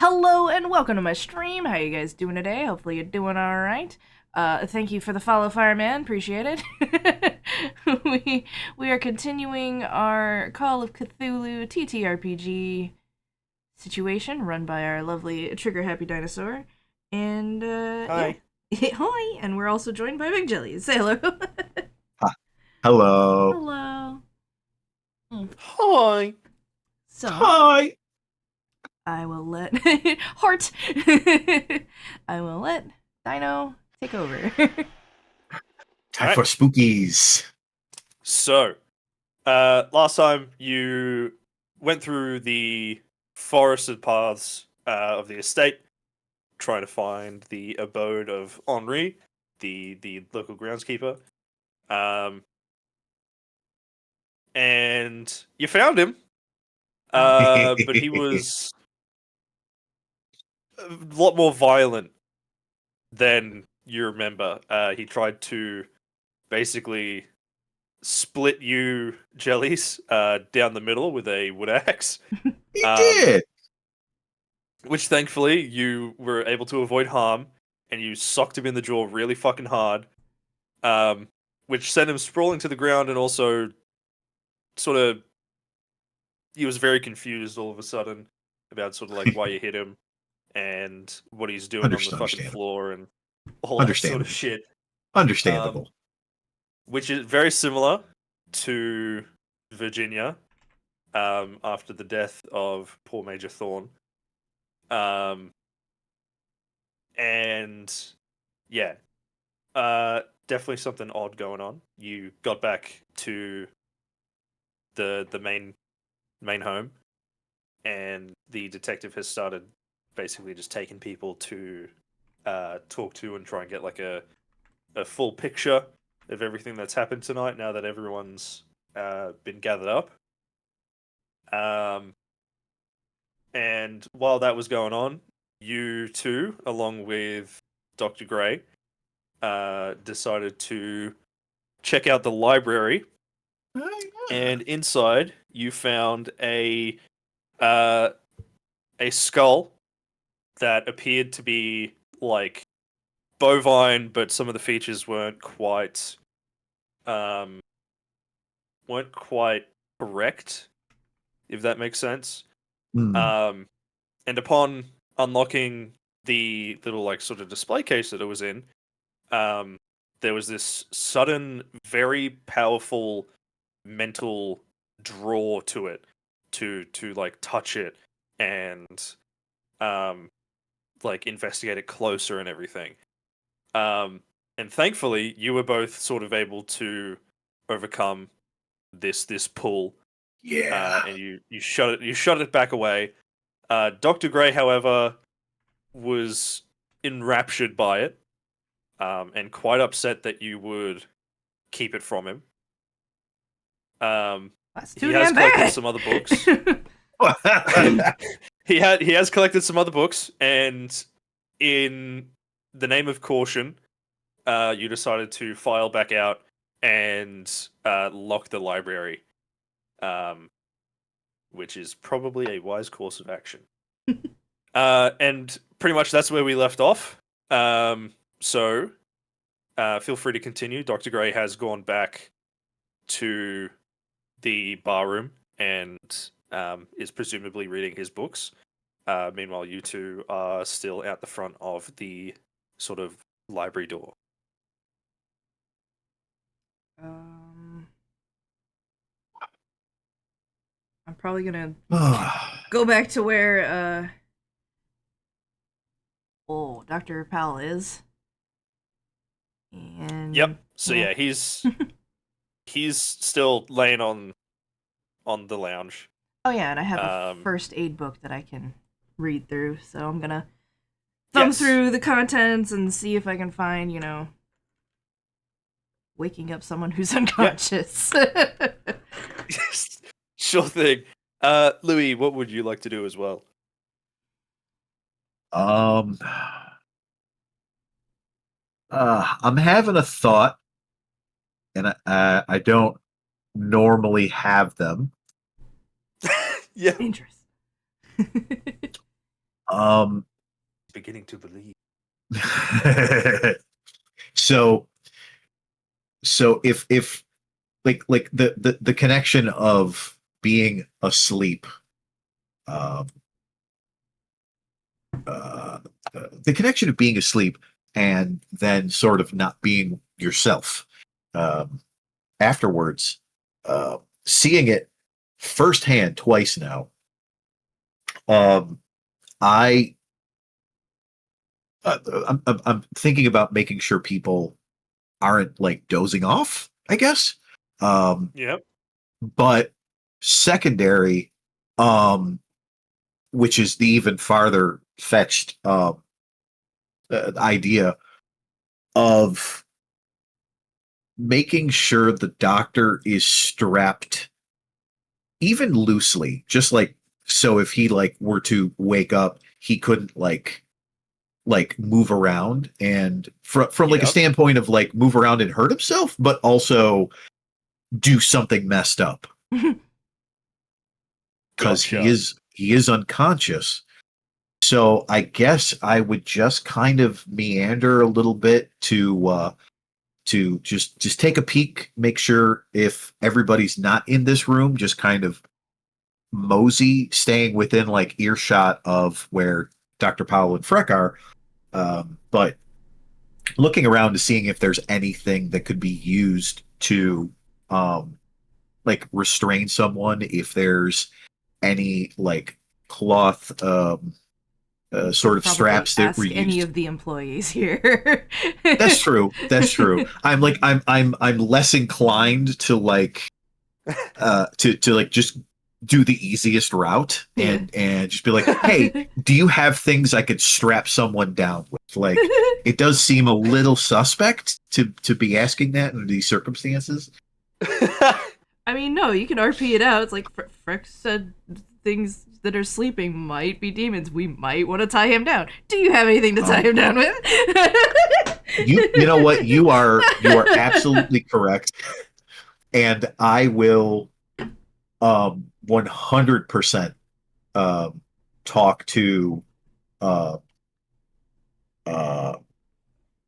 Hello and welcome to my stream. How you guys doing today? Hopefully you're doing all right. Thank you for the follow, Fireman. Appreciate it. we are continuing our Call of Cthulhu TTRPG situation run by our lovely Trigger Happy Dinosaur. And yeah, Hi. hi. And we're also joined by Big Jelly. Say hello. Hi. Hello. Hello. Hmm. Hi. So Hi. I will let Heart. I will let Dino take over. Time Alright. for spookies. So, last time you went through the forested paths of the estate, trying to find the abode of Henri, the local groundskeeper. And you found him, but he was a lot more violent than you remember. He tried to basically split you jellies down the middle with a wood axe, He um, did. which thankfully you were able to avoid harm, and you socked him in the jaw really fucking hard, um, which sent him sprawling to the ground, and also sort of he was very confused all of a sudden about sort of like why you hit him and what he's doing on the fucking Understandable. floor and all that sort of Understandable. shit. Um, Understandable. which is very similar to Virginia after the death of poor Major Thorn. Um, and yeah, definitely something odd going on. You got back to the main home, and the detective has started basically just taking people to talk to and try and get like a full picture of everything that's happened tonight. Now that everyone's been gathered up. Um, And while that was going on, you two, along with Dr. Gray, decided to check out the library. And inside, you found uh, a skull that appeared to be like bovine, but some of the features um, weren't quite correct, if that makes sense. Hmm. Um, and upon unlocking the little like sort of display case that it was in, um, there was this sudden, very powerful mental draw to it, to like touch it and um, like investigate it closer and everything. Um, and thankfully, you were both sort of able to overcome this pull, Yeah. and you shut it back away. Doctor Gray, however, was enraptured by it, and quite upset that you would keep it from him. That's He too has damn collected bad. some other books. He has collected some other books, and in the name of caution, you decided to file back out and lock the library, um, which is probably a wise course of action. And pretty much that's where we left off. So feel free to continue. Dr. Gray has gone back to the bar room and is presumably reading his books. Meanwhile, you two are still out the front of the sort of library door. um, I'm probably gonna Ah, go back to where Dr. Powell is. And Yep. So yeah. yeah, he's still laying on the lounge. Oh yeah, and I have a Um, first aid book that I can read through, so I'm gonna thumb yes. through the contents and see if I can find, waking up someone who's Yeah. unconscious. Sure thing. Louis, what would you like to do as well? um. I'm having a thought, and I don't normally have them. Yeah. Dangerous. Um. Beginning to believe. so if like the connection of being asleep, um uh the connection of being asleep and then sort of not being yourself um afterwards, seeing it firsthand twice now. um I I'm thinking about making sure people aren't like dozing off, I guess. Um, Yep. but secondary, um, which is the even farther fetched idea of making sure the doctor is strapped even loosely, just like so if he like were to wake up, he couldn't like move around and from like a Yep. standpoint of like move around and hurt himself, but also do something messed up because Gotcha. he is unconscious. So I guess I would just kind of meander a little bit to just take a peek, make sure if everybody's not in this room, just kind of mosey, staying within like earshot of where Dr. Powell and Freck are. But looking around to seeing if there's anything that could be used to um like restrain someone, if there's any like cloth sort of Probably straps that were ask any used. of the employees here. That's true. That's true. I'm less inclined to like to like just do the easiest route Yeah. and just be like, hey, do you have things I could strap someone down with? Like, it does seem a little suspect to be asking that in these circumstances. I mean, no, you can RP it out. It's like Frick said things that are sleeping might be demons. We might want to tie him down. Do you have anything to tie him down with? You know what? You are absolutely correct. And I will 100% talk to uh uh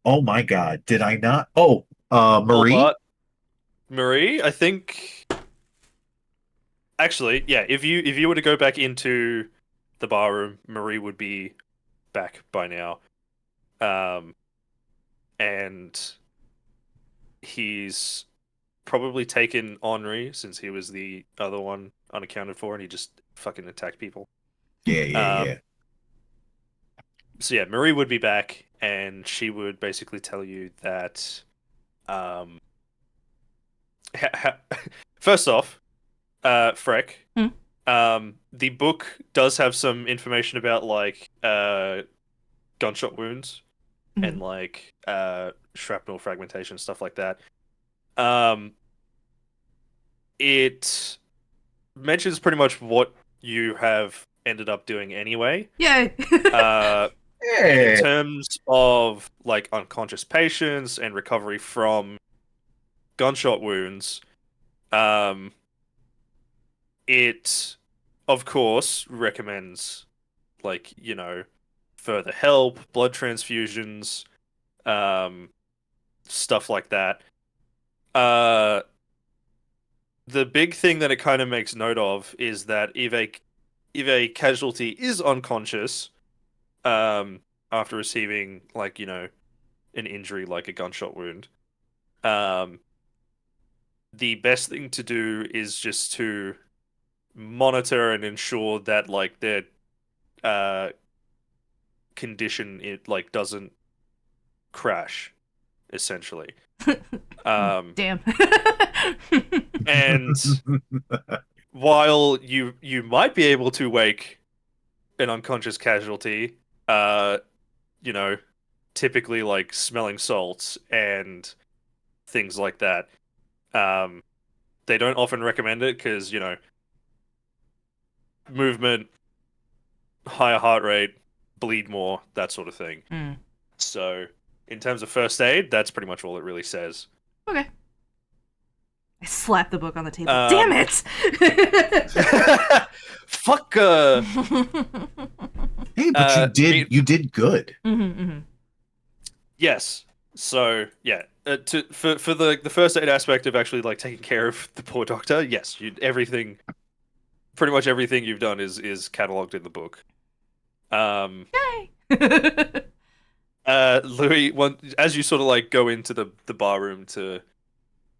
oh my god, did I not? Hold Marie? on. Marie, I think actually, yeah, if you were to go back into the bar room, Marie would be back by now. Um and he's probably taken Henri since he was the other one unaccounted for and he just fucking attacked people. Yeah. Um so yeah, Marie would be back and she would basically tell you that um first off, Freck, Hmm. the book does have some information about like gunshot wounds and Mhm. like shrapnel fragmentation, stuff like that. Um, it mentions pretty much what you have ended up doing anyway. Yay! In Hey. terms of like unconscious patients and recovery from gunshot wounds, um, it of course recommends like further help, blood transfusions, um, stuff like that. Uh, the big thing that it kind of makes note of is that if a casualty is unconscious, um, after receiving like an injury like a gunshot wound, um, the best thing to do is just to monitor and ensure that like their uh condition it like doesn't crash essentially. Damn. And while you might be able to wake an unconscious casualty, uh, you know, typically like smelling salts and things like that, they don't often recommend it because movement, higher heart rate, bleed more, that sort of thing. Mm. So, in terms of first aid, that's pretty much all it really says. Okay. I slapped the book on the table. Um, Damn it! Fuck. Hey, but me- you did good. Mm-hmm. Yes. So yeah, for the first aid aspect of actually like taking care of the poor doctor, yes, pretty much everything you've done is cataloged in the book. Yay! Louis, as you sort of like go into the bar room to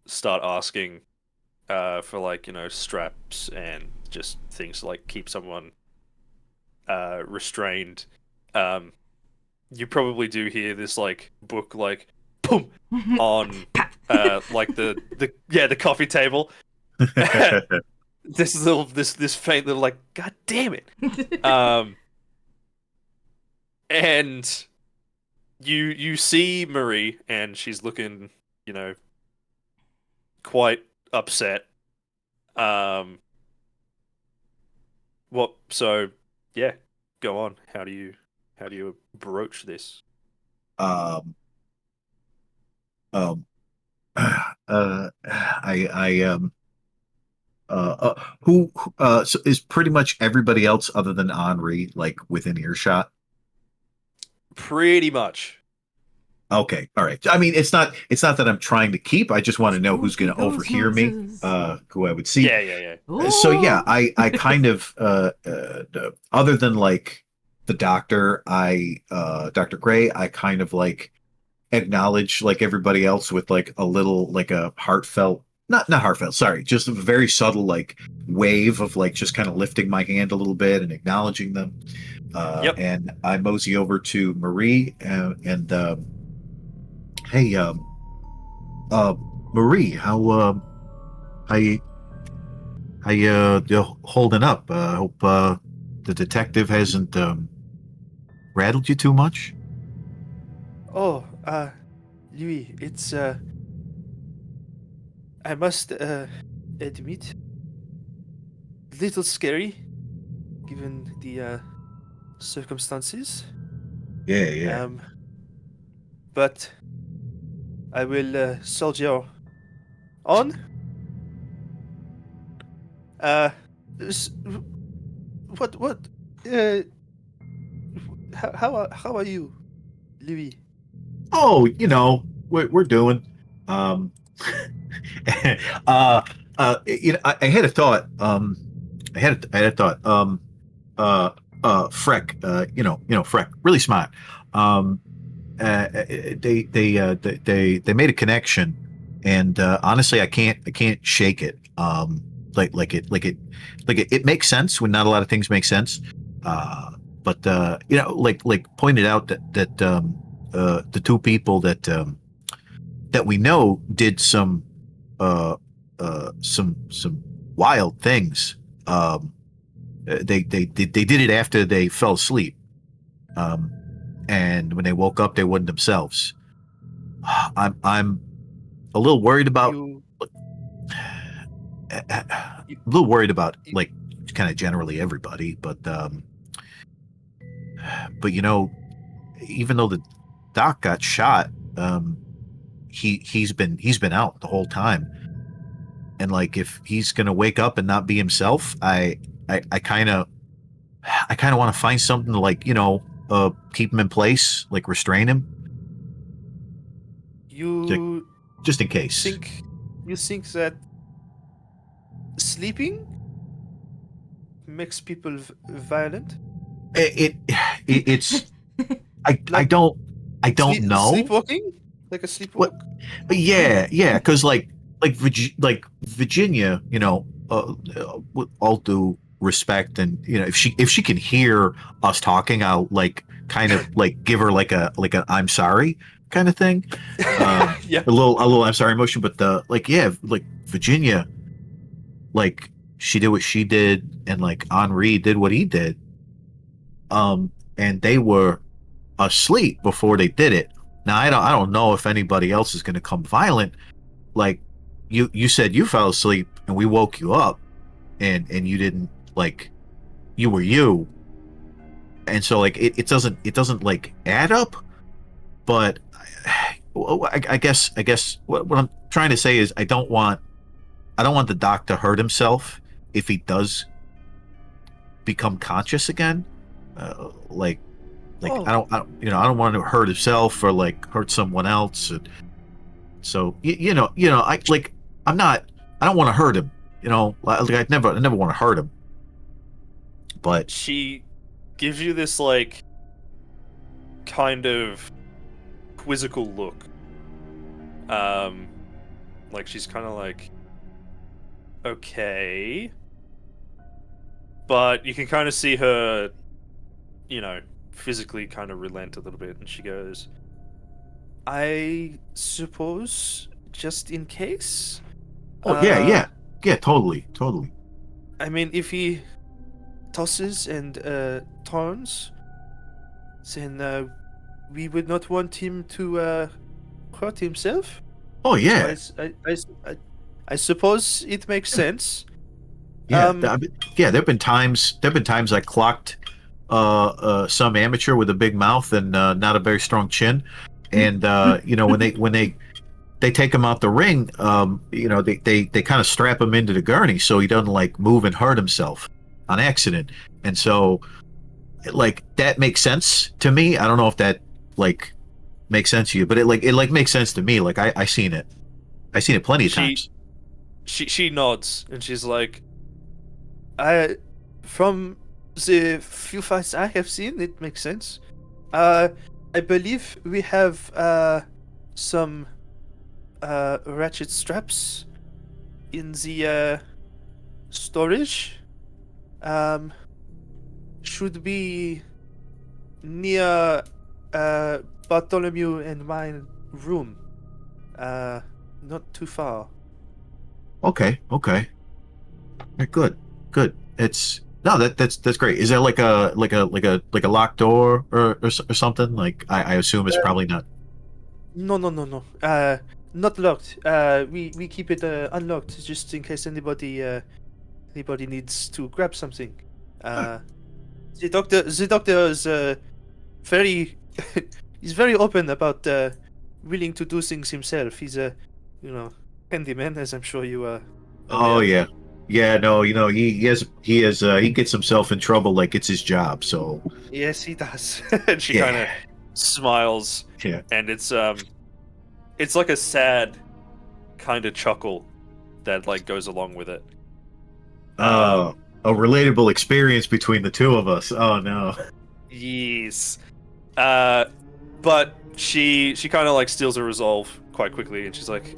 start asking, for like straps and just things to like keep someone restrained, um, you probably do hear this like book like boom on like the coffee table. This faint little like god damn it. And you see Marie and she's looking, you know, quite upset. Um what so yeah, go on. How do you broach this? um, um, I who so is pretty much everybody else other than Henri like within earshot? Pretty much. Okay, all right. I mean, it's not that I'm trying to keep. I just want to know who's going to Spooky ghost overhear me, noises. who I would see. Yeah. So yeah, Ooh. I kind of other than like the doctor, Dr. Gray, I kind of like acknowledge like everybody else with like a little like a heartfelt not heartfelt, sorry, just a very subtle like wave of like just kind of lifting my hand a little bit and acknowledging them. Yep. And I mosey over to Marie and hey uh Marie, how you you holding up? I hope the detective hasn't rattled you too much. Oh, Louis, it's I must admit, little scary given the circumstances. Yeah, yeah. But I will soldier on. Uh, s- what? Uh, how are you, Louis? Oh, you know, we're doing. Um, you know, I had a thought. I had a thought. Uh, Freck. Freck, really smart. Um, they made a connection, and honestly, I can't shake it. It makes sense when not a lot of things make sense. But like pointed out that the two people that we know did uh, some wild things. They did it after they fell asleep, um, and when they woke up, they weren't themselves. I'm a little worried about You, a you, little worried about you like kind of generally everybody, but even though the doc got shot, he's been out the whole time, and like if he's gonna wake up and not be himself, I kind of want to find something to like keep him in place, like restrain him, like, you just in case. think you think that sleeping makes people violent? It, it's I Like I don't know. sleepwalking? Like a What? sleepwalk? But yeah, because like Virginia, with all due respect, and if she can hear us talking, I'll like kind of like give her like a I'm sorry kind of thing, Yeah. a little I'm sorry emotion. But the like yeah, like Virginia, like she did what she did, and like Henri did what he did, and they were asleep before they did it. Now I don't know if anybody else is going to come violent. Like you said you fell asleep and we woke you up, and you didn't like you were you, and so like it doesn't like add up. But I guess what I'm trying to say is I don't want the doc to hurt himself if he does become conscious again. like Oh. I don't want to hurt himself or like hurt someone else. And so I don't want to hurt him. I never want to hurt him. But She gives you this like kind of quizzical look. Like she's kind of like, okay, but you can kind of see her, physically kind of relent a little bit, and she goes, I suppose, just in case. yeah, totally. I mean, if he tosses and turns, then we would not want him to hurt himself. Oh yeah, I suppose it makes sense. yeah. There've been times I clocked some amateur with a big mouth and not a very strong chin, and when they take him out the ring, they kind of strap him into the gurney so he doesn't like move and hurt himself on accident. And so like that makes sense to me. I don't know if that like makes sense to you, but it makes sense to me. Like I seen it plenty of times. She nods and she's like, from the few fights I have seen, it makes sense. I believe we have some ratchet straps in the storage. Should be near Bartholomew and my room. Not too far. Okay. Good. It's no, that's great. Is there like a locked door or something? Like I assume it's probably not. No. Not locked. We keep it unlocked just in case anybody needs to grab something. The doctor is very he's very open about willing to do things himself. He's a handyman, as I'm sure you are. Oh yeah. No, he gets himself in trouble like it's his job. So Yes, he does. And she Yeah. kind of smiles, yeah. and it's like a sad kind of chuckle that like goes along with it. A relatable experience between the two of us. Oh no. Yes. But she kind of like steals her resolve quite quickly, and she's like,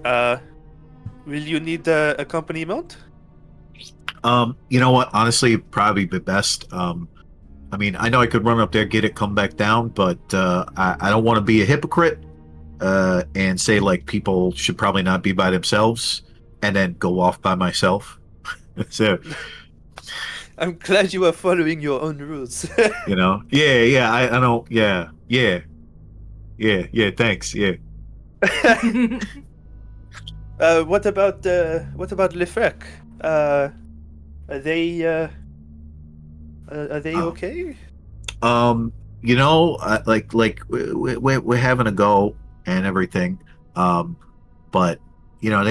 will you need accompaniment? You know what? Honestly, probably the best. I mean, I know I could run up there, get it, come back down, but I don't want to be a hypocrite and say like people should probably not be by themselves and then go off by myself. So, I'm glad you are following your own rules. yeah. I don't. Yeah. Thanks. Yeah. What about Lefrec? Are they okay? We're having a go and everything. But they're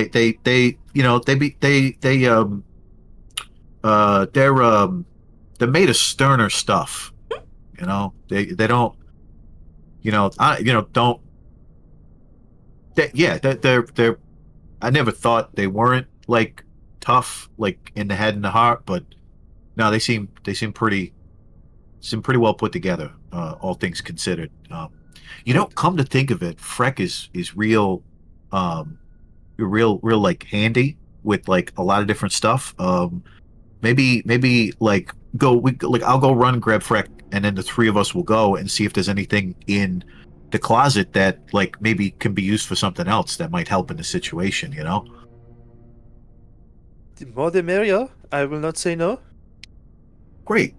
made of sterner stuff. They don't. Don't. They're. I never thought they weren't like tough, like in the head and the heart, but no, they seem pretty well put together, all things considered. Come to think of it, Freck is real, real like handy with like a lot of different stuff. Maybe like I'll go run and grab Freck, and then the three of us will go and see if there's anything in the closet that like maybe can be used for something else that might help in the situation. The more the merrier. I will not say no. Great.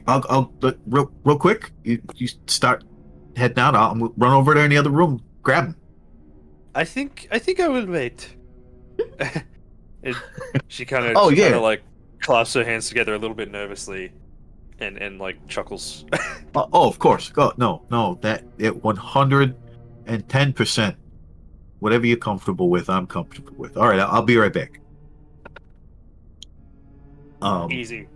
I'll real quick. You start heading out. I'll run over there in the other room, grab him. I think I will wait. She kind of like clasps her hands together a little bit nervously, and like chuckles. Of course. Go. No. That it 110%. Whatever you're comfortable with, I'm comfortable with. All right, I'll be right back. Easy.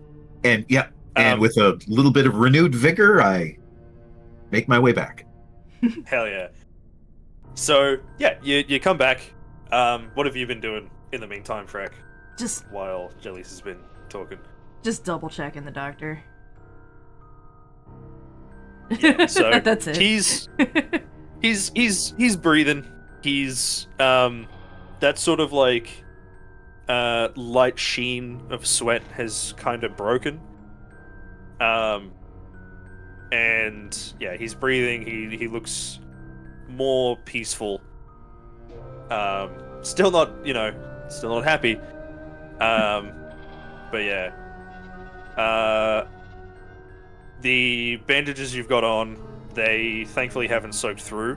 And yeah, And with a little bit of renewed vigor, I make my way back. Hell yeah. So, yeah, you come back. What have you been doing in the meantime, Freck, Just while Jellies has been talking? double checking the doctor. Yeah, so that's it. He's breathing. He's that sort of like light sheen of sweat has kind of broken. And yeah, he's breathing. He looks more peaceful. Still not, still not happy. But yeah. The bandages you've got on, they thankfully haven't soaked through.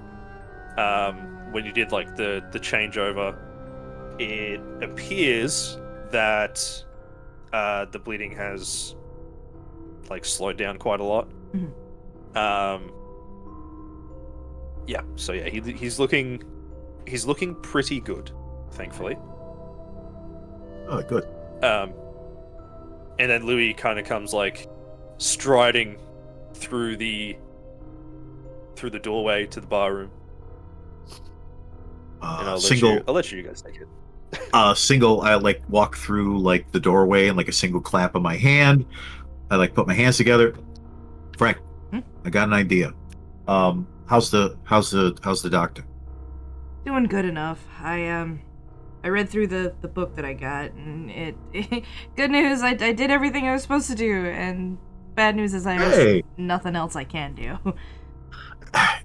When you did like the changeover, it appears that the bleeding has like slowed down quite a lot. Mhm. Yeah, so yeah, he's looking pretty good, thankfully. Oh, good. And then Louis kind of comes like striding through the doorway to the bar room. And I'll let you guys take it. I like walk through like the doorway and like a single clap of my hand. I like put my hands together. Frank, I got an idea. How's the doctor? Doing good enough. I read through the book that I got, and it good news, I did everything I was supposed to do, and bad news is there's nothing else I can do.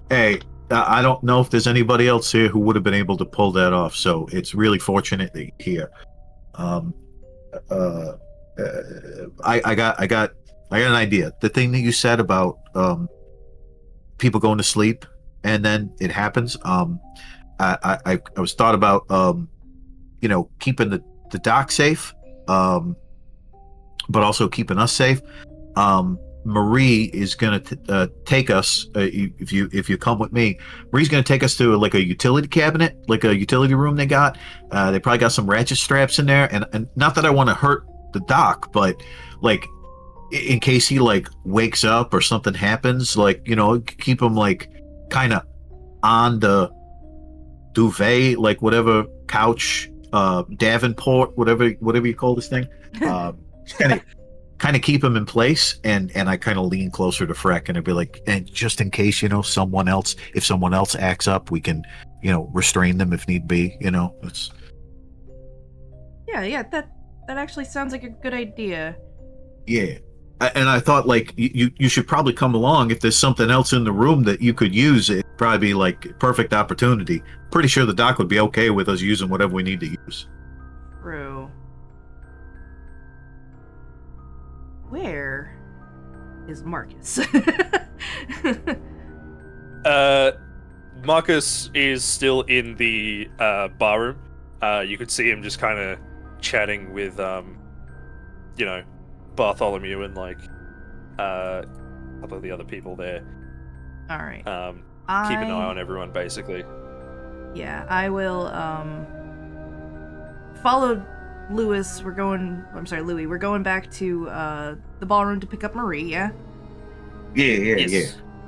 Hey, I don't know if there's anybody else here who would have been able to pull that off, so it's really fortunate that you're here. I got an idea. The thing that you said about people going to sleep and then it happens. I was thought about keeping the dock safe, but also keeping us safe. Marie is going to take us, if you come with me. Marie's going to take us to like a utility cabinet, like a utility room they got. They probably got some ratchet straps in there, and not that I want to hurt the doc, but like in case he like wakes up or something happens, like keep him like kind of on the duvet, like whatever couch, Davenport, whatever you call this thing. Kind of keep him in place, and I kind of lean closer to Freck, and I'd be like, and just in case if someone else acts up, we can restrain them if need be. It's yeah, that actually sounds like a good idea. Yeah. And I thought like you should probably come along if there's something else in the room that you could use. It'd probably be like perfect opportunity. Pretty sure the doc would be okay with us using whatever we need to use. True. Where is Marcus? Marcus is still in the bar room. You could see him just kind of chatting with Bartholomew and like a couple of the other people there. All right. Keep an eye on everyone, basically. Yeah, I will follow Louis. Louis. We're going back to the ballroom to pick up Marie, yeah? Yeah.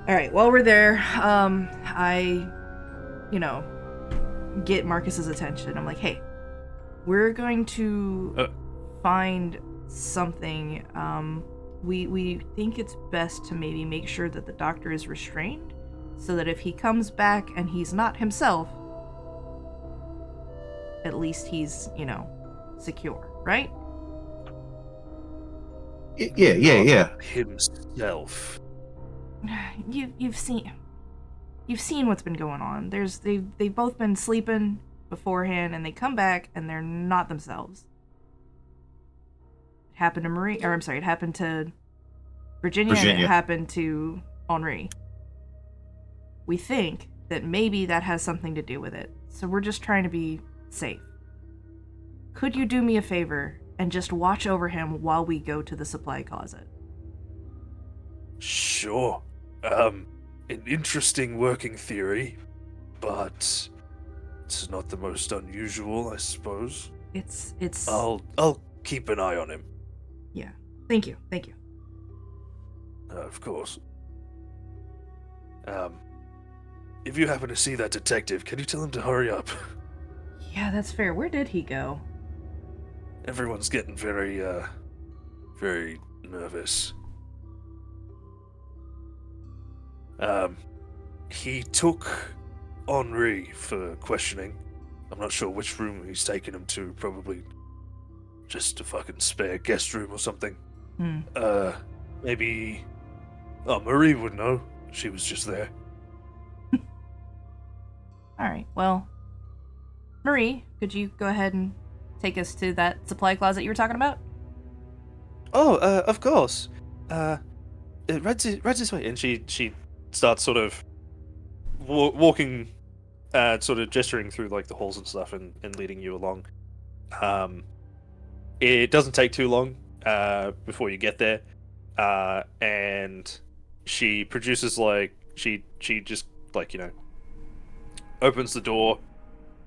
All right, while we're there, I get Marcus's attention. I'm like, "Hey, we're going to find something. We think it's best to maybe make sure that the doctor is restrained, so that if he comes back and he's not himself, at least he's, secure, right?" Yeah. Himself. You've seen what's been going on. They've both been sleeping beforehand, and they come back and they're not themselves. It happened to it happened to Virginia. And it happened to Henri. We think that maybe that has something to do with it, so we're just trying to be safe. Could you do me a favor and just watch over him while we go to the supply closet? Sure. An interesting working theory, but it's not the most unusual, I suppose. It's I'll keep an eye on him. Yeah. Thank you. Of course. If you happen to see that detective, can you tell him to hurry up? Yeah, that's fair. Where did he go? Everyone's getting very, very nervous. He took Henri for questioning. I'm not sure which room he's taken him to, probably just a fucking spare guest room or something. Hmm. Maybe... Oh, Marie would know. She was just there. All right. Well, Marie, could you go ahead and take us to that supply closet you were talking about? Oh, of course. Right this way. And she starts sort of walking, sort of gesturing through like the halls and stuff, and leading you along. It doesn't take too long before you get there, and she produces like she just like opens the door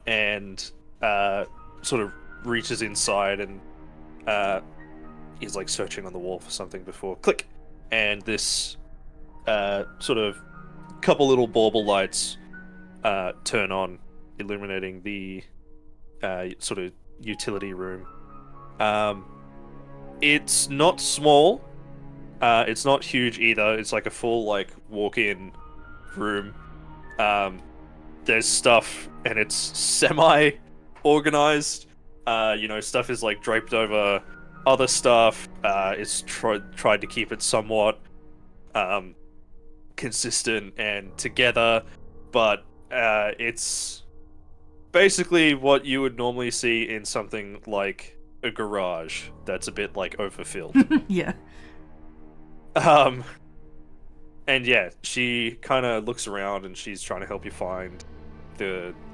and sort of reaches inside and is like searching on the wall for something before click, and this sort of couple little bauble lights turn on, illuminating the sort of utility room. It's not small. It's not huge either. It's like a full like walk-in room. There's stuff, and it's semi-organized. Stuff is like draped over other stuff. It's tried to keep it somewhat consistent and together, but it's basically what you would normally see in something like a garage that's a bit like overfilled. Yeah. And yeah, she kind of looks around and she's trying to help you find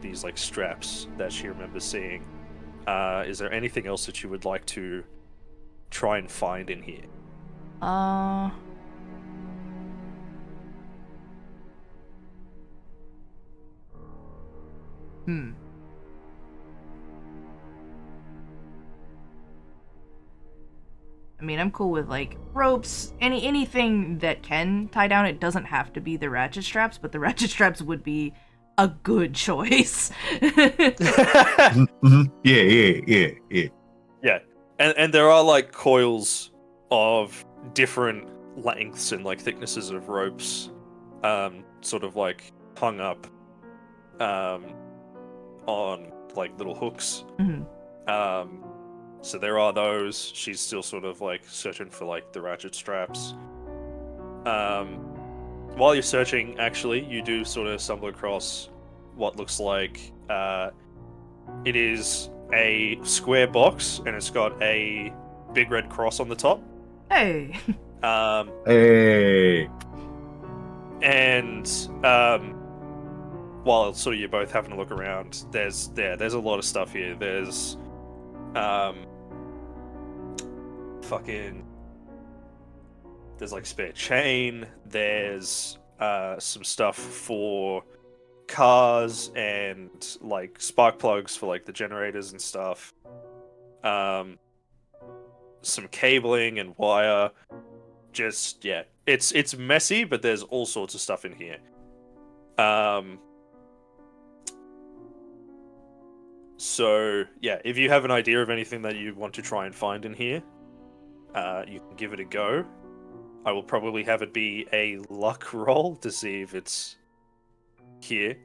these like straps that she remembers seeing. Is there anything else that you would like to try and find in here? I mean, I'm cool with like ropes, anything that can tie down. It doesn't have to be the ratchet straps, but the ratchet straps would be a good choice. Mhm. Yeah. Yeah, and there are like coils of different lengths and like thicknesses of ropes, sort of like hung up, on like little hooks. Mhm. So there are those. She's still sort of like searching for like the ratchet straps. While you're searching, actually, you do sort of stumble across what looks like it is a square box, and it's got a big red cross on the top. Hey. Hey. And while sort of you're both having a look around, there's a lot of stuff here. There's there's like spare chain. There's some stuff for cars and like spark plugs for like the generators and stuff. Some cabling and wire. Just yeah, it's messy, but there's all sorts of stuff in here. So yeah, if you have an idea of anything that you want to try and find in here, you can give it a go. I will probably have it be a luck roll to see if it's here.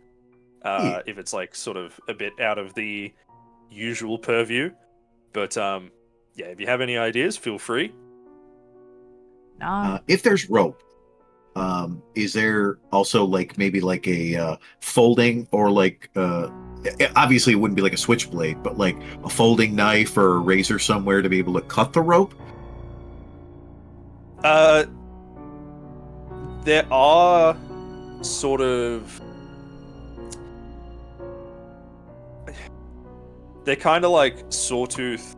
Yeah. If it's like sort of a bit out of the usual purview. But yeah, if you have any ideas, feel free. Nah. If there's rope, is there also like maybe like a folding or like obviously it wouldn't be like a switchblade, but like a folding knife or a razor somewhere to be able to cut the rope? There are sort of... They're kind of like sawtooth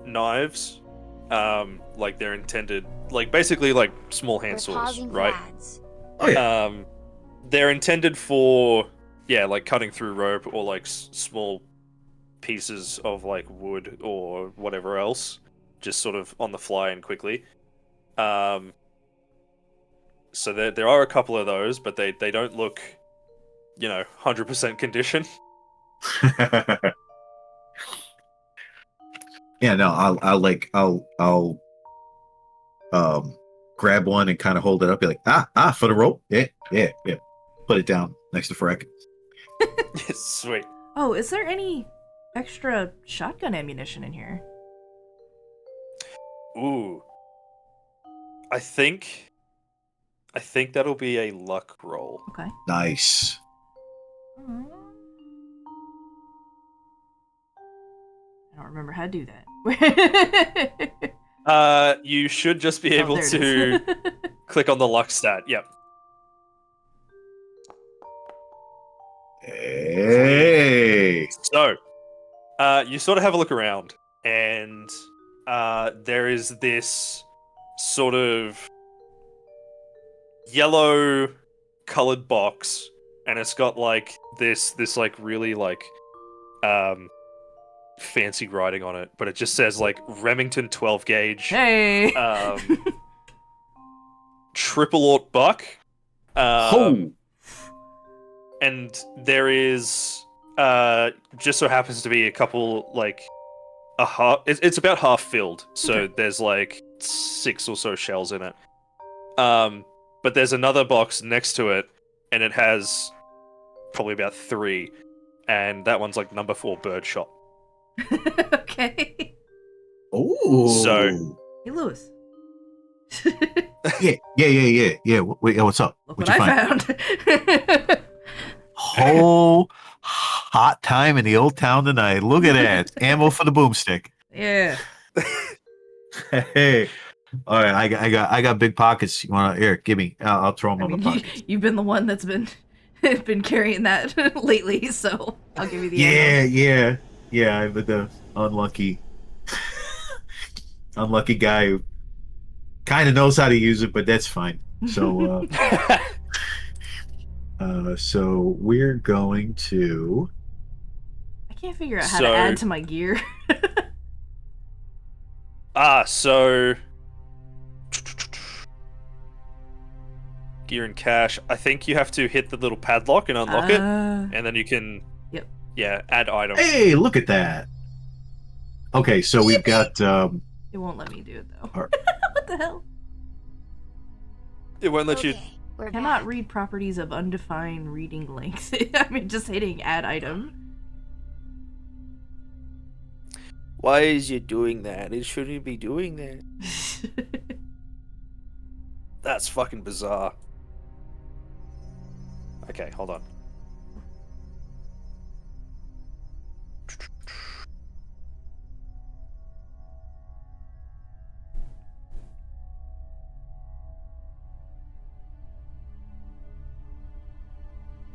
knives. Like they're intended, like basically like small hand saws, right? Oh yeah. They're intended for, yeah, like cutting through rope or like small pieces of like wood or whatever else, just sort of on the fly and quickly. So there are a couple of those, but they don't look, 100% condition. Yeah, no, I'll grab one and kind of hold it up, be like, for the rope. Yeah. Put it down next to Freck. Yes, sweet. Oh, is there any extra shotgun ammunition in here? Ooh. I think that'll be a luck roll. Okay. Nice. I don't remember how to do that. You should just be able there it to is. click on the luck stat. Yep. Hey. So, you sort of have a look around, and there is this sort of yellow colored box, and it's got like this like really like fancy writing on it, but it just says like Remington 12 gauge, Hey. triple aught buck. Oh. And there is just so happens to be a couple like a half. It's about half filled, so Okay. there's like 6 or so shells in it. But there's another box next to it, and it has probably about 3, and that one's like number 4 bird shot. Okay. Oh. So- Hey, Lewis. Yeah. What's up? Look What'd what you I find? found. Whole hot time in the old town tonight. Look at that. Ammo for the boomstick. Yeah. Hey. All right, I got big pockets. You want to here? Give me. I'll throw them I on the mean, pockets. you've been the one that's been carrying that lately, so I'll give you the ammo. Yeah. I'm the unlucky guy who kind of knows how to use it, but that's fine. So, so we're going to. I can't figure out how to add to my gear. So gear and cache. I think you have to hit the little padlock and unlock it, and then you can. Yep. Yeah, add item. Hey, look at that. Okay, so we've got. It won't let me do it though. Alright. What the hell? It won't let you. Okay, we're Cannot back. read properties of undefined reading length. I mean, just hitting add item. Why is you doing that? It shouldn't be doing that. That's fucking bizarre. Okay, hold on.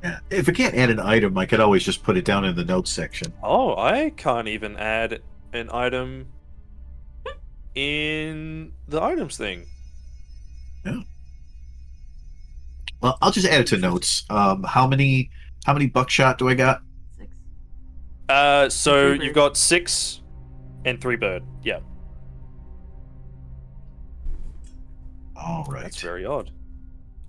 Yeah, if I can't add an item, I could always just put it down in the notes section. Oh, I can't even add an item in the items thing. Well, I'll just add it to notes. How many buckshot do I got? 6. So 3 you've bird. got 6 and 3 bird. Yeah, All right. that's very odd.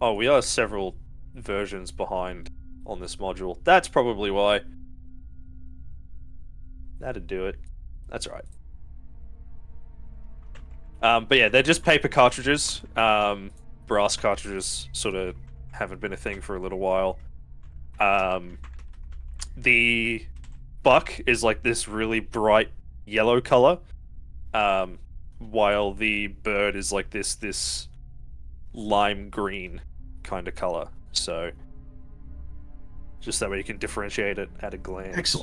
Oh, we are several versions behind on this module. That's probably why. That'd do it. That's all right. But yeah, they're just paper cartridges. Brass cartridges sort of haven't been a thing for a little while. The buck is like this really bright yellow color, while the bird is like this lime green kind of color. So just that way you can differentiate it at a glance.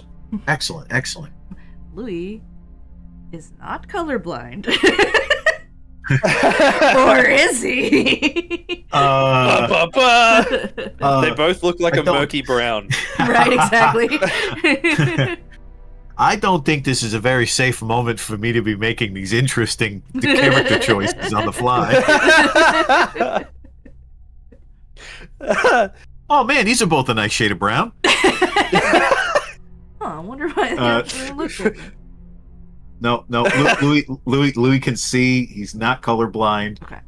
Excellent. Louis is not colorblind. Or is he? They both look like I a don't- murky brown. Right, exactly. I don't think this is a very safe moment for me to be making these interesting character choices on the fly. Oh man, these are both a nice shade of brown. Huh, I wonder why they look different. no. Louis can see. He's not colorblind. Okay.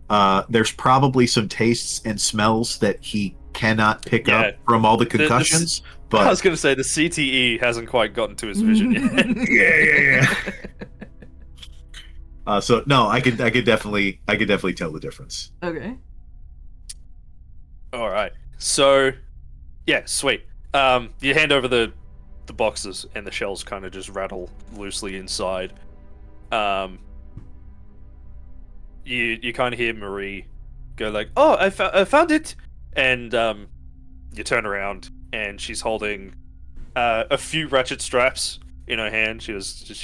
There's probably some tastes and smells that he cannot pick Yeah. up from all the The- concussions. I But was going to say the CTE hasn't quite gotten to his vision yet. yeah. So no, I could definitely tell the difference. Okay. All right. So, yeah, sweet. You hand over the boxes, and the shells kind of just rattle loosely inside. You kind of hear Marie go like, "Oh, I found it," and you turn around, and she's holding a few ratchet straps in her hand. She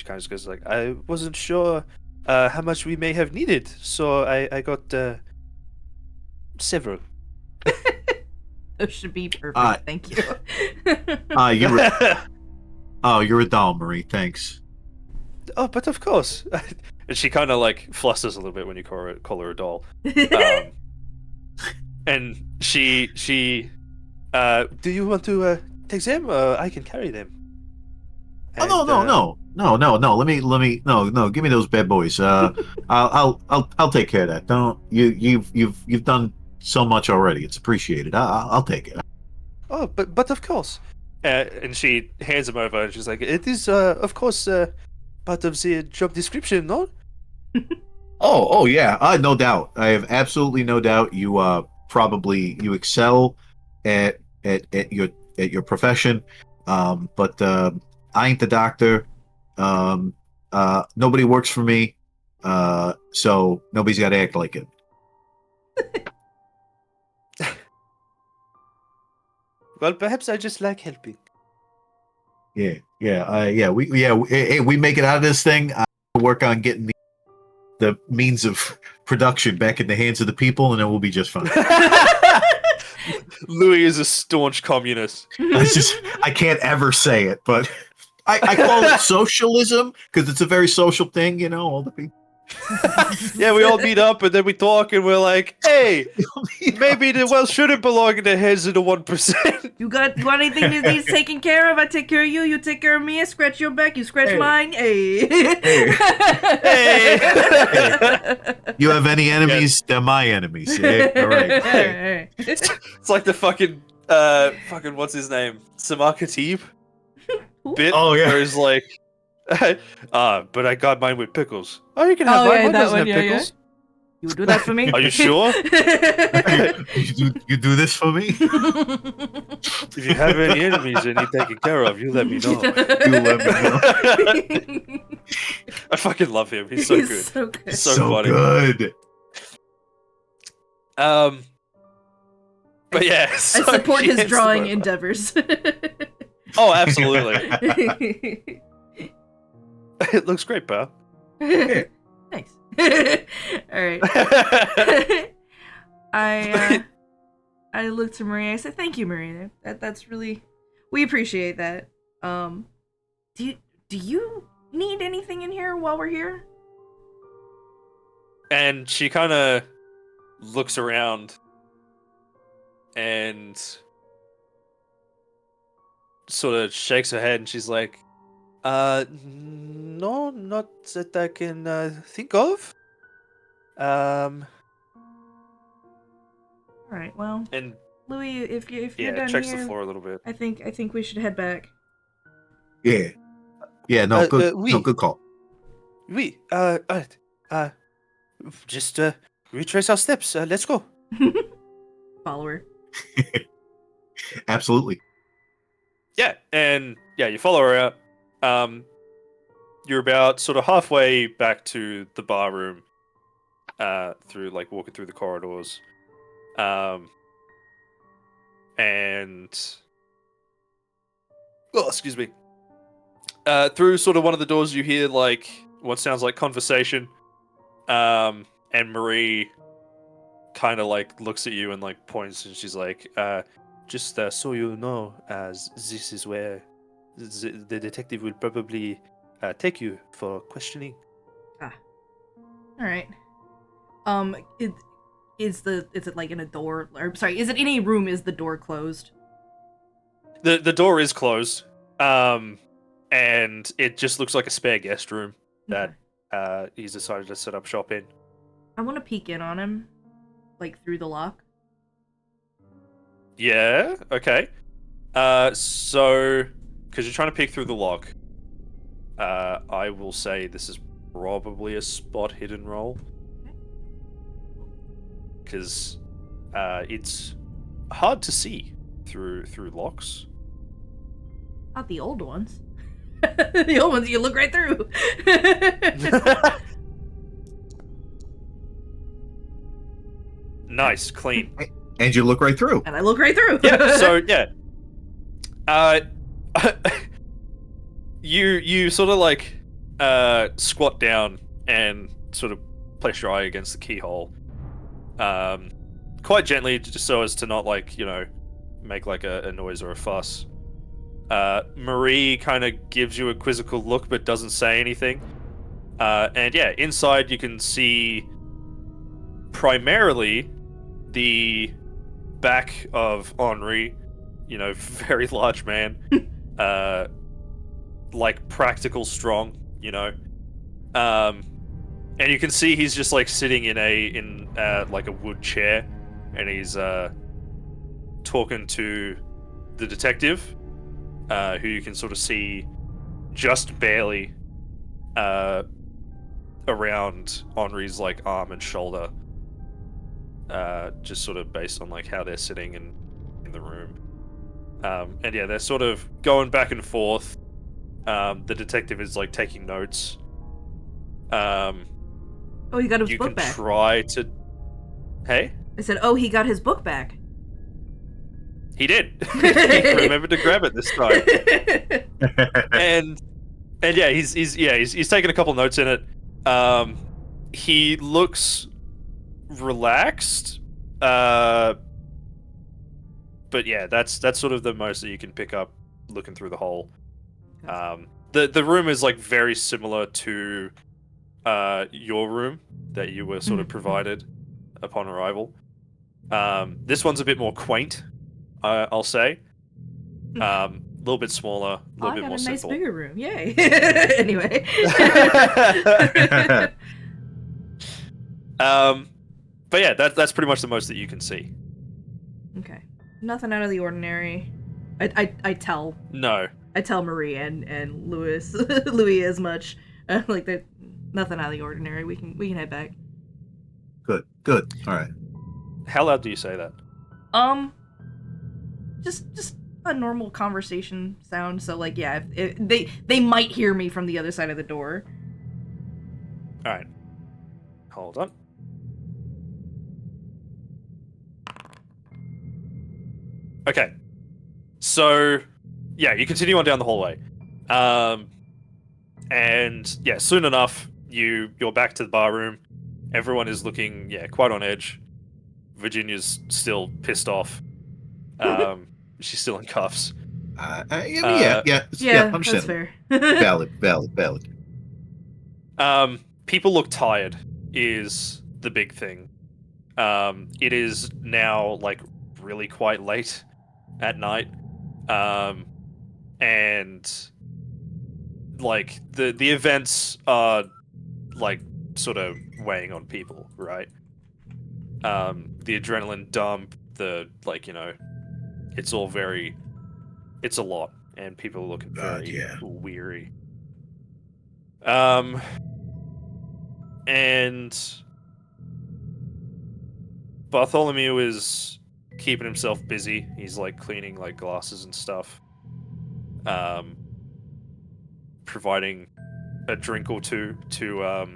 kind of goes like, "I wasn't sure how much we may have needed, so I got several." Those should be perfect. Thank you. You're a doll, Marie. Thanks. Oh, but of course. And she kind of like flusters a little bit when you call her a doll. And she do you want to take them? I can carry them. Oh no. Let me no. Give me those bad boys. I'll take care of that. Don't you've done so much already. It's appreciated. I'll take it. Oh, but of course. And she hands them over, and she's like, "It is of course part of the job description, no?" Oh yeah. No doubt. I have absolutely no doubt. You you excel at your profession. But I ain't the doctor. Nobody works for me. So nobody's got to act like it. Well, perhaps I just like helping. We make it out of this thing. I work on getting the means of production back in the hands of the people, and then we'll be just fine. Louis is a staunch communist. I can't ever say it, but I call it socialism because it's a very social thing, all the people. Yeah, we all meet up and then we talk and we're like, "Hey, maybe the wealth shouldn't belong in the hands of the 1%." You want anything that needs taken care of? I take care of you. You take care of me. I scratch your back. You scratch mine. Hey. Hey. You have any enemies? They're my enemies. Hey, all right. Hey. It's like the fucking what's his name? Samar Khatib bit. Oh, yeah. Where he's like, but I got mine with pickles. Oh, you can have mine. Mine doesn't have pickles. You would do that for me? Are you sure? you do this for me? If you have any enemies that need taken care of, you let me know. You let me know. I fucking love him. He's so good. So good. He's so funny. Good. But yeah, I support his drawing endeavors. Oh, absolutely. It looks great, pal. Thanks. All right. I look to Maria. I said, "Thank you, Maria. That's really, we appreciate that. Do you need anything in here while we're here?" And she kind of looks around and sort of shakes her head, and she's like, no, not that I can think of. All right. Well, And Louis, if you're yeah, done checks here, the floor a little bit. I think we should head back. Yeah. No, good. Oui. No, good call. We just retrace our steps. Let's go. Follower. Absolutely. Yeah, and yeah, you follow her out. You're about sort of halfway back to the bar room, through like walking through the corridors, and excuse me. Through sort of one of the doors, you hear like what sounds like conversation, and Marie kind of like looks at you and like points, and she's like, just so you know, as this is where the detective will probably take you for questioning. All right. Is it like in a door? Or sorry, is it in a room? Is the door closed? The door is closed, and it just looks like a spare guest room. that he's decided to set up shop in. I want to peek in on him, like through the lock. Yeah, okay. So, because you're trying to peek through the lock, I will say this is probably a spot hidden roll. Because it's hard to see through locks. Not the old ones. The old ones you look right through. Nice, clean. And you look right through. And I look right through. Yeah, so yeah. You sort of like squat down and sort of place your eye against the keyhole. Quite gently, just so as to not like, make like a noise or a fuss. Marie kind of gives you a quizzical look but doesn't say anything. And yeah, inside you can see primarily the back of Henri, very large man, like practical strong, and you can see he's just like sitting in like a wood chair, and he's talking to the detective, who you can sort of see just barely around Henri's like arm and shoulder, just sort of based on like how they're sitting in the room. And yeah, they're sort of going back and forth. The detective is like taking notes. Oh, he got his You book can back. try to. Hey, I said, oh, he got his book back. he did. He remembered to grab it this time. and yeah, he's taking a couple notes in it. He looks relaxed. But yeah, that's sort of the most that you can pick up looking through the hole. The room is like very similar to your room that you were sort of provided upon arrival. This one's a bit more quaint, I'll say. A little bit smaller, a little bit I got more a nice simple. bigger room. Yay. Anyway. But yeah, that's pretty much the most that you can see. Okay. Nothing out of the ordinary. I tell No. Marie and Louis as much. Like that, nothing out of the ordinary. We can head back. Good. All right. How loud do you say that? Just a normal conversation sound. So like, yeah, if they might hear me from the other side of the door. All right. Hold on. Okay. So, yeah, you continue on down the hallway. And yeah, soon enough, you're back to the bar room. Everyone is looking, quite on edge. Virginia's still pissed off. She's still in cuffs. Yeah. That's Understandable. fair. Valid. People look tired is the big thing. It is now like really quite late at night. And like the events are like sort of weighing on people, right? The adrenaline dump, it's all it's a lot, and people are looking very weary. And Bartholomew is keeping himself busy. He's like cleaning like glasses and stuff. Providing a drink or two to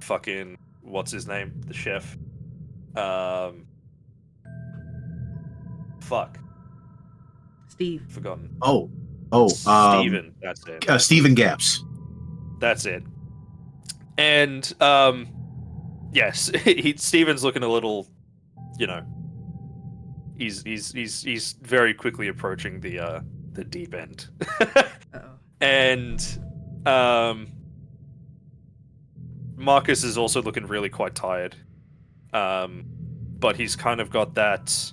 fucking what's his name? The chef. Fuck. Steve. Forgotten. Steven. That's it. Steven Gaps. That's it. And yes, Steven's looking a little, he's very quickly approaching the deep end. Uh-oh. And Marcus is also looking really quite tired. But he's kind of got that.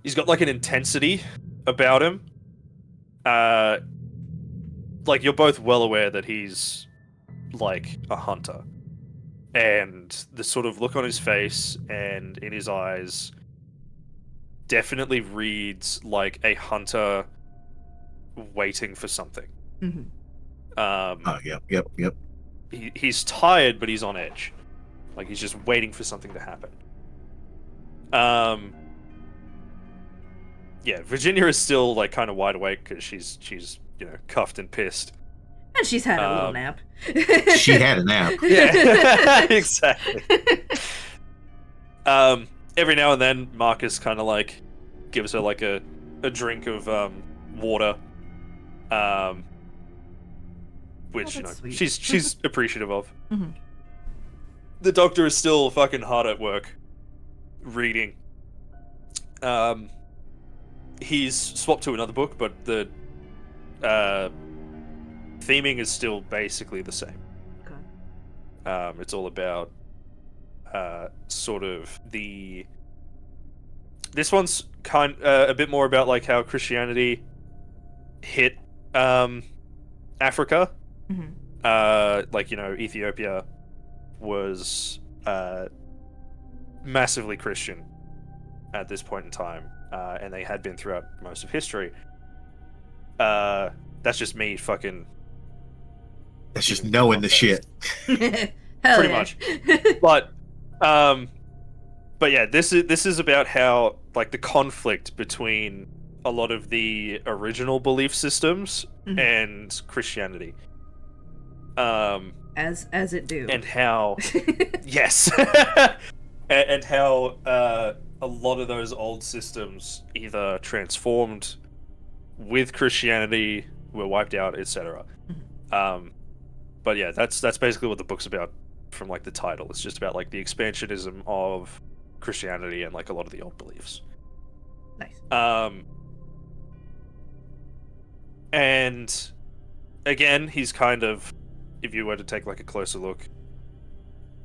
He's got like an intensity about him. Like you're both well aware that he's like a hunter. And the sort of look on his face and in his eyes definitely reads like a hunter waiting for something. Mhm. Yep. He's tired, but he's on edge. Like he's just waiting for something to happen. Yeah, Virginia is still like kind of wide awake because she's cuffed and pissed. And she's had a little nap. She had a nap. Yeah, exactly. Every now and then, Marcus kind of like gives her like a drink of water, which sweet. she's appreciative of. Mhm. The doctor is still fucking hard at work, reading. He's swapped to another book, but the theming is still basically the same. Okay. It's all about sort of the. This one's a bit more about like how Christianity hit Africa. Mhm. Like Ethiopia was massively Christian at this point in time, and they had been throughout most of history. That's just me fucking. That's just knowing the shit. Hell Pretty yeah. much. But yeah, this is about how like the conflict between a lot of the original belief systems Mhm. and Christianity. As it do. And how yes, and how a lot of those old systems either transformed with Christianity, were wiped out, etc. But yeah, that's basically what the book's about from like the title. It's just about like the expansionism of Christianity and like a lot of the old beliefs. Nice. And again, he's kind of, if you were to take like a closer look,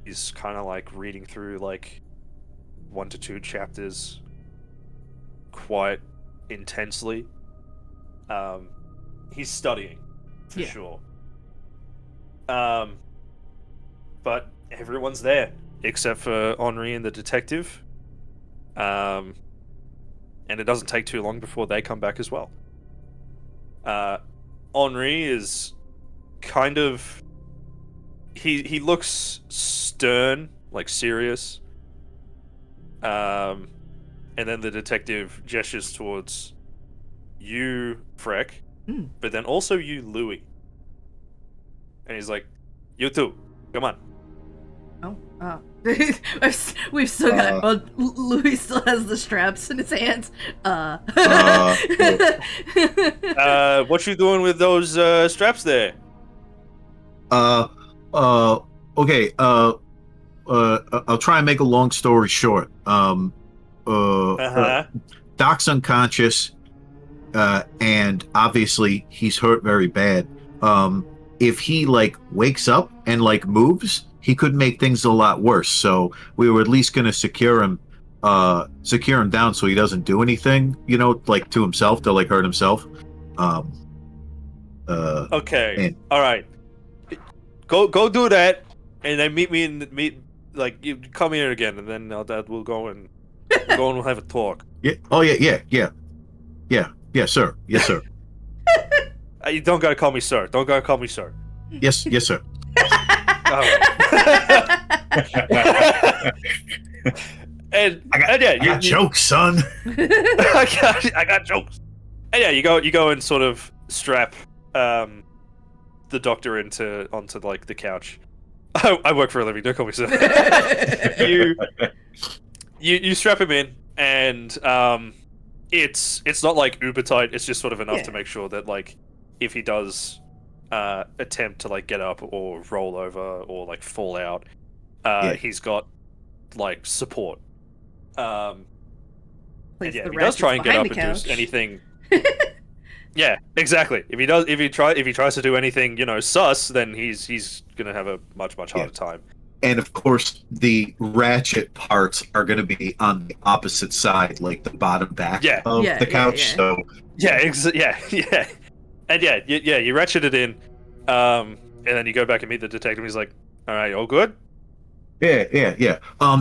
he's kind of like reading through like 1 to 2 chapters quite intensely. He's studying for Yeah. sure. But everyone's there except for Henri and the detective. And it doesn't take too long before they come back as well. Henri is kind of he looks stern, like serious. And then the detective gestures towards you, Freck, but then also you, Louis. And he's like, "You too, come on." Oh, we've still got. Well, Louis still has the straps in his hands. What you doing with those straps there? Okay. I'll try and make a long story short. Doc's unconscious, and obviously he's hurt very bad. If he like wakes up and like moves, he could make things a lot worse. So we were at least going to secure him down so he doesn't do anything, like to himself to like hurt himself. Okay. All right. Go do that, and then meet like you come here again, and then we'll go and we'll have a talk. Yeah. Oh yeah. Yeah, sir. Yes, sir. You don't gotta call me sir. Don't gotta call me sir. Yes, sir. And I got jokes, son. I got jokes. And yeah, you go and sort of strap the doctor onto like the couch. I work for a living. Don't call me sir. you strap him in, and it's not like uber tight. It's just sort of enough to make sure that like if he does attempt to like get up or roll over or like fall out, he's got like support. And yeah, if he does try and get up and do anything, yeah, exactly. If he tries to do anything, sus, then he's gonna have a much harder time. And of course, the ratchet parts are going to be on the opposite side, like the bottom back of the couch. So and you ratchet it in, And then you go back and meet the detective. He's like, "All right, all good?" Yeah.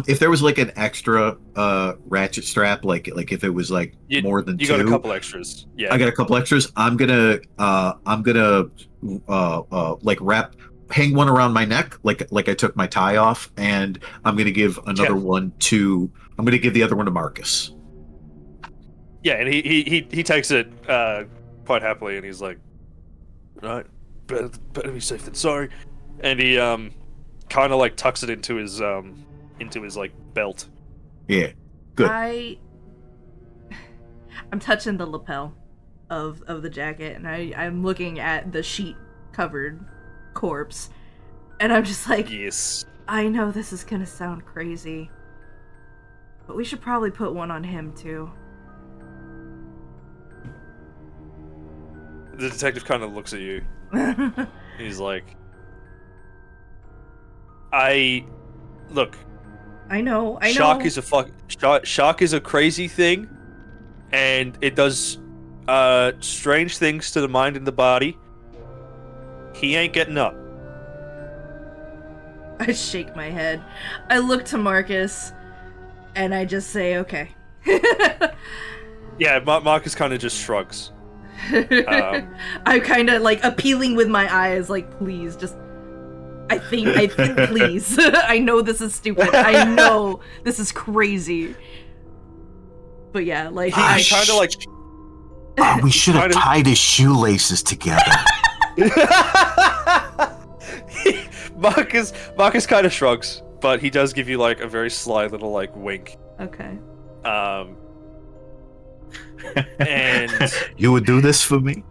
If there was like an extra ratchet strap, like if it was like more than You two, got a couple extras. Yeah. I got a couple extras. I'm gonna like hang one around my neck, like I took my tie off, and I'm gonna give another one to. I'm gonna give the other one to Marcus. Yeah, and he takes it quite happily, and he's like, "Right, better be safe than sorry," and he kind of like tucks it into his like belt. Yeah, good. I'm touching the lapel of the jacket, and I'm looking at the sheet covered corpse, and I'm just like, Yes. I know this is gonna sound crazy, but we should probably put one on him too. The detective kind of looks at you. He's like, look. I know. Shark is a crazy thing, and it does strange things to the mind and the body. He ain't getting up. I shake my head. I look to Marcus, and I just say, okay. Yeah, Marcus kind of just shrugs. I'm kind of like appealing with my eyes, like, please, just. I think, please. I know this is stupid. I know this is crazy. But yeah, like, I kind of like. We should have tied his shoelaces together. Marcus kind of shrugs, but he does give you like a very sly little like wink. Okay. And you would do this for me?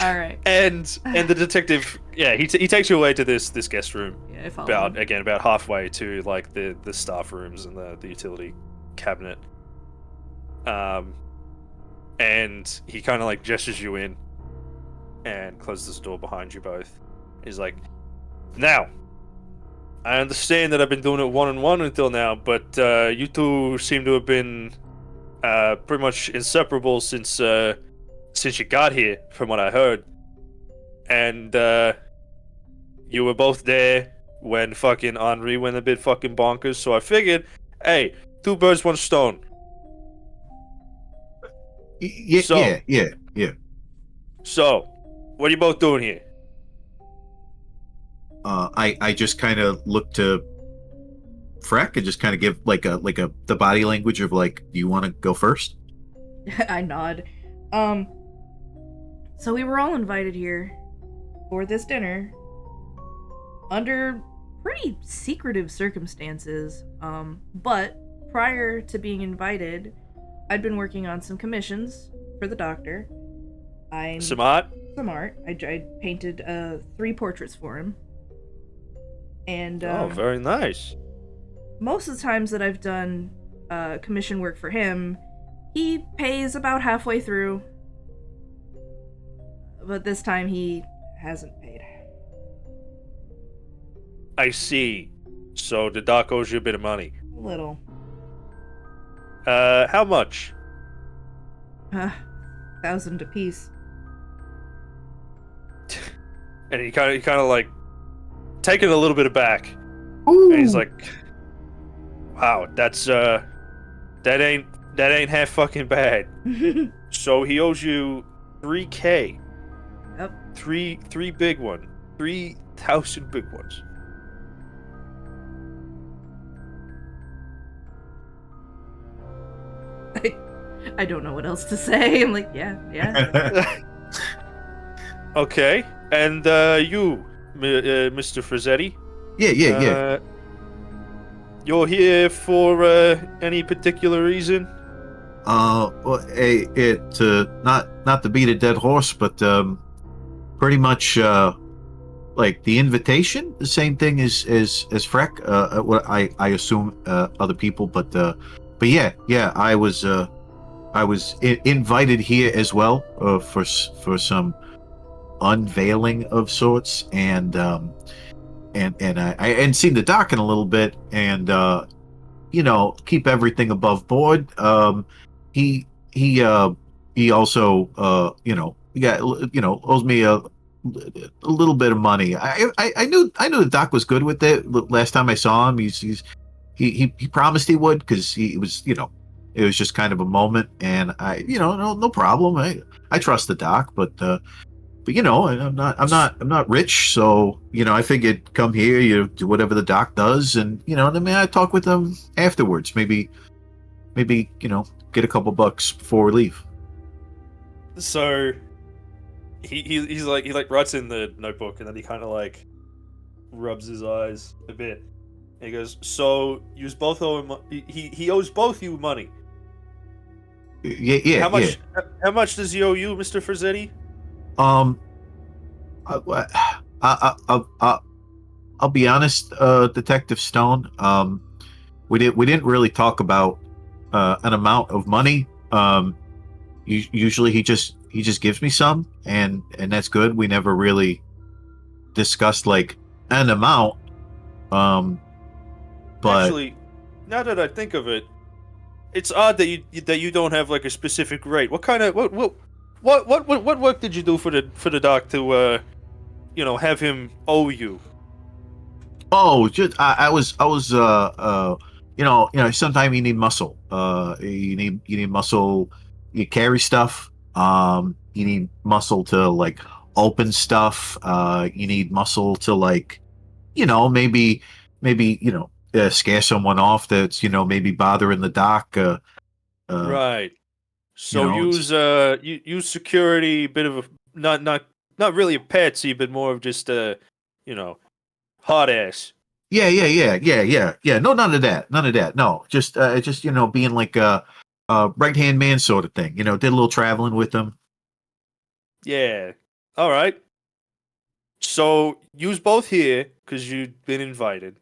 All right. And the detective, yeah, he takes you away to this guest room. Yeah, I follow him. About halfway to like the staff rooms and the utility cabinet. And he kind of like gestures you in and closes the door behind you both. He's like, "Now, I understand that I've been doing it one-on-one until now, but you two seem to have been pretty much inseparable since you got here, from what I heard. And you were both there when fucking Henri went a bit fucking bonkers, so I figured, hey, two birds, one stone." Yeah. So, what are you both doing here? I just kind of look to Freck and just kind of give like the body language of like, do you want to go first? I nod. So we were all invited here for this dinner under pretty secretive circumstances. But prior to being invited, I'd been working on some commissions for the doctor. I'm Smart. I painted 3 portraits for him. And very nice. most of the times that I've done commission work for him, he pays about halfway through. But this time he hasn't paid. I see. So the doc owes you a bit of money. A little. How much? 1,000 apiece. And he kind of like taken a little bit aback. Ooh. And he's like, "Wow, that's that ain't half fucking bad." So he owes you 3K. Yep. Three big one. 3,000 big ones. I don't know what else to say. I'm like, yeah. Okay, and you, Mr. Frizzetti? Yeah. You're here for any particular reason? Well, not to beat a dead horse, but pretty much like the invitation, the same thing as Freck. What I assume other people, but yeah, I was invited here as well for some unveiling of sorts, and I seen the doc in a little bit, and keep everything above board. He he also, he got, owes me a little bit of money. I knew the doc was good with it. Last time I saw him, he promised he would, because he was, it was just kind of a moment, and no problem. I trust the doc, but I'm not rich, so I figured come here, you do whatever the doc does, and then I talk with them afterwards. Maybe get a couple bucks before we leave. So he's like, he like writes in the notebook, and then he kind of like rubs his eyes a bit. And he goes, "So you both owe him. He owes both you money. Yeah. How much? How much does he owe you, Mr. Frazzetti?" Um, I'll be honest, Detective Stone. We didn't really talk about an amount of money. Usually he just gives me some, and that's good. We never really discussed like an amount. But Actually, now that I think of it, it's odd that you don't have like a specific rate. What kind of what work did you do for the doc to have him owe you? just I was sometimes you need muscle. You need muscle. You carry stuff. You need muscle to like open stuff. You need muscle to like maybe scare someone off that's maybe bothering the doc. Right. You So know, it's, use security, bit of a not really a patsy, but more of just a hot ass. yeah. No, none of that. None of that. No, just being like a right hand man sort of thing. Did a little traveling with them. Yeah. All right. So use both here because you've been invited.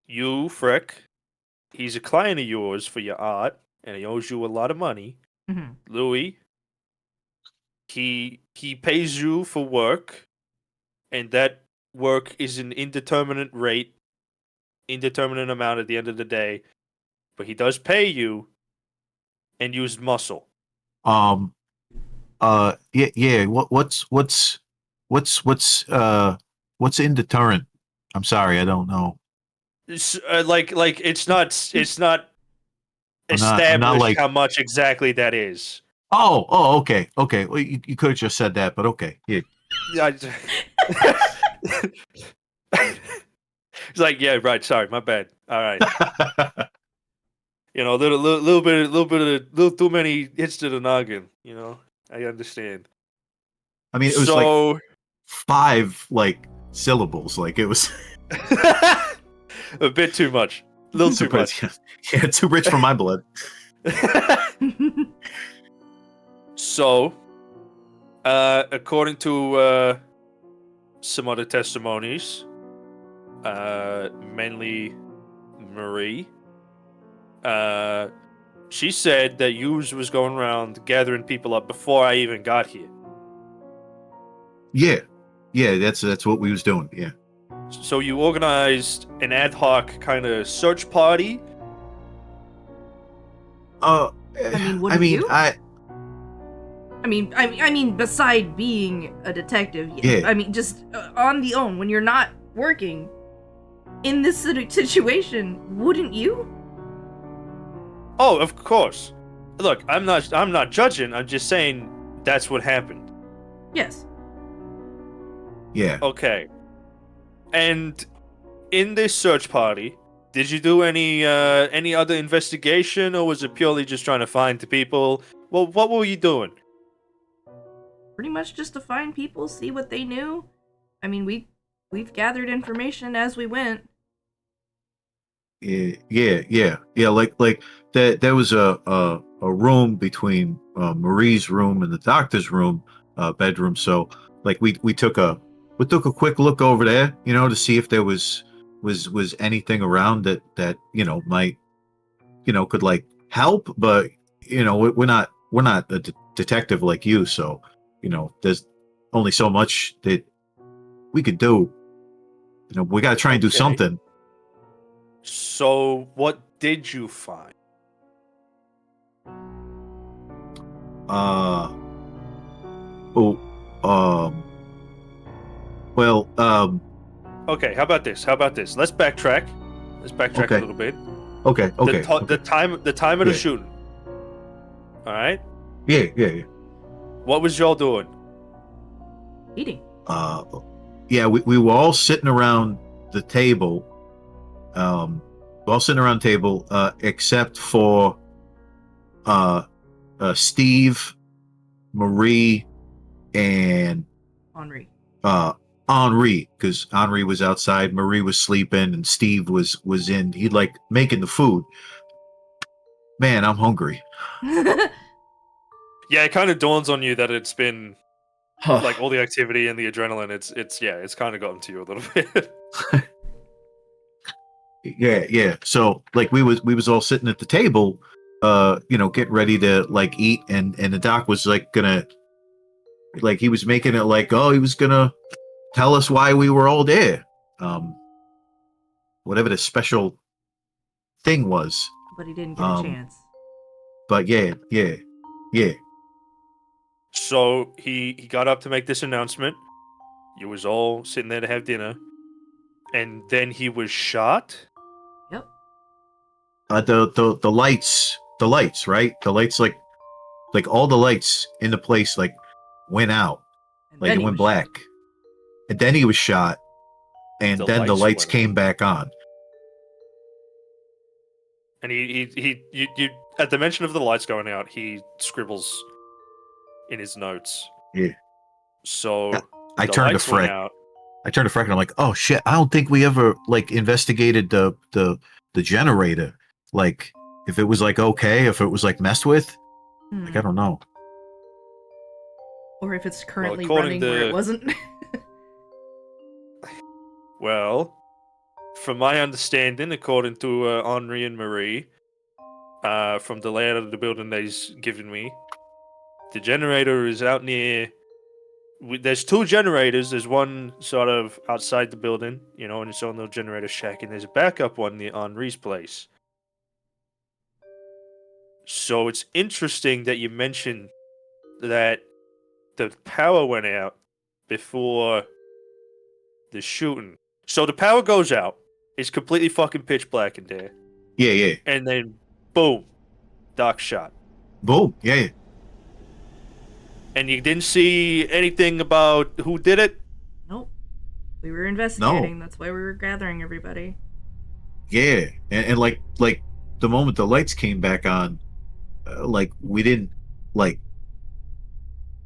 You, Freck, he's a client of yours for your art, and he owes you a lot of money. Mm-hmm. Louis, he pays you for work, and that work is an indeterminate rate, indeterminate amount at the end of the day, but he does pay you and use muscle. Yeah. What's indeterrent? I'm sorry, I don't know. It's, like it's not I'm not established like, how much exactly that is. okay. Well, you could have just said that, but okay. Yeah. Yeah. It's like, yeah, right. Sorry, my bad. All right. Little too many hits to the noggin. I understand. I mean, it was like So, 5 like syllables. Like it was a bit too much. A little too much. Yeah, too rich for my blood. So, according to some other testimonies, mainly Marie, she said that Hughes was going around gathering people up before I even got here. Yeah, that's what we was doing. Yeah. So you organized an ad hoc kind of search party. I wouldn't you? I mean, beside being a detective, Yeah. I mean, just on the own, when you're not working in this situation, wouldn't you? Oh, of course. Look, I'm not judging. I'm just saying that's what happened. Yes. Yeah. Okay. And in this search party, did you do any other investigation, or was it purely just trying to find the people? Well, what were you doing? Pretty much just to find people, see what they knew. I mean, we've gathered information as we went. Yeah. Like that. There was a room between Marie's room and the doctor's room, bedroom. So like we took a quick look over there, to see if there was anything around that might could like help. But we're not a detective like you, so there's only so much that we could do. We got to try and do Okay. something. So, what did you find? Oh, well, Okay, how about this? Let's backtrack. Okay. a little bit. okay, okay, The time of the Yeah. shooting. All right. yeah. What was y'all doing? Eating. Uh, yeah, we were all sitting around the table. We're all sitting around the table, except for Steve, Marie, and Henri. Henri, because Henri was outside, Marie was sleeping, and Steve was in. He like making the food. Man, I'm hungry. Yeah, it kind of dawns on you that it's been like all the activity and the adrenaline. It's kind of gotten to you a little bit. Yeah. So like we was all sitting at the table, getting ready to like eat, and the doc was like gonna, like he was making it like, oh, he was gonna tell us why we were all there. Whatever the special thing was. But he didn't get a Um, chance. But yeah. So he got up to make this announcement. You was all sitting there to have dinner, and then he was shot. Yep. The lights, right? The lights, like all the lights in the place like went out, And like then it he went was black, and then he was shot, and then the lights went came back on. And you at the mention of the lights going out, he scribbles in his notes. Yeah. So I the turned to lights went Freck. out. And I'm like, oh shit! I don't think we ever like investigated the generator. Like, if it was like okay, if it was like messed with, like I don't know. Or if it's currently according running where to- it wasn't. Well, from my understanding, according to Henri and Marie, from the layout of the building they's given me, the generator is out near. There's two generators. There's one sort of outside the building, in its own little generator shack, and there's a backup one near Henri's place. So it's interesting that you mentioned that the power went out before the shooting. So the power goes out. It's completely fucking pitch black in there. Yeah. And then, boom, Doc shot. Boom. Yeah. And you didn't see anything about who did it? Nope. We were investigating. That's why we were gathering everybody. Yeah. And like the moment the lights came back on, like we didn't like.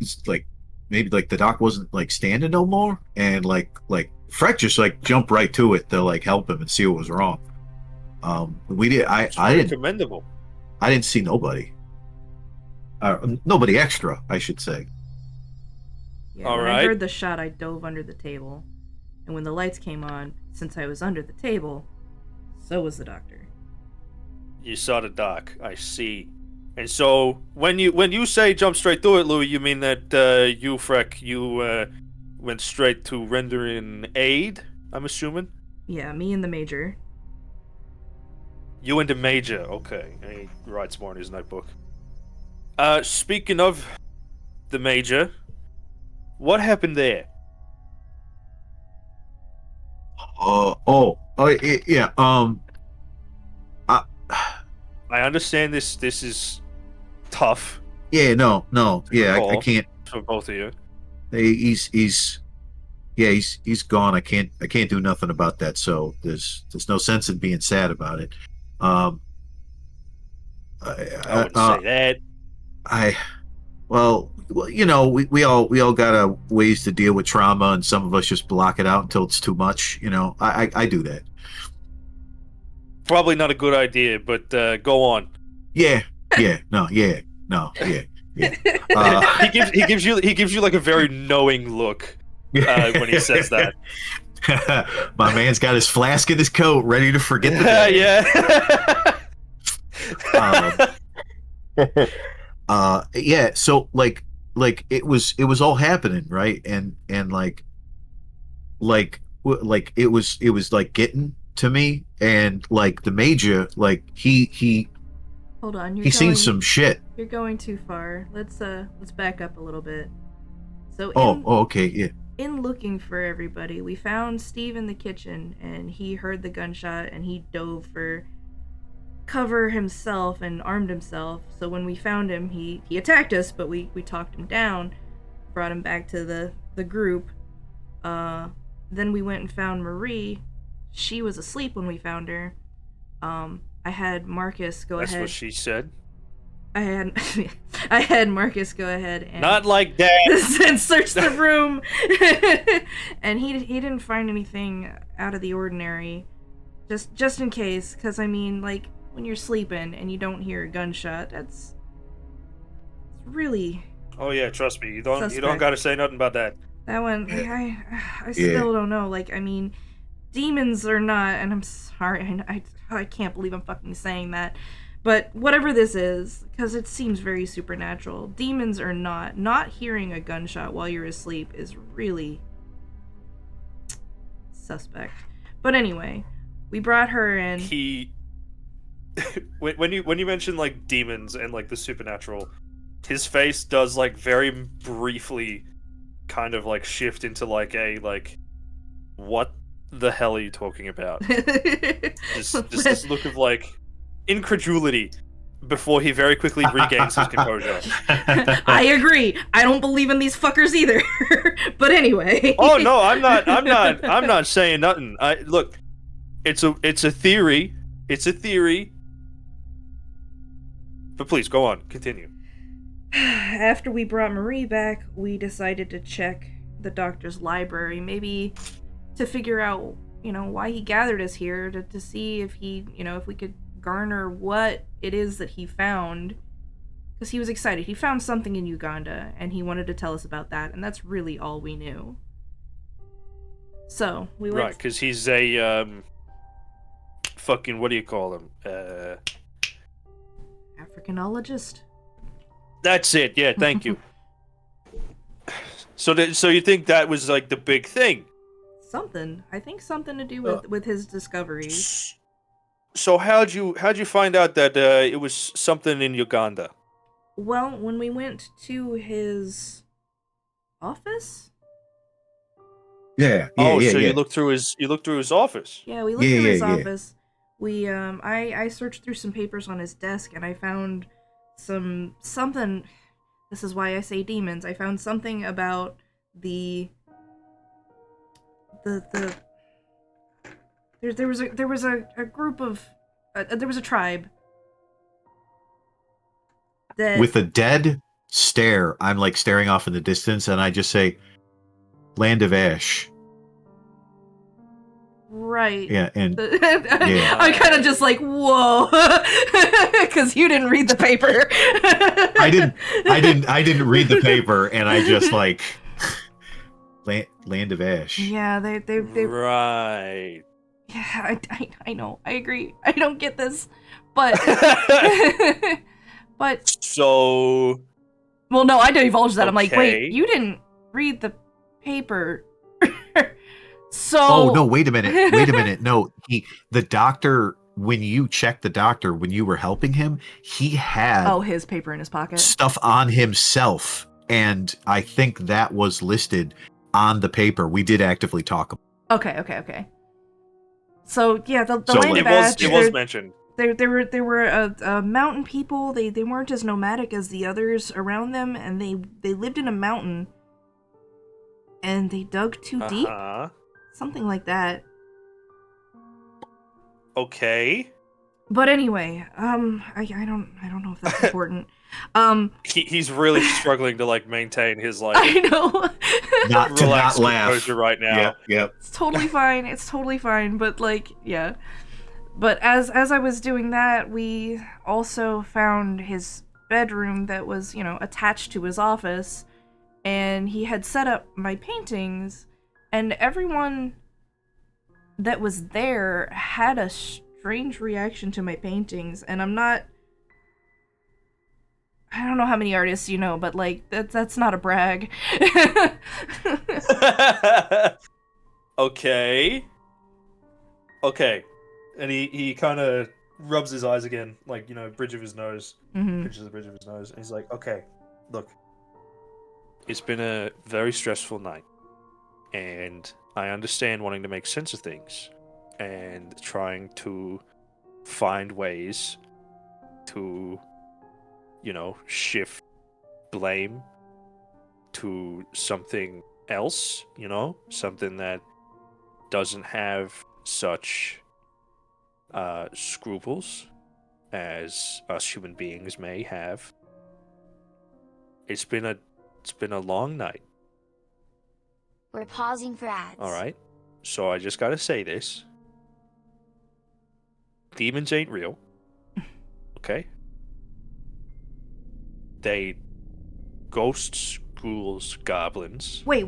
It's like maybe like the doc wasn't like standing no more, and like Freck just like jumped right to it to like help him and see what was wrong. We did. I didn't. Commendable. I didn't see nobody. Nobody extra, I should say. Yeah, All when right. I heard the shot, I dove under the table. And when the lights came on, since I was under the table, so was the doctor. You saw the Doc. I see. And so when you say jump straight through it, Louis, you mean that you, Freck, you went straight to rendering aid? I'm assuming. Yeah, me and the major. You and the Major. Okay, and he writes more in his notebook. Speaking of the Major, what happened there? Yeah. I understand this is tough Yeah. No. Yeah. I Call. can't. for both of you. He's gone. I can't do nothing about that. So there's no sense in being sad about it. I wouldn't say that. Well, we all got a ways to deal with trauma, and some of us just block it out until it's too much. I do that. Probably not a good idea, but go on. Yeah. No. Yeah. He gives you like a very knowing look when he says that. My man's got his flask in his coat, ready to forget the day. Yeah. Yeah. So like it was all happening, right? And like it was like getting to me, and like the Major, like he Hold on, He's seen some shit. You're going too far. Let's back up a little bit. So Okay, yeah. in looking for everybody, we found Steve in the kitchen, and he heard the gunshot, and he dove for cover himself and armed himself. So when we found him, he attacked us, but we talked him down, brought him back to the group. Then we went and found Marie. She was asleep when we found her. I had Marcus go ahead. That's what she said. I had Marcus go ahead and not like that and search the room, and he didn't find anything out of the ordinary, just in case, because I mean, like, when you're sleeping and you don't hear a gunshot, it's really. Oh yeah, trust me, you don't suspect. gotta say nothing about that. That one, like, I still don't know. Like, I mean, demons are not, and I'm sorry, I can't believe I'm fucking saying that. But whatever this is, because it seems very supernatural, demons or not hearing a gunshot while you're asleep is really suspect. But anyway, we brought her in. When you mention like demons and like the supernatural, his face does like very briefly kind of like shift into like a like, what the hell are you talking about? just this look of like incredulity before he very quickly regains his composure. I agree. I don't believe in these fuckers either. But anyway. Oh no, I'm not saying nothing. Look, it's a theory. It's a theory. But please go on, continue. After we brought Marie back, we decided to check the doctor's library, maybe to figure out, why he gathered us here, to see if if we could garner what it is that he found, because he was excited. He found something in Uganda, and he wanted to tell us about that, and that's really all we knew. So we went. Right, because he's a fucking, what do you call him? Africanologist. That's it. Yeah, thank you. So you think that was like the big thing? Something. I think something to do with his discoveries. So how'd you find out that it was something in Uganda? Well, when we went to his office. Yeah. So yeah. you looked through his office. Yeah, we looked through his office. We I searched through some papers on his desk, and I found something. This is why I say demons. I found something about the there was a group of there was a tribe that, with a dead stare, I'm like staring off in the distance, and I just say, "Land of Ash." Right. Yeah, and yeah. I kind of just like, whoa, because you didn't read the paper. I didn't read the paper, and I just like Land of Ash. Yeah, they right. Yeah, I know. I agree. I don't get this, but but so. Well, no, I divulged that. Okay. I'm like, wait, you didn't read the paper. So. Oh no! Wait a minute. No, the doctor. When you checked the doctor, when you were helping him, he had his paper in his pocket, stuff on himself, and I think that was listed on the paper. We did actively talk about. Okay. So yeah, the Land of Ash. It was mentioned. There were mountain people. They weren't as nomadic as the others around them, and they lived in a mountain, and they dug too deep. Something like that. Okay. But anyway, I don't know if that's important. He's really struggling to like maintain his like. I know. not laugh right now. Yep. It's totally fine. It's totally fine. But like, yeah. But as I was doing that, we also found his bedroom that was, attached to his office, and he had set up my paintings. And everyone that was there had a strange reaction to my paintings, and I don't know how many artists you know, but like that's not a brag. Okay. And he kind of rubs his eyes again, like, bridge of his nose, Mm-hmm. pinches the bridge of his nose, and he's like, okay, look, it's been a very stressful night, and I understand wanting to make sense of things, and trying to find ways to, shift blame to something else, something that doesn't have such scruples as us human beings may have. It's been a long night. We're pausing for ads. All right, so I just gotta say this: demons ain't real. Okay, they ghosts, ghouls, goblins. Wait.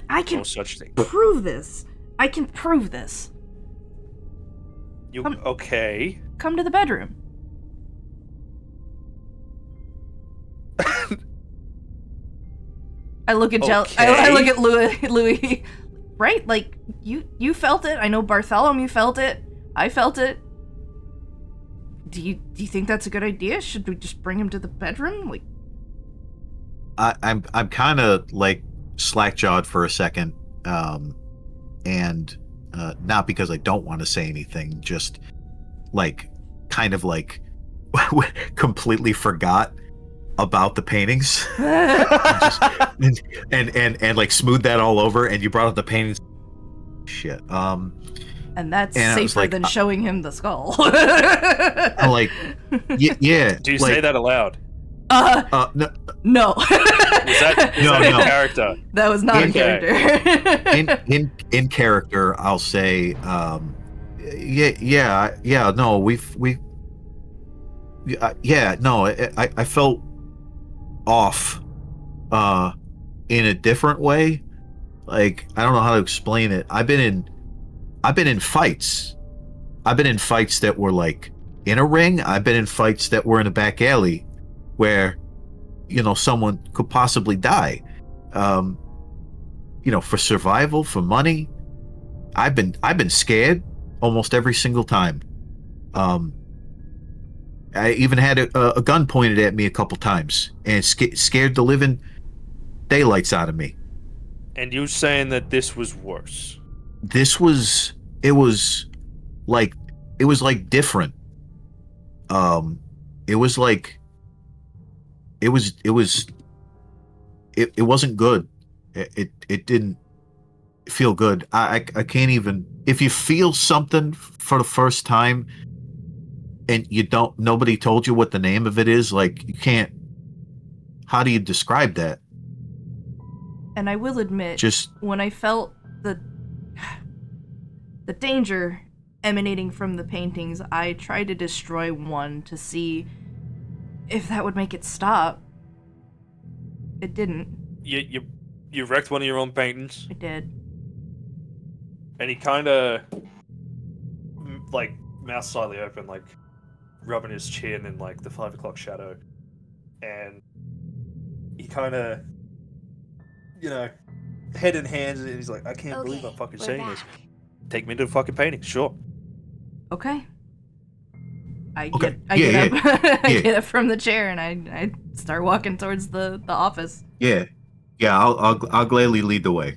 I can No such thing. prove this. I can prove this. You Come- okay? Come to the bedroom. I look at I look at Louis. Right? Like you felt it. I know Bartholomew felt it. I felt it. Do you think that's a good idea? Should we just bring him to the bedroom? Like, I'm kind of like slack-jawed for a second, and not because I don't want to say anything, just like kind of like completely forgot about the paintings and like smoothed that all over, and you brought up the paintings. Shit. and that's And I was safer like, than showing him the skull. I'm like, yeah. Do you like, say that aloud? No, No. Was that No, in no. character? That was not a Okay. character. in character, I'll say, yeah. No, no, I felt off, in a different way. Like, I don't know how to explain it. I've been in fights. I've been in fights that were like in a ring. I've been in fights that were in a back alley, where, someone could possibly die. For survival, for money. I've been scared almost every single time. I even had a gun pointed at me a couple times, and scared the living daylights out of me. And you saying that this was worse? It was like different. It wasn't good. It didn't feel good. I can't even, if you feel something for the first time and nobody told you what the name of it is, like, you can't, how do you describe that? And I will admit, Just, when I felt the danger emanating from the paintings, I tried to destroy one to see if that would make it stop. It didn't. You wrecked one of your own paintings, It did. and he kind of like mouth slightly open, like rubbing his chin in like the 5 o'clock shadow, and he kind of, head in hands, and he's like, "I can't believe I'm fucking we're saying this. back. Take me to the fucking painting, sure." Okay. I Okay. get up. I Yeah. get up from the chair and I start walking towards the office. yeah, I'll gladly lead the way.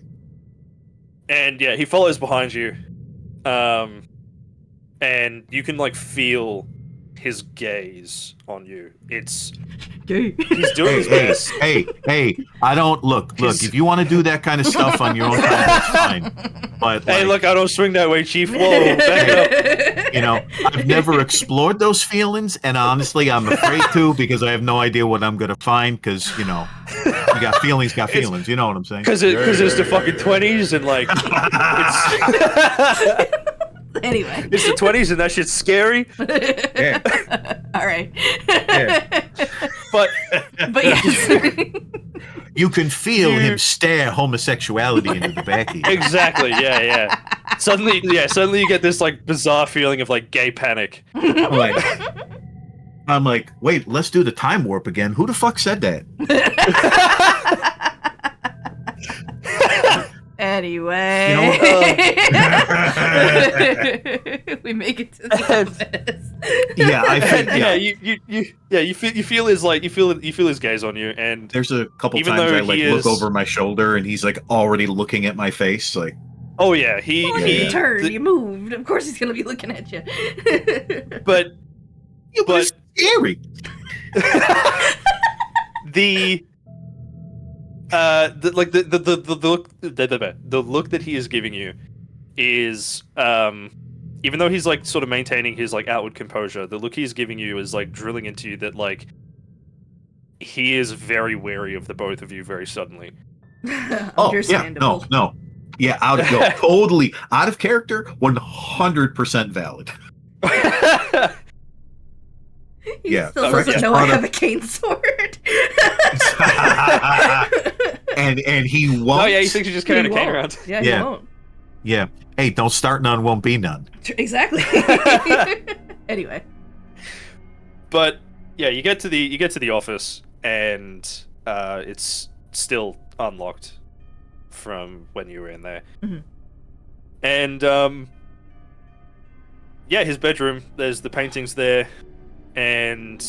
And yeah, he follows behind you, and you can like feel his gaze on you. He's doing his best. Hey, I don't look, if you want to do that kind of stuff on your own time, that's fine. But Hey, like, look, I don't swing that way, Chief. Whoa, back up. I've never explored those feelings, and honestly, I'm afraid to, because I have no idea what I'm gonna find. Because you got feelings, You know what I'm saying? Because it's the fucking 20s, and like it's Anyway. it's the 20s, and that shit's scary. All right. But But yes. You can feel him stare homosexuality into the back of you. exactly, yeah. Suddenly you get this like bizarre feeling of like gay panic. I'm like, wait, let's do the time warp again. Who the fuck said that? Anyway. we make it to the office. Yeah, I think you feel his gaze on you, and there's a couple Even times though I like he look is- over my shoulder and he's like already looking at my face, like oh yeah, he Well, he you turned, the- you moved. Of course, he's gonna be looking at you. but yeah, but it's scary. the look that he is giving you is even though he's like sort of maintaining his like outward composure, the look he's giving you is like drilling into you that like he is very wary of the both of you very suddenly. Oh yeah, Understandable. no. Yeah, totally out of character, 100% valid. He Yeah, still correct. doesn't know I have a cane sword. and he won't. Oh yeah, he thinks you just carrying a He cane won't. around. Yeah, Yeah. he won't. Yeah. Hey, don't start none, won't be none. Exactly. Anyway. But yeah, you get to the office and it's still unlocked from when you were in there. Mhm. And yeah, his bedroom, there's the paintings there, and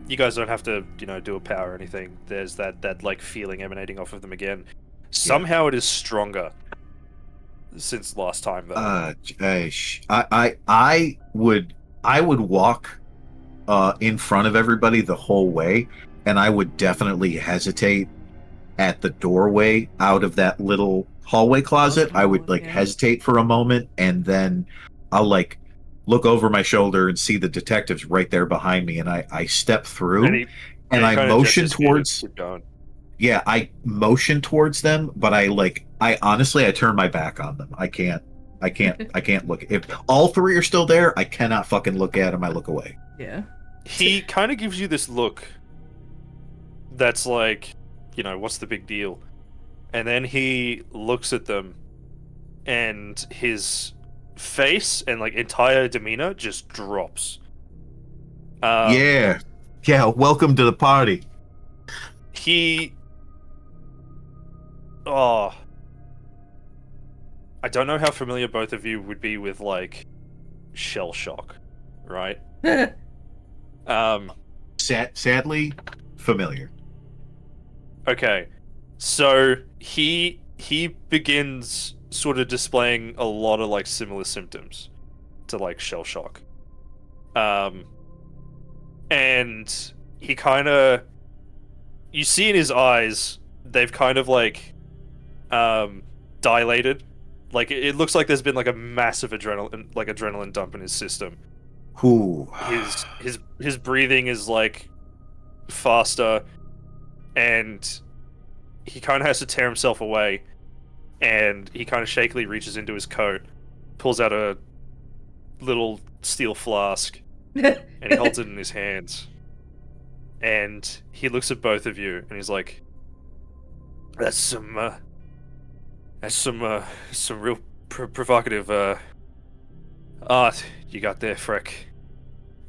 you guys don't have to, do a power or anything. There's that like feeling emanating off of them again. Somehow it is stronger since last time though. I would walk in front of everybody the whole way, and I would definitely hesitate at the doorway out of that little hallway closet. I would like Yeah. hesitate for a moment, and then I'll like look over my shoulder and see the detectives right there behind me, and I step through And he I kinda motion gestures for you to towards. keep going. Yeah, I motion towards them, but I honestly turn my back on them. I can't look. If all three are still there, I cannot fucking look at them. I look away. Yeah. He kind of gives you this look that's like, what's the big deal? And then he looks at them, and his face and like entire demeanor just drops. Yeah. Welcome to the party. I don't know how familiar both of you would be with like shell shock, right? Sadly, familiar. Okay, so he begins sort of displaying a lot of like similar symptoms to like shell shock, and he kind of, you see in his eyes, they've kind of like dilated, like it looks like there's been like a massive adrenaline dump in his system. Ooh. His breathing is like faster, and he kind of has to tear himself away, and he kind of shakily reaches into his coat, pulls out a little steel flask, and he holds it in his hands, and he looks at both of you and he's like, that's some real provocative art you got there, Freck.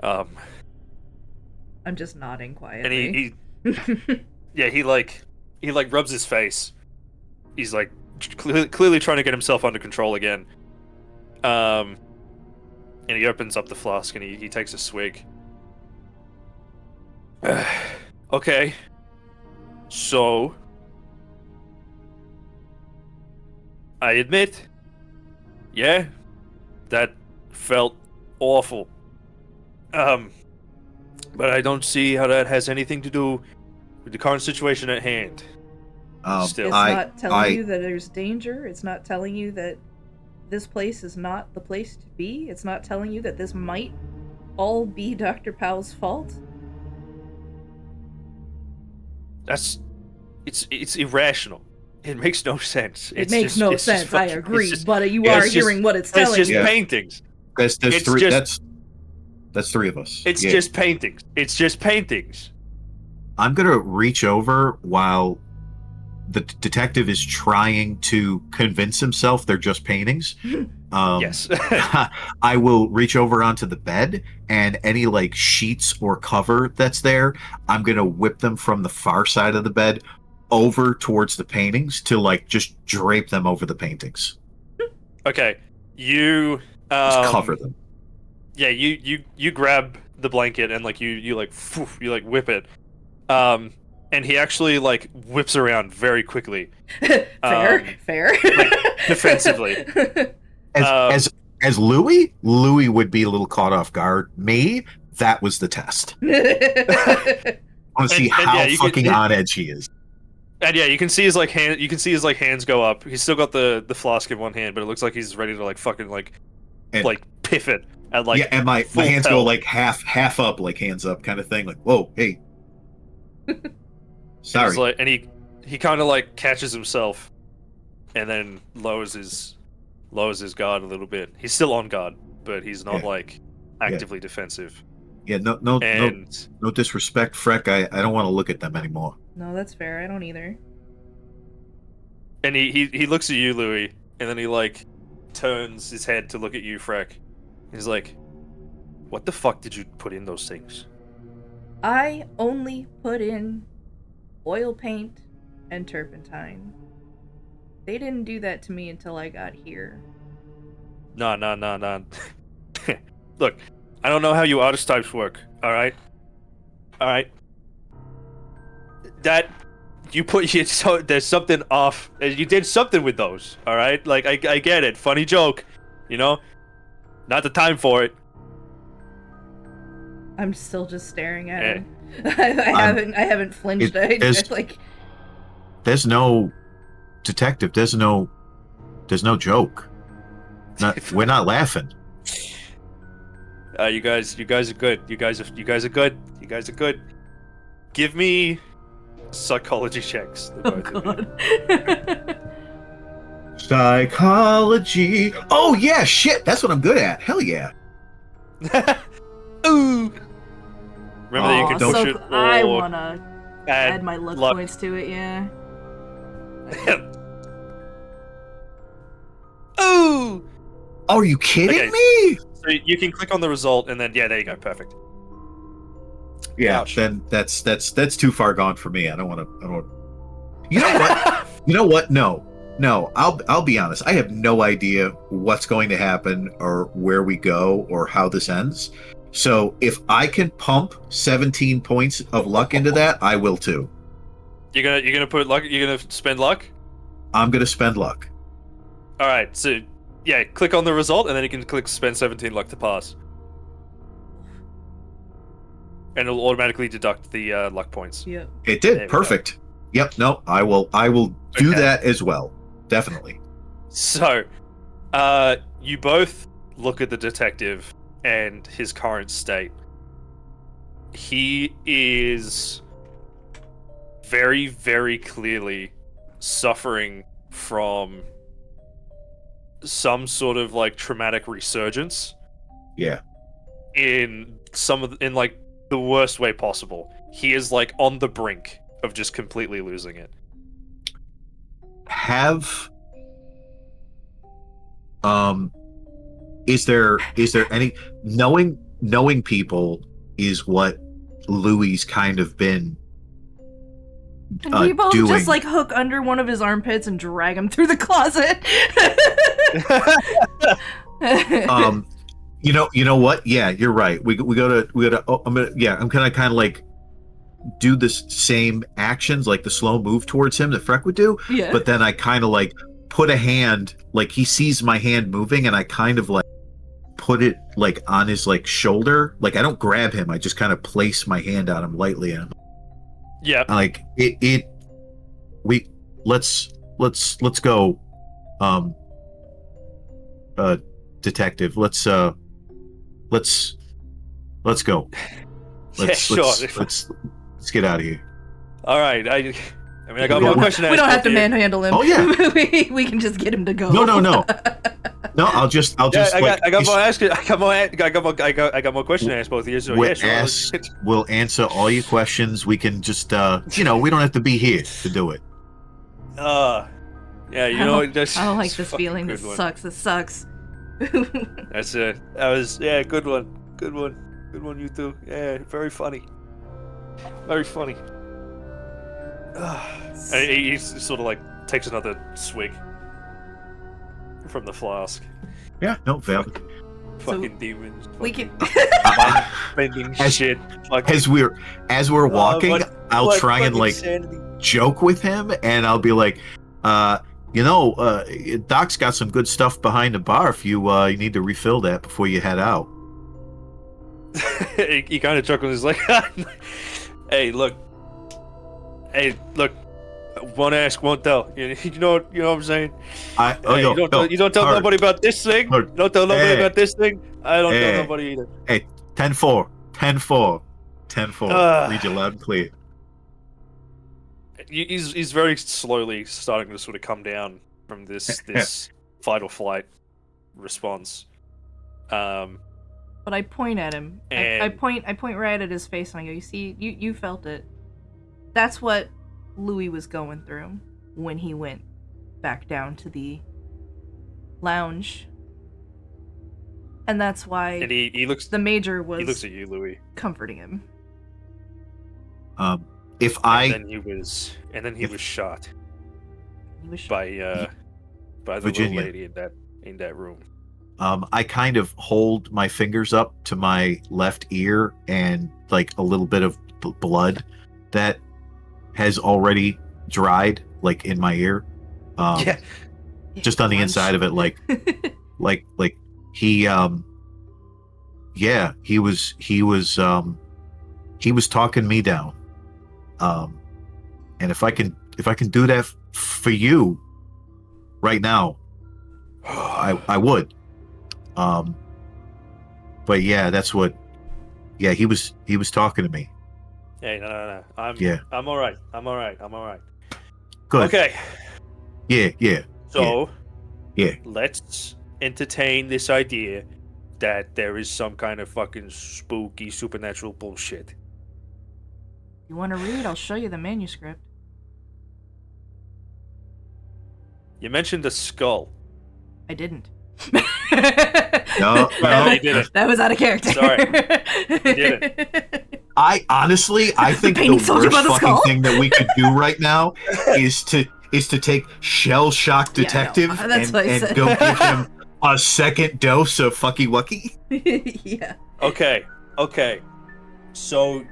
I'm just nodding And quietly. he rubs his face. He's like clearly trying to get himself under control again. And he opens up the flask and he takes a swig. Okay. So I admit, yeah, that felt awful. But I don't see how that has anything to do with the current situation at hand. Still. It's I- not telling I- you that there's danger. It's not telling you that this place is not the place to be. It's not telling you that this might all be Dr. Powell's fault. It's irrational. It makes no sense. It makes no it's just sense. I fucking- agree, it's just- but you it's are just- hearing what it's It's telling just you. Yeah. paintings. That's It's three. just- That's three of us. It's Yeah. just paintings. It's just paintings. I'm gonna reach over while the detective is trying to convince himself they're just paintings. Yes. I will reach over onto the bed, and any like sheets or cover that's there, I'm gonna whip them from the far side of the bed over towards the paintings to like just drape them over the paintings. Okay. You Just cover them. Yeah, you grab the blanket and like you like whip it, and he actually like whips around very quickly, Fair. defensively. As Louis would be a little caught off guard. Me, that was the test. I want to see how fucking on edge he is. And yeah, you can see his like hand. You can see his like hands go up. He's still got the flask in one hand, but it looks like he's ready to like fucking like piff it. And like and my hands go like half up, like hands up kind of thing. Like, whoa, hey. Sorry. Like, and he kind of like catches himself, and then lowers his guard a little bit. He's still on guard, but he's not like actively defensive. Yeah, no disrespect, Freck. I don't want to look at them anymore. No, that's fair. I don't either. And he looks at you, Louis, and then he like turns his head to look at you, Freck. He's like, "What the fuck did you put in those things?" I only put in oil paint and turpentine. They didn't do that to me until I got here. No. Look, I don't know how you artist types work. All right. That you put there's something off. You did something with those. All right. Like I get it. Funny joke. You know. Not the time for it. I'm still just staring at him. I haven't flinched. There's no detective. There's no joke. We're not laughing. You guys are good. You guys are good. Give me psychology checks. Oh god. Psychology. Oh yeah, shit. That's what I'm good at. Hell yeah. Ooh. Remember that you can don't shoot. I wanna add my luck points to it. Yeah. Ooh. Are you kidding me? So you can click on the result, and then there you go, perfect. Yeah. Ouch. Then that's too far gone for me. I don't want to. You know what? You know what? No. I'll be honest. I have no idea what's going to happen or where we go or how this ends. So if I can pump 17 points of luck into that, I will too. You're gonna put luck. You're gonna spend luck. I'm gonna spend luck. All right. So click on the result, and then you can click spend 17 luck to pass, and it'll automatically deduct the luck points. Yep. It did. Perfect. Yep. No, I will do that as well. Definitely. So, you both look at the detective and his current state. He is very, very clearly suffering from some sort of like traumatic resurgence. Yeah. In like the worst way possible. He is like on the brink of just completely losing it. Is there any knowing people is what Louis kind of been we both doing. just like hook under one of his armpits and drag him through the closet. You know what? Yeah, you're right. We go to. Oh, I'm gonna kind of like do the same actions, like the slow move towards him that Freck would do. Yeah. But then I kind of like put a hand, like he sees my hand moving, and I kind of like put it like on his like shoulder. Like I don't grab him. I just kind of place my hand on him lightly, and like let's go, detective. Let's go. Let's get out of here. All right. I got one question. We don't have to manhandle him. Oh yeah, we can just get him to go. No. No, I'll just. I got more questions to ask both of you. So we'll answer all your questions. We can just, we don't have to be here to do it. Yeah, I don't like this feeling. This sucks. This sucks. That's it. That was good one. Good one, you two. Yeah, very funny. Very funny. And he sort of like takes another swig from the flask. Yeah, no, valid. fucking demons. We can. Mind bending As- shit. Fucking, As we're walking, I'll try and fucking like insanity. joke with him, and I'll be like, Doc's got some good stuff behind the bar. If you need to refill that before you head out. He kind of chuckles. He's like, "Hey, look, won't ask, won't tell. You know what I'm saying? Hey, you don't tell nobody about this thing. Look, You don't tell nobody hey, about this thing. I don't hey. tell nobody either." 10-4, 10-4, 10-4. Read you loud and clear. He's very slowly starting to sort of come down from this fight or flight response. But I point at him. I And- point right at his face and I go, you see, you felt it. That's what Louis was going through when he went back down to the lounge. And that's why And he looks the major he looks was at you, Louis. comforting him. If And I then he was shot He was by the Virginia. little lady in that room. I kind of hold my fingers up to my left ear, and like a little bit of blood that has already dried, like in my ear. Yeah. Just on the inside of it, like he he was talking me down. And if I can do that for you right now, I would. But yeah, that's what. Yeah, he was talking to me. Hey, no. I'm all right. Good. Okay. Yeah. So, Yeah. let's entertain this idea that there is some kind of fucking spooky supernatural bullshit. You want to read? I'll show you the manuscript. You mentioned a skull. I didn't. No, No, you didn't. That was out of character. Sorry. You didn't. I honestly, I think the painting soldier worst by the fucking skull? thing that we could do right now is to take Shell Shock Yeah, no, Detective that's what I and said. go give him a second dose of Fucky Wucky. Yeah. Okay. So,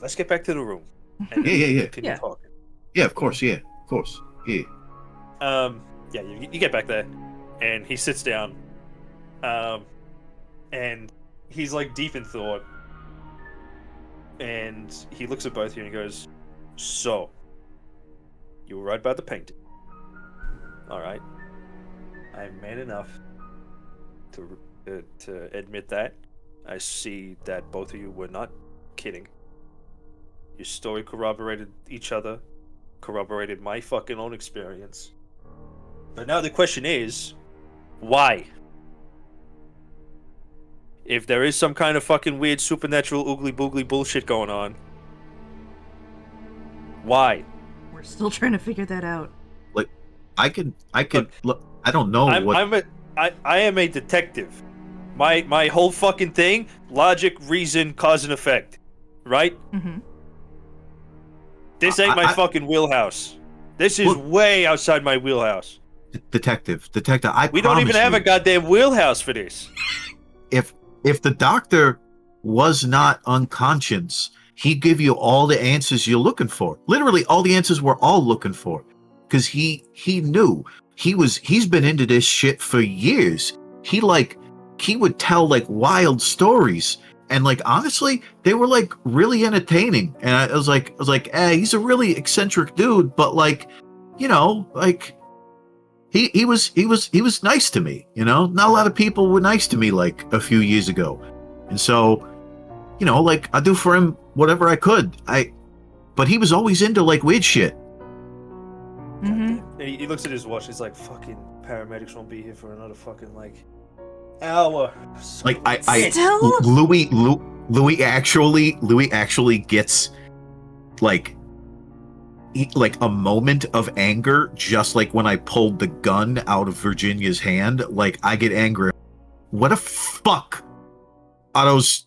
let's get back to the room. And Yeah. continue Yeah. talking. Yeah, of course. Yeah. Yeah, you get back there, and he sits down, and he's like deep in thought, and he looks at both of you and he goes, "So, you were right about the painting. All right, I'm man enough to admit that. I see that both of you were not kidding. Your story corroborated each other, corroborated my fucking own experience. But now the question is, why? If there is some kind of fucking weird supernatural oogly boogly bullshit going on, why? We're still trying to figure that out. I could look. I don't know I am a detective. My whole fucking thing, logic, reason, cause and effect, right? Mm-hmm. This ain't my fucking wheelhouse. This is way outside my wheelhouse. detective. We don't even have a goddamn wheelhouse for this. If the doctor was not unconscious, he'd give you all the answers you're looking for. Literally, all the answers we're all looking for, because he knew he's been into this shit for years. He would tell like wild stories, and like honestly, they were like really entertaining. And I was like, he's a really eccentric dude, but like, like. He was nice to me, Not a lot of people were nice to me like a few years ago, and so, like I do for him whatever I could. But he was always into like weird shit. Mm-hmm. And he looks at his watch. He's like, "Fucking paramedics won't be here for another fucking like hour." Like Still? Louis actually gets like a moment of anger, just like when I pulled the gun out of Virginia's hand. Like I get angry. What the fuck are those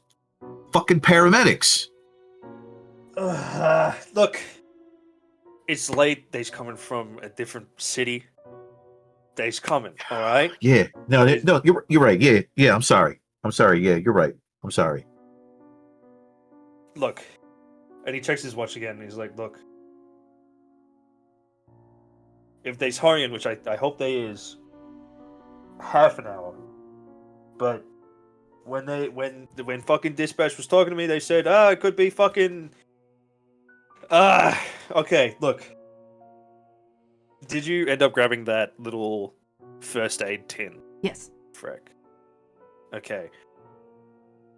fucking paramedics? Look, it's late. They's coming from a different city. Day's coming. All right. Yeah. No, no, you're right. Yeah, yeah. I'm sorry. Yeah, you're right. I'm sorry. Look, and he checks his watch again, and he's like, "Look, if they's hurrying, which I hope they is, half an hour, but when fucking dispatch was talking to me, they said, it could be fucking, okay, look, did you end up grabbing that little first aid tin, Yes. Freck? Okay.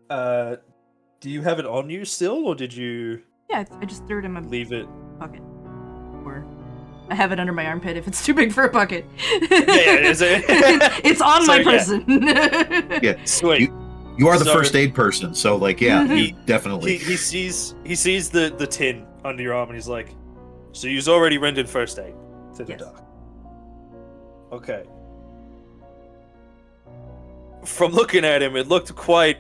Do you have it on you still, or did you Yeah, I just threw it in my leave it? pocket. Or I have it under my armpit if it's too big for a bucket. Yeah, is it? It's on So, my yeah. person. Yeah. Sweet. You are the So- first aid person, so like, yeah, he definitely. He sees the tin under your arm, and he's like, "So you've already rendered first aid to the Yes. doc." Okay. From looking at him, it looked quite,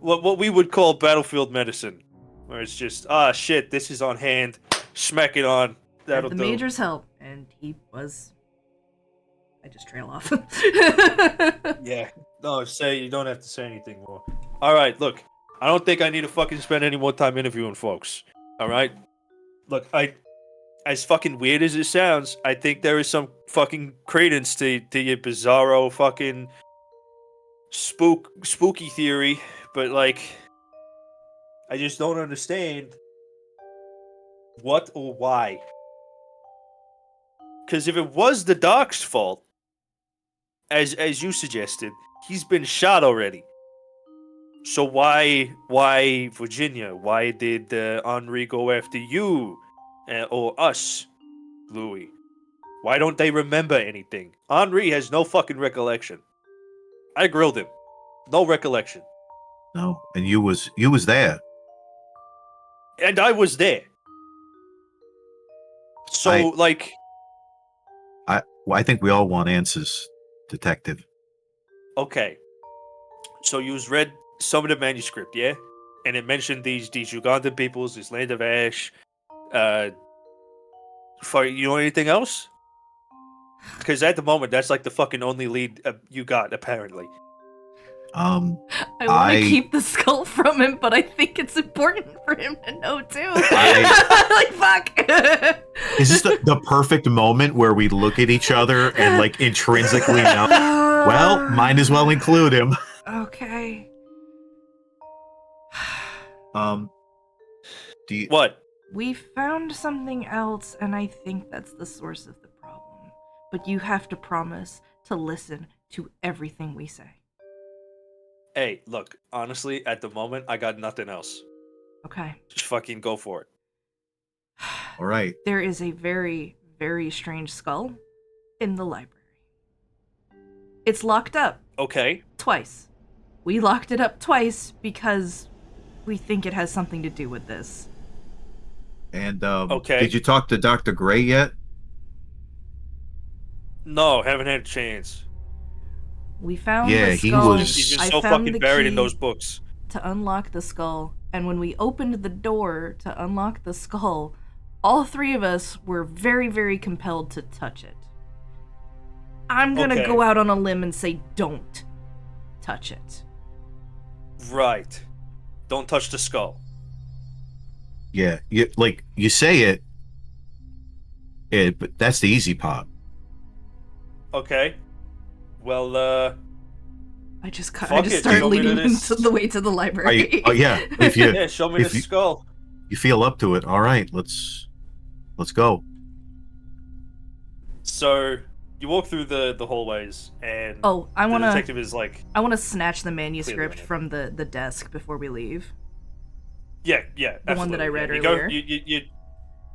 what we would call battlefield medicine, where it's just, shit, this is on hand, smack it on, that'll the do. major's help, and he was. I just trail off. Yeah. No, you don't have to say anything more. Alright, look. I don't think I need to fucking spend any more time interviewing folks. Alright? Look, as fucking weird as it sounds, I think there is some fucking credence to your bizarro fucking spooky theory, but like, I just don't understand what or why. Because if it was the doc's fault, as you suggested, he's been shot already. So why Virginia? Why did Henri go after you or us, Louis? Why don't they remember anything? Henri has no fucking recollection. I grilled him. No recollection. No, and you was there. And I was there. So, I think we all want answers, detective. okay. So you read some of the manuscript, yeah? And it mentioned these Ugandan peoples, this land of ash. For you know anything else? Because at the moment, that's like the fucking only lead you got, apparently. I want to I- keep the skull from him, but I think it's important for him to know too. I- like, fuck. Is this the perfect moment where we look at each other and like intrinsically know? Well, might as well include him. Okay. Do you? What? We found something else, and I think that's the source of the problem. But you have to promise to listen to everything we say. Hey, look, honestly, at the moment, I got nothing else. Okay. Just fucking go for it. All right. There is a very, very strange skull in the library. It's locked up Okay. twice. We locked it up twice because we think it has something to do with this. And Okay. did you talk to Dr. Gray yet? No, haven't had a chance. We found Yeah, the he skull. was- He's just I so found fucking the buried in key those books. to unlock the skull, and when we opened the door to unlock the skull, all three of us were very, very compelled to touch it. I'm gonna Okay. go out on a limb and say don't touch it. Right. Don't touch the skull. Yeah. You say it, but that's the easy part. Okay. Well, I just Fuck it, start show me leading him this. to the way to the Are library. you, oh yeah. If you yeah, show me if the you- skull. you feel up to it, all right. Let's go. So, you walk through the hallways, and Oh, I the wanna detective is like, snatch the manuscript Clearly. from the desk before we leave. yeah, The one that I read you earlier.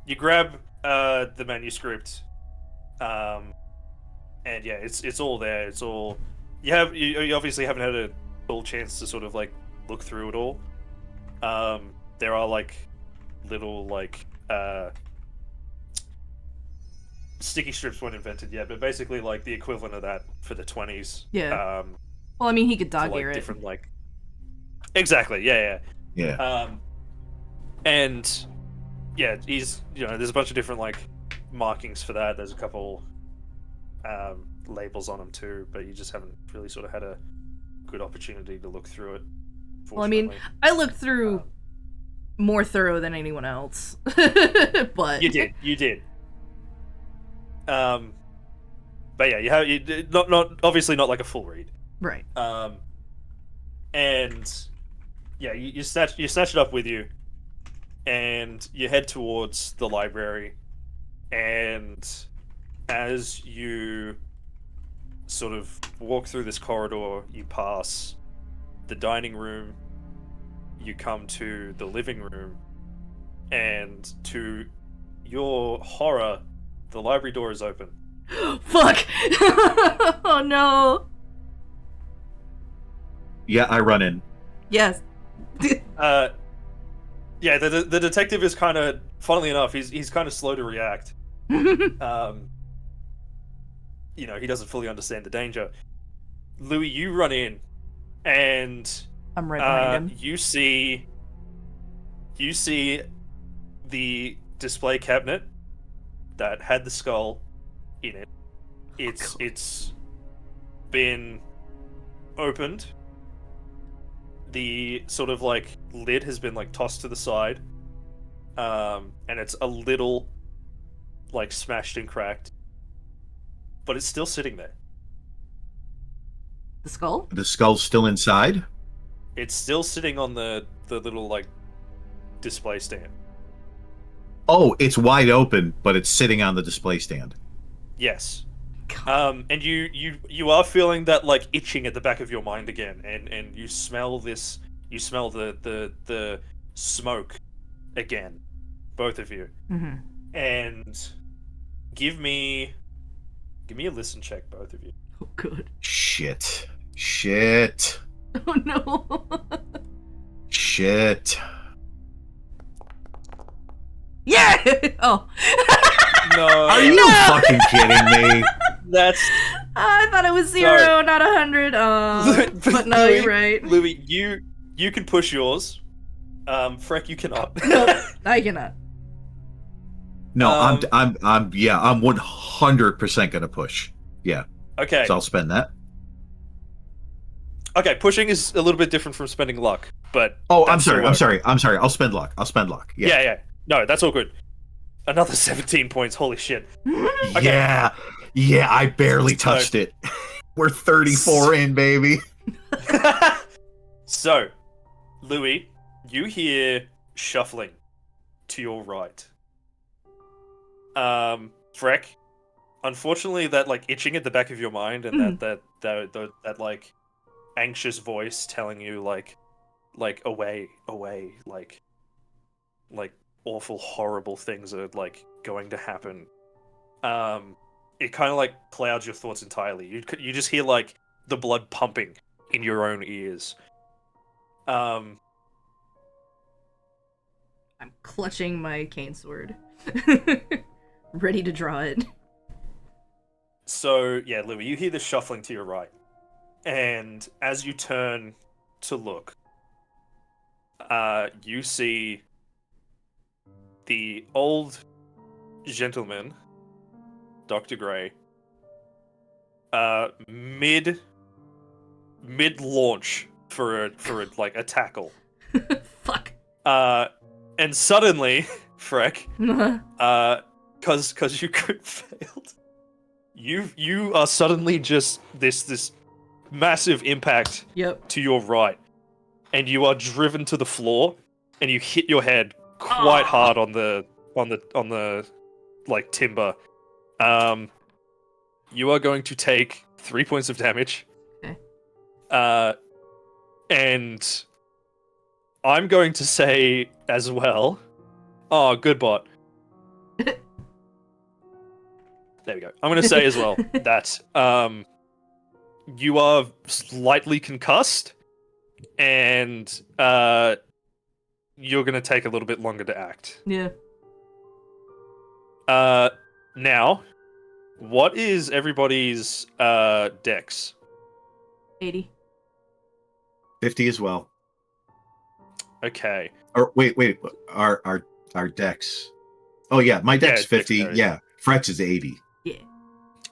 You grab the manuscript, and yeah, it's all there. It's all you obviously haven't had a full chance to sort of like look through it all. There are like little like sticky strips weren't invented yet, but basically like the equivalent of that for the 20s. Yeah. Well, I mean, he could For, dog like ear it. different like exactly, yeah. Yeah. And yeah, he's there's a bunch of different like markings for that. There's a couple labels on them too, but you just haven't really sort of had a good opportunity to look through it. Well, I mean, Fortunately. I looked through more thorough than anyone else, but You did. But yeah, you not obviously not like a full read. right. And yeah, you snatch it up with you, and you head towards the library. And as you sort of walk through this corridor, you pass the dining room, you come to the living room, and to your horror, the library door is open. Fuck! Oh no! Yeah, I run in. Yes. Yeah, the detective is kind of, funnily enough, he's kind of slow to react. He doesn't fully understand the danger. Louis, you run in, and I'm right behind him. you see the display cabinet that had the skull in it. It's been opened. The sort of like lid has been like tossed to the side, and it's a little like smashed and cracked, but it's still sitting there. The skull? The skull's still inside. It's still sitting on the little like display stand. Oh, it's wide open, but it's sitting on the display stand. Yes. And you are feeling that like itching at the back of your mind again, and you smell this. You smell the smoke again, both of you. Mm-hmm. And give me a listen check, both of you. Oh, good. Shit. Oh no. Shit. Yeah! Oh. No, Are you fucking kidding me? That's I thought it was 0, Sorry. not 100. But no, you're right. Louis, you can push yours. Freck, you cannot. Nope, I cannot. No, I'm 100% 100% gonna push. Yeah, Okay. so I'll spend that. Okay, pushing is a little bit different from spending luck, but Oh, that's still I'm work. sorry. I'll spend luck. Yeah. Yeah. No, that's all good. Another 17 points. Holy shit. Okay. Yeah, I barely So- touched it. We're 34 in, baby. So, Louis, you hear shuffling to your right. Freck, unfortunately, that like itching at the back of your mind and that like anxious voice telling you like away, like awful, horrible things are like going to happen. It kind of like clouds your thoughts entirely. You just hear like the blood pumping in your own ears. I'm clutching my cane sword. Ready to draw it. So yeah, Louis, you hear the shuffling to your right, and as you turn to look, you see the old gentleman, Dr. Gray, mid launch for like a tackle, Fuck. and suddenly, Freck, cause you crit failed, you are suddenly just this massive impact Yep. to your right, and you are driven to the floor, and you hit your head quite hard on the like timber. You are going to take 3 points of damage. Okay. And I'm going to say as well. Oh, good bot. There we go. I'm going to say as well that you are slightly concussed, and you're going to take a little bit longer to act. Yeah. Now, what is everybody's dex? 80. 50 as well. Okay. Or wait. Our our dex. Oh yeah, my dex Yeah, 50. dexterity. Yeah, Frex is 80. Yeah.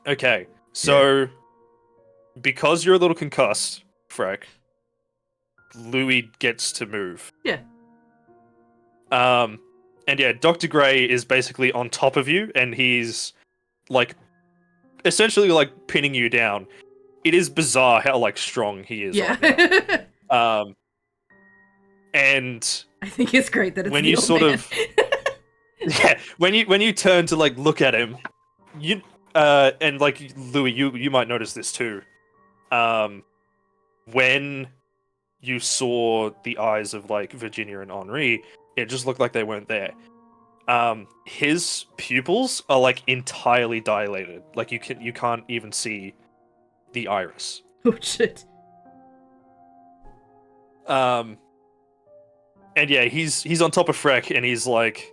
Okay, so because you're a little concussed, Freck, Louis gets to move. Yeah. And yeah, Dr. Gray is basically on top of you, and he's like essentially like pinning you down. It is bizarre how like strong he is Yeah. right now. And I think it's great that it's when the you old sort man. of yeah, when you turn to like look at him, you and like Louis, you might notice this too. When you saw the eyes of like Virginia and Henri, it just looked like they weren't there. His pupils are like entirely dilated. Like you can't even see the iris. Oh shit. And yeah, he's on top of Freck, and he's like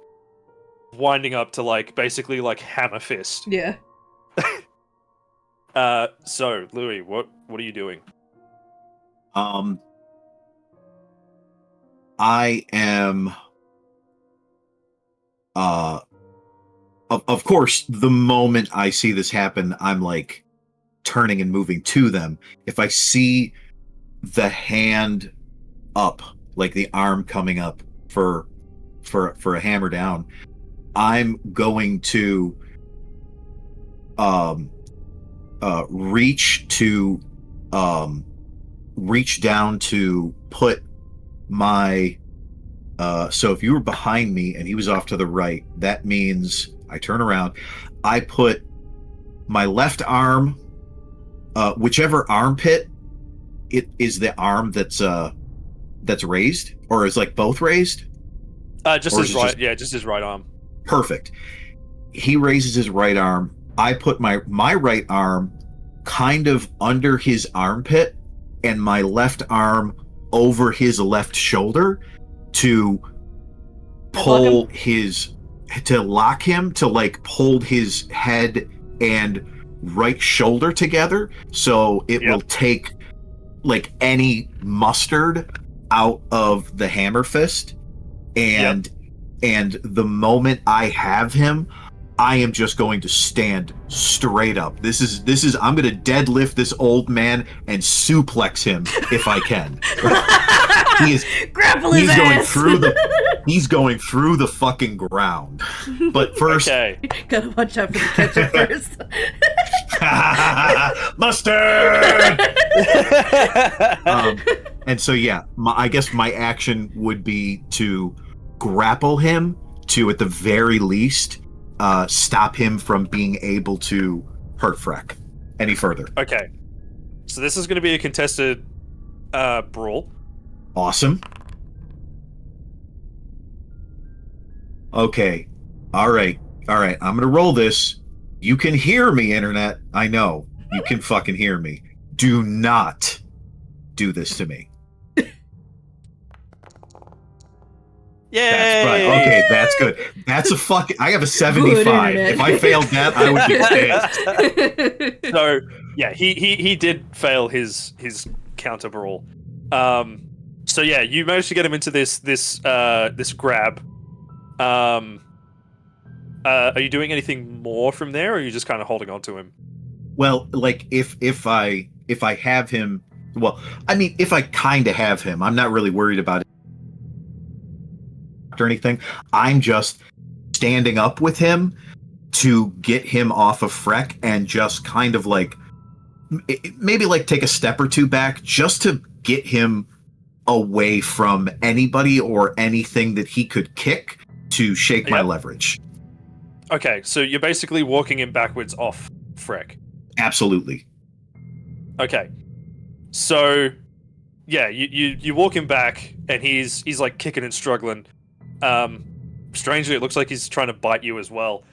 winding up to like basically like hammer fist. Yeah. So Louis, what are you doing? I am of course, the moment I see this happen, I'm like turning and moving to them. If I see the hand up, like the arm coming up for a hammer down, I'm going to reach down to put my so if you were behind me and he was off to the right, that means I turn around, I put my left arm, whichever armpit it is, the arm that's raised, or is like both raised. Just Or his is it right, just- yeah, just his right arm. Perfect. He raises his right arm. I put my right arm kind of under his armpit and my left arm over his left shoulder to pull lock him, to like hold his head and right shoulder together, so it will take like any mustard out of the hammer fist. And the moment I have him, I am just going to stand straight up. This is I'm going to deadlift this old man and suplex him if I can. Grapple his He's ass. he's going through the fucking ground. But first, Okay. Gotta watch out for the ketchup first. mustard. And so yeah, I guess my action would be to grapple him to, at the very least, stop him from being able to hurt Freck any further. Okay. So this is going to be a contested brawl. Awesome. Okay. All right. I'm going to roll this. You can hear me, internet. I know. You can fucking hear me. Do not do this to me. Yay! That's right. Okay, that's good. That's a fucking. I have a 75. internet. If I failed that, I would be pissed. So yeah, he did fail his counter brawl. So yeah, you managed to get him into this grab. Are you doing anything more from there, or are you just kind of holding on to him? Well, like if I have him, well, I mean, if I kind of have him, I'm not really worried about it or anything. I'm just standing up with him to get him off of Freck and just kind of like maybe like take a step or two back just to get him away from anybody or anything that he could kick to shake my leverage. Okay, so you're basically walking him backwards off Freck. Absolutely. Okay, so yeah, you walk him back, and he's like kicking and struggling. Strangely, it looks like he's trying to bite you as well.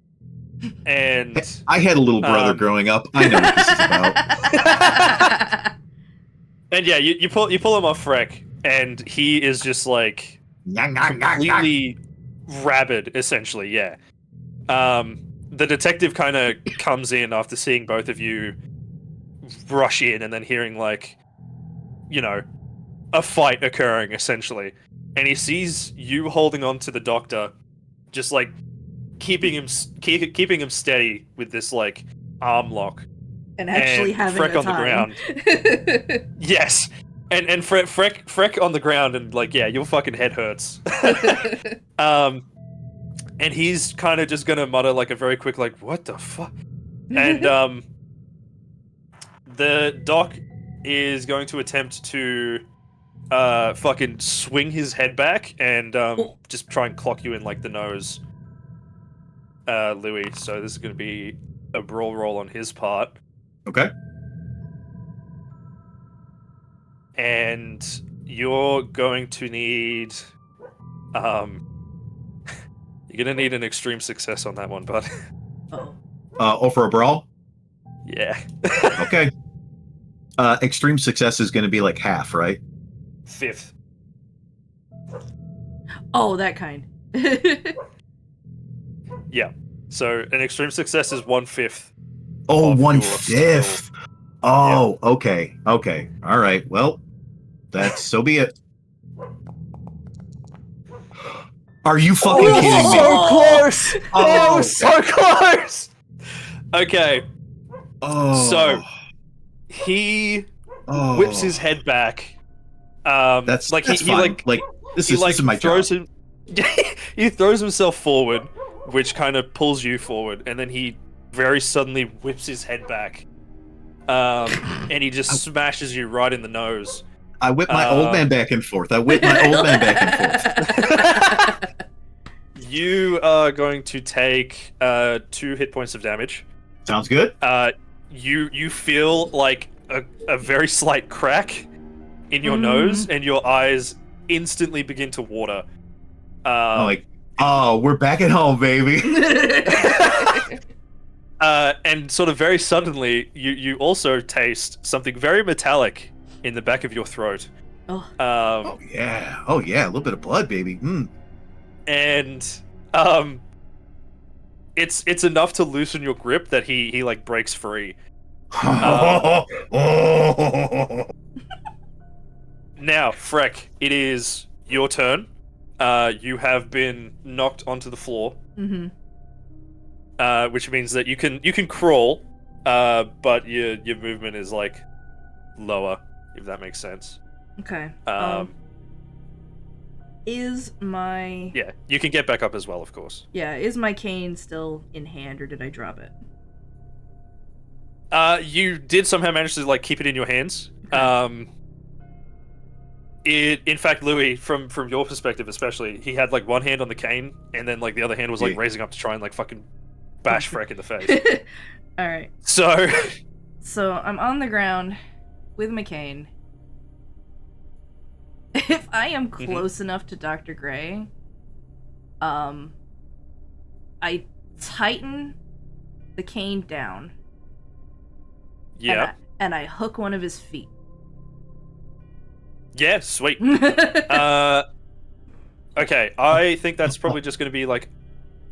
And I had a little brother growing up. I know what this is about. And yeah, you pull him off Freck, and he is just like completely rabid, essentially. Yeah. The detective kind of comes in after seeing both of you rush in, and then hearing like, you know, a fight occurring essentially, and he sees you holding on to the doctor, just like keeping him steady with this like arm lock. And actually and having Freck a on the time. ground. Yes, and Freck on the ground, and like, yeah, your fucking head hurts. And he's kind of just gonna mutter like a very quick like, "What the fuck?" And the doc is going to attempt to fucking swing his head back and just try and clock you in like the nose, Louis. So this is gonna be a brawl roll on his part. Okay. And you're going to need you're gonna need an extreme success on that one, bud. Oh. For a brawl? Yeah. Okay. Extreme success is going to be like half, right? 5th. Oh, that kind. Yeah. So an extreme success is 1/5. Oh, Of your 1/5. Oh, okay. Okay. All right. Well, that's so be it. Are you fucking kidding me? So close! Oh. So close! Okay, Oh. so he Oh. whips his head back. That's like that's he fine. like this he is like this is my throws job. him. He throws himself forward, which kind of pulls you forward, and then he very suddenly whips his head back, and he just smashes you right in the nose. I whip my old man back and forth. I whip my old man back and forth. You are going to take 2 hit points of damage. Sounds good. You feel like a very slight crack in your nose, and your eyes instantly begin to water. We're back at home, baby. And sort of very suddenly, you also taste something very metallic in the back of your throat. Oh. Oh yeah, a little bit of blood, baby. And it's enough to loosen your grip that he like breaks free. Now, Freck, it is your turn. You have been knocked onto the floor, which means that you can crawl, but your movement is like lower, if that makes sense. Okay. Is my Yeah, you can get back up as well, of course. is my cane still in hand, or did I drop it? You did somehow manage to like keep it in your hands. Okay. In fact, Louis, from your perspective especially, he had like one hand on the cane, and then like the other hand was like Yeah. raising up to try and like fucking bash Freck in the face. All right. So So I'm on the ground with my cane. If I am close enough to Dr. Gray, I tighten the cane down. yeah, And I hook one of his feet. yeah, sweet. Okay, I think that's probably just going to be like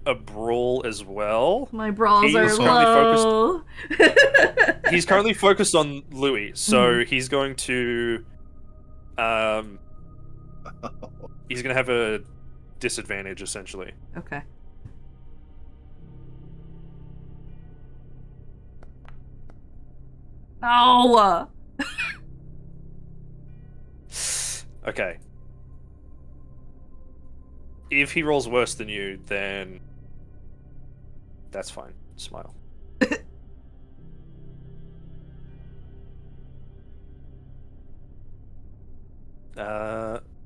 a brawl as well. My brawls He are is currently low. He's currently focused on Louis, so he's going to he's going to have a disadvantage essentially. Okay. No. Okay. If he rolls worse than you, then that's fine. Smile.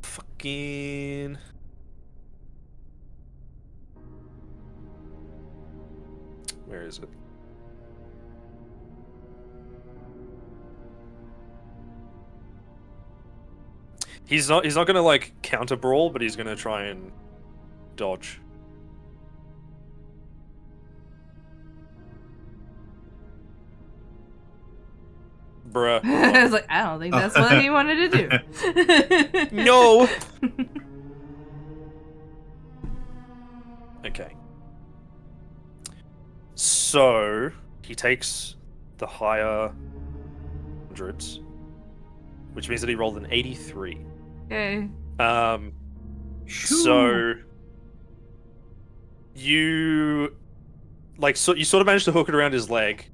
Fucking. Where is it? He's not gonna like counter brawl, but he's gonna try and dodge. Bruh. I was like, I don't think that's what he wanted to do. No. Okay. So he takes the higher hundreds, which means that he rolled an 83. Okay. So you you sort of managed to hook it around his leg,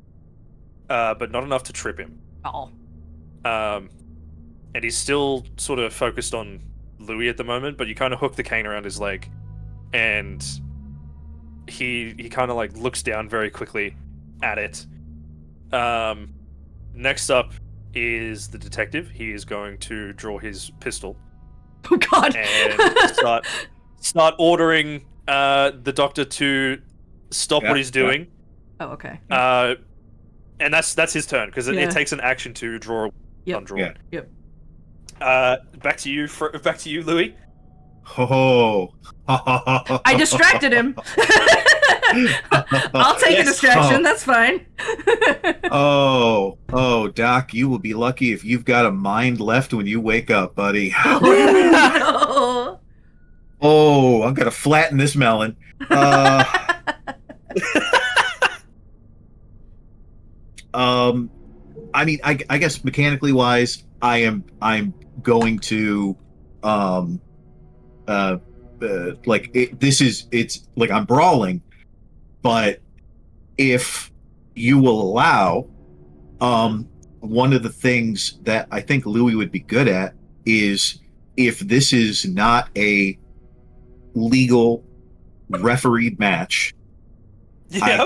but not enough to trip him. Oh. And he's still sort of focused on Louis at the moment, but you kind of hook the cane around his leg, and he kind of like looks down very quickly at it. Next up is the detective. He is going to draw his pistol Oh God. and start ordering the doctor to stop what he's doing. Oh, okay. And that's his turn because Yeah. it takes an action to draw Yep. undrawn. Yeah. Yep. Back to you, Louis. Oh. I distracted him. I'll take a Yes. distraction. Oh. That's fine. Oh, Doc, you will be lucky if you've got a mind left when you wake up, buddy. Oh, Oh, I'm gonna flatten this melon. I mean, I guess mechanically wise, I'm going to, like it's like I'm brawling, but if you will allow, one of the things that I think Louis would be good at is if this is not a legal refereed match. Yeah.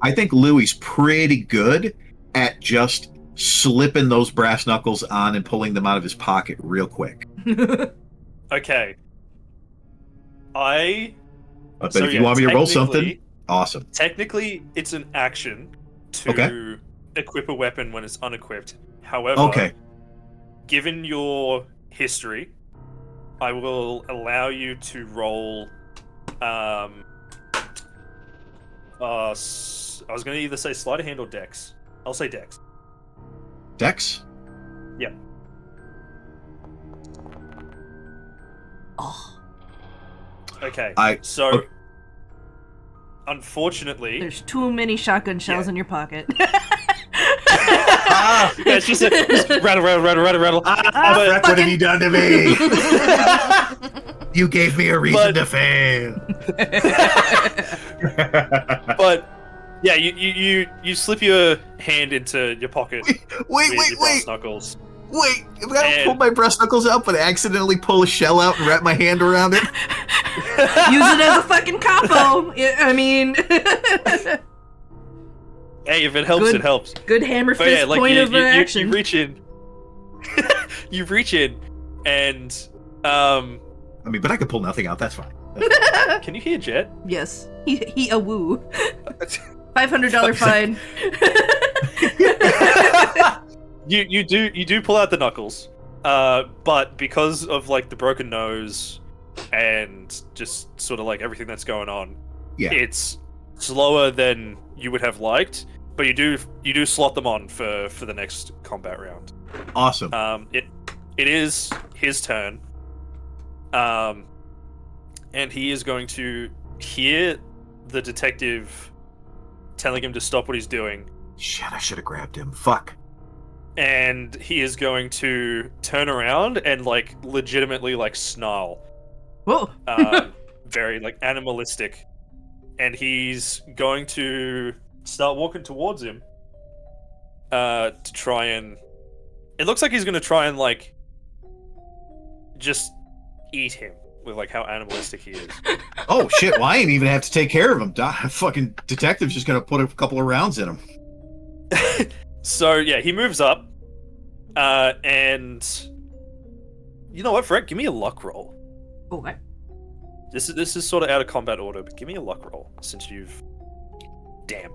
I think Louis pretty good at just slipping those brass knuckles on and pulling them out of his pocket real quick. Okay. But if you want me to roll something, awesome. Technically, it's an action to Okay. equip a weapon when it's unequipped. However, Okay. given your history, I will allow you to roll. I was going to either say sleight of hand or dex. I'll say dex. Dex? Yeah. Oh, Okay. I- So, okay. unfortunately, there's too many shotgun shells Yeah. in your pocket. Ah! yeah, it's just rattle. Freck, what have you done to me? You gave me a reason But- to fail. But yeah, you slip your hand into your pocket with your brass knuckles. Wait, if I And- pull my breast knuckles out but accidentally pull a shell out and wrap my hand around it? Use it as a fucking capo. I mean, Hey, if it helps, Good it helps. good hammer But fist yeah, like point you, of you action. reach in, you reach in, and I mean, but I could pull nothing out, that's fine. can you hear Jet? Yes, he a woo. $500 fine. You do pull out the knuckles, but because of like the broken nose and just sort of like everything that's going on, Yeah. it's slower than you would have liked. But you do slot them on for the next combat round. Awesome. It is his turn, and he is going to hear the detective telling him to stop what he's doing. Shit, I should have grabbed him. Fuck. And he is going to turn around and like legitimately like snarl, Whoa. very like animalistic, and he's going to start walking towards him to try and. It looks like he's going to try and like just eat him with like how animalistic he is. Oh shit, well, I ain't even have to take care of him. Fucking detective's just gonna put a couple of rounds in him. So yeah, he moves up, and you know what, Freck? Give me a luck roll. Okay. This is sort of out of combat order, but give me a luck roll since you've. Damn.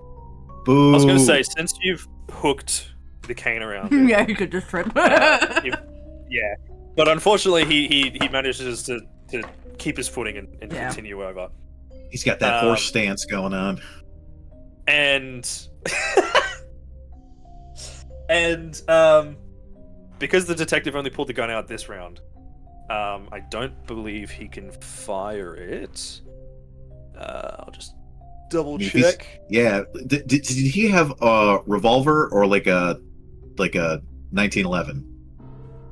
Boo. I was gonna say since you've hooked the cane around. it, Yeah, you could just trip. yeah, but unfortunately, he manages to keep his footing and Yeah. continue over. He's got that horse stance going on. And and because the detective only pulled the gun out this round, I don't believe he can fire it. I'll just double If he's- check. Yeah. Did he have a revolver or like a 1911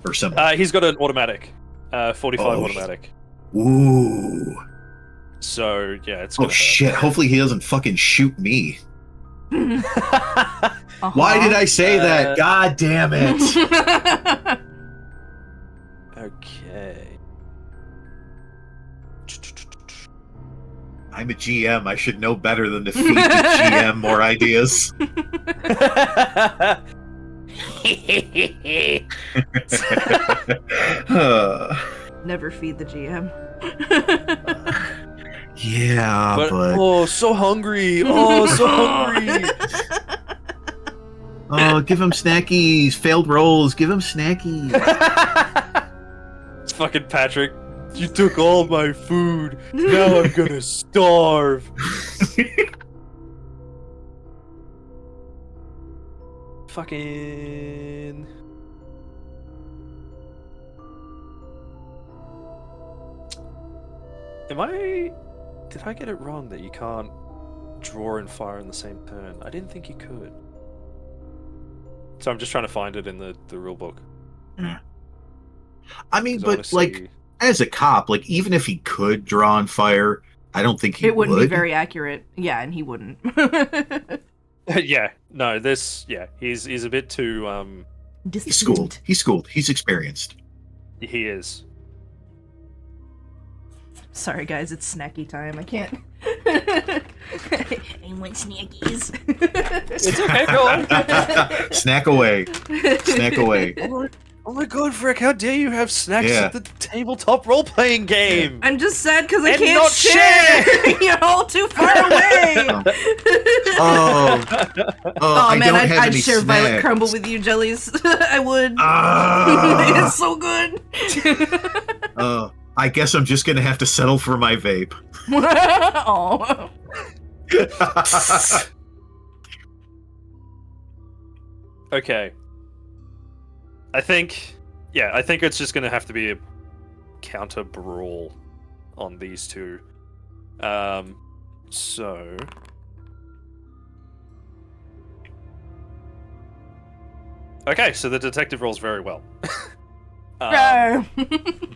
or something? He's got an automatic, 45 Oh, automatic. Ooh. So yeah, it's Oh gonna shit! Hopefully he doesn't fucking shoot me. hurt. Why did I say that? Uh, God damn it! Okay. I'm a GM. I should know better than to feed the GM more ideas. Never feed the GM. Yeah, but oh, so hungry. Oh, so hungry. oh, give him snackies. Failed rolls. Give him snackies. It's fucking Patrick. You took all my food. Now I'm gonna starve. Fucking. Did I get it wrong that you can't draw and fire in the same turn? I didn't think you could. So I'm just trying to find it in the rule book. I mean, 'Cause I wanna but like, see- as a cop, like even if he could draw and fire, I don't think he It wouldn't would. be very accurate. Yeah, and he wouldn't. yeah, no, he's a bit too He's schooled. He's schooled. He's experienced. he is. Sorry, guys, it's snacky time. I can't. I want snackies. It's okay, go on. Snack away. Snack away. Oh my god, Frick, how dare you have snacks Yeah. at the tabletop role-playing game? I'm just sad because I And can't not share. You're all too far away. Oh, Oh I man, don't I'd, have I'd any share Violet snacks. Crumble with you, Jellies. I would. Ah. It's so good. I guess I'm just gonna have to settle for my vape. Oh. Okay. I think it's just gonna have to be a counter brawl on these two. So okay, so the detective rolls very well. Rawr.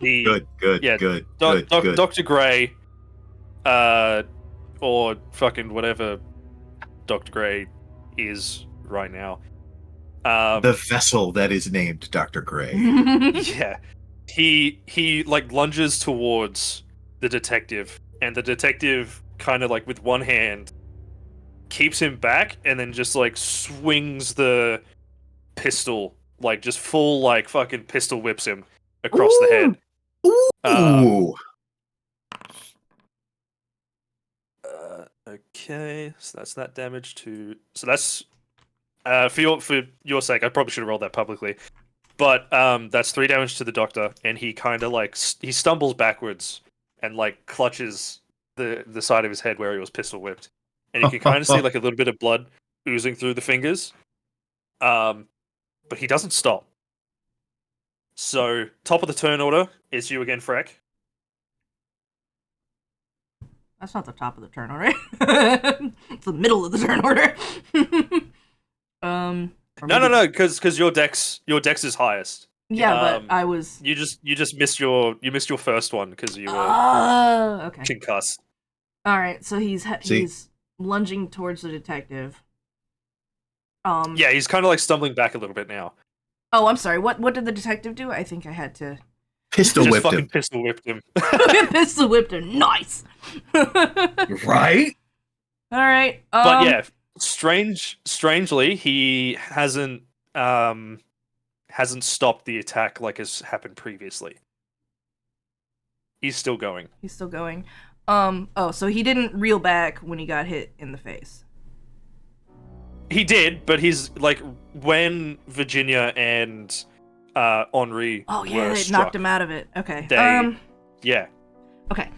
The Good, Yeah, good. Dr. Gray, or fucking whatever Dr. Gray is right now. The vessel that is named Dr. Gray. Yeah, he like lunges towards the detective, and the detective kind of like with one hand keeps him back, and then just like swings the pistol, like just full like fucking pistol whips him across the head. Ooh. Okay, so that's that damage to. So that's for your sake. I probably should have rolled that publicly, but that's 3 damage to the doctor, and he kind of like he stumbles backwards and like clutches the side of his head where he was pistol whipped, and you can kind of see like a little bit of blood oozing through the fingers. But he doesn't stop. So top of the turn order is you again, Freck. That's not the top of the turn order. It's the middle of the turn order. Or maybe- No, because your dex is highest. Yeah, um, but I was. You just missed your first one because you were Okay. concussed. All right. So he's See? he's lunging towards the detective. Yeah, he's kind of like stumbling back a little bit now. Oh, I'm sorry. What did the detective do? I think I had to. Pistol Just whipped fucking him. pistol whipped him. Pistol whipped him. Nice. Right? All right. But yeah, strangely, he hasn't stopped the attack like has happened previously. He's still going. He's still going. Oh, so he didn't reel back when he got hit in the face. He did, but he's like when Virginia and Henri Oh yeah, were it struck, knocked him out of it. Okay. They- Yeah. Okay.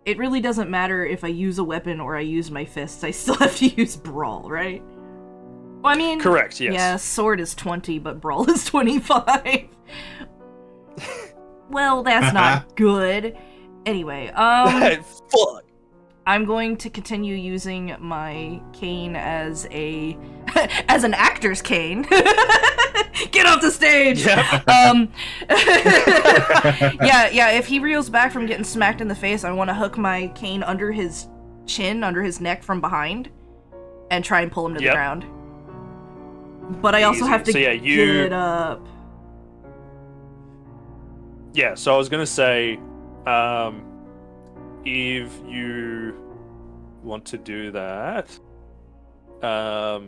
It really doesn't matter if I use a weapon or I use my fists. I still have to use brawl, right? Well, I mean, Correct, yes. Yeah, sword is 20, but brawl is 25. Well, that's not good. Anyway, Fuck. I'm going to continue using my cane as a as an actor's cane. Get off the stage. Yep. Yeah. If he reels back from getting smacked in the face, I want to hook my cane under his chin, under his neck from behind, and try and pull him to the Yep. ground. But I also Easy. have to So, yeah, you- get up. Yeah, so I was gonna say, if you want to do that, yeah,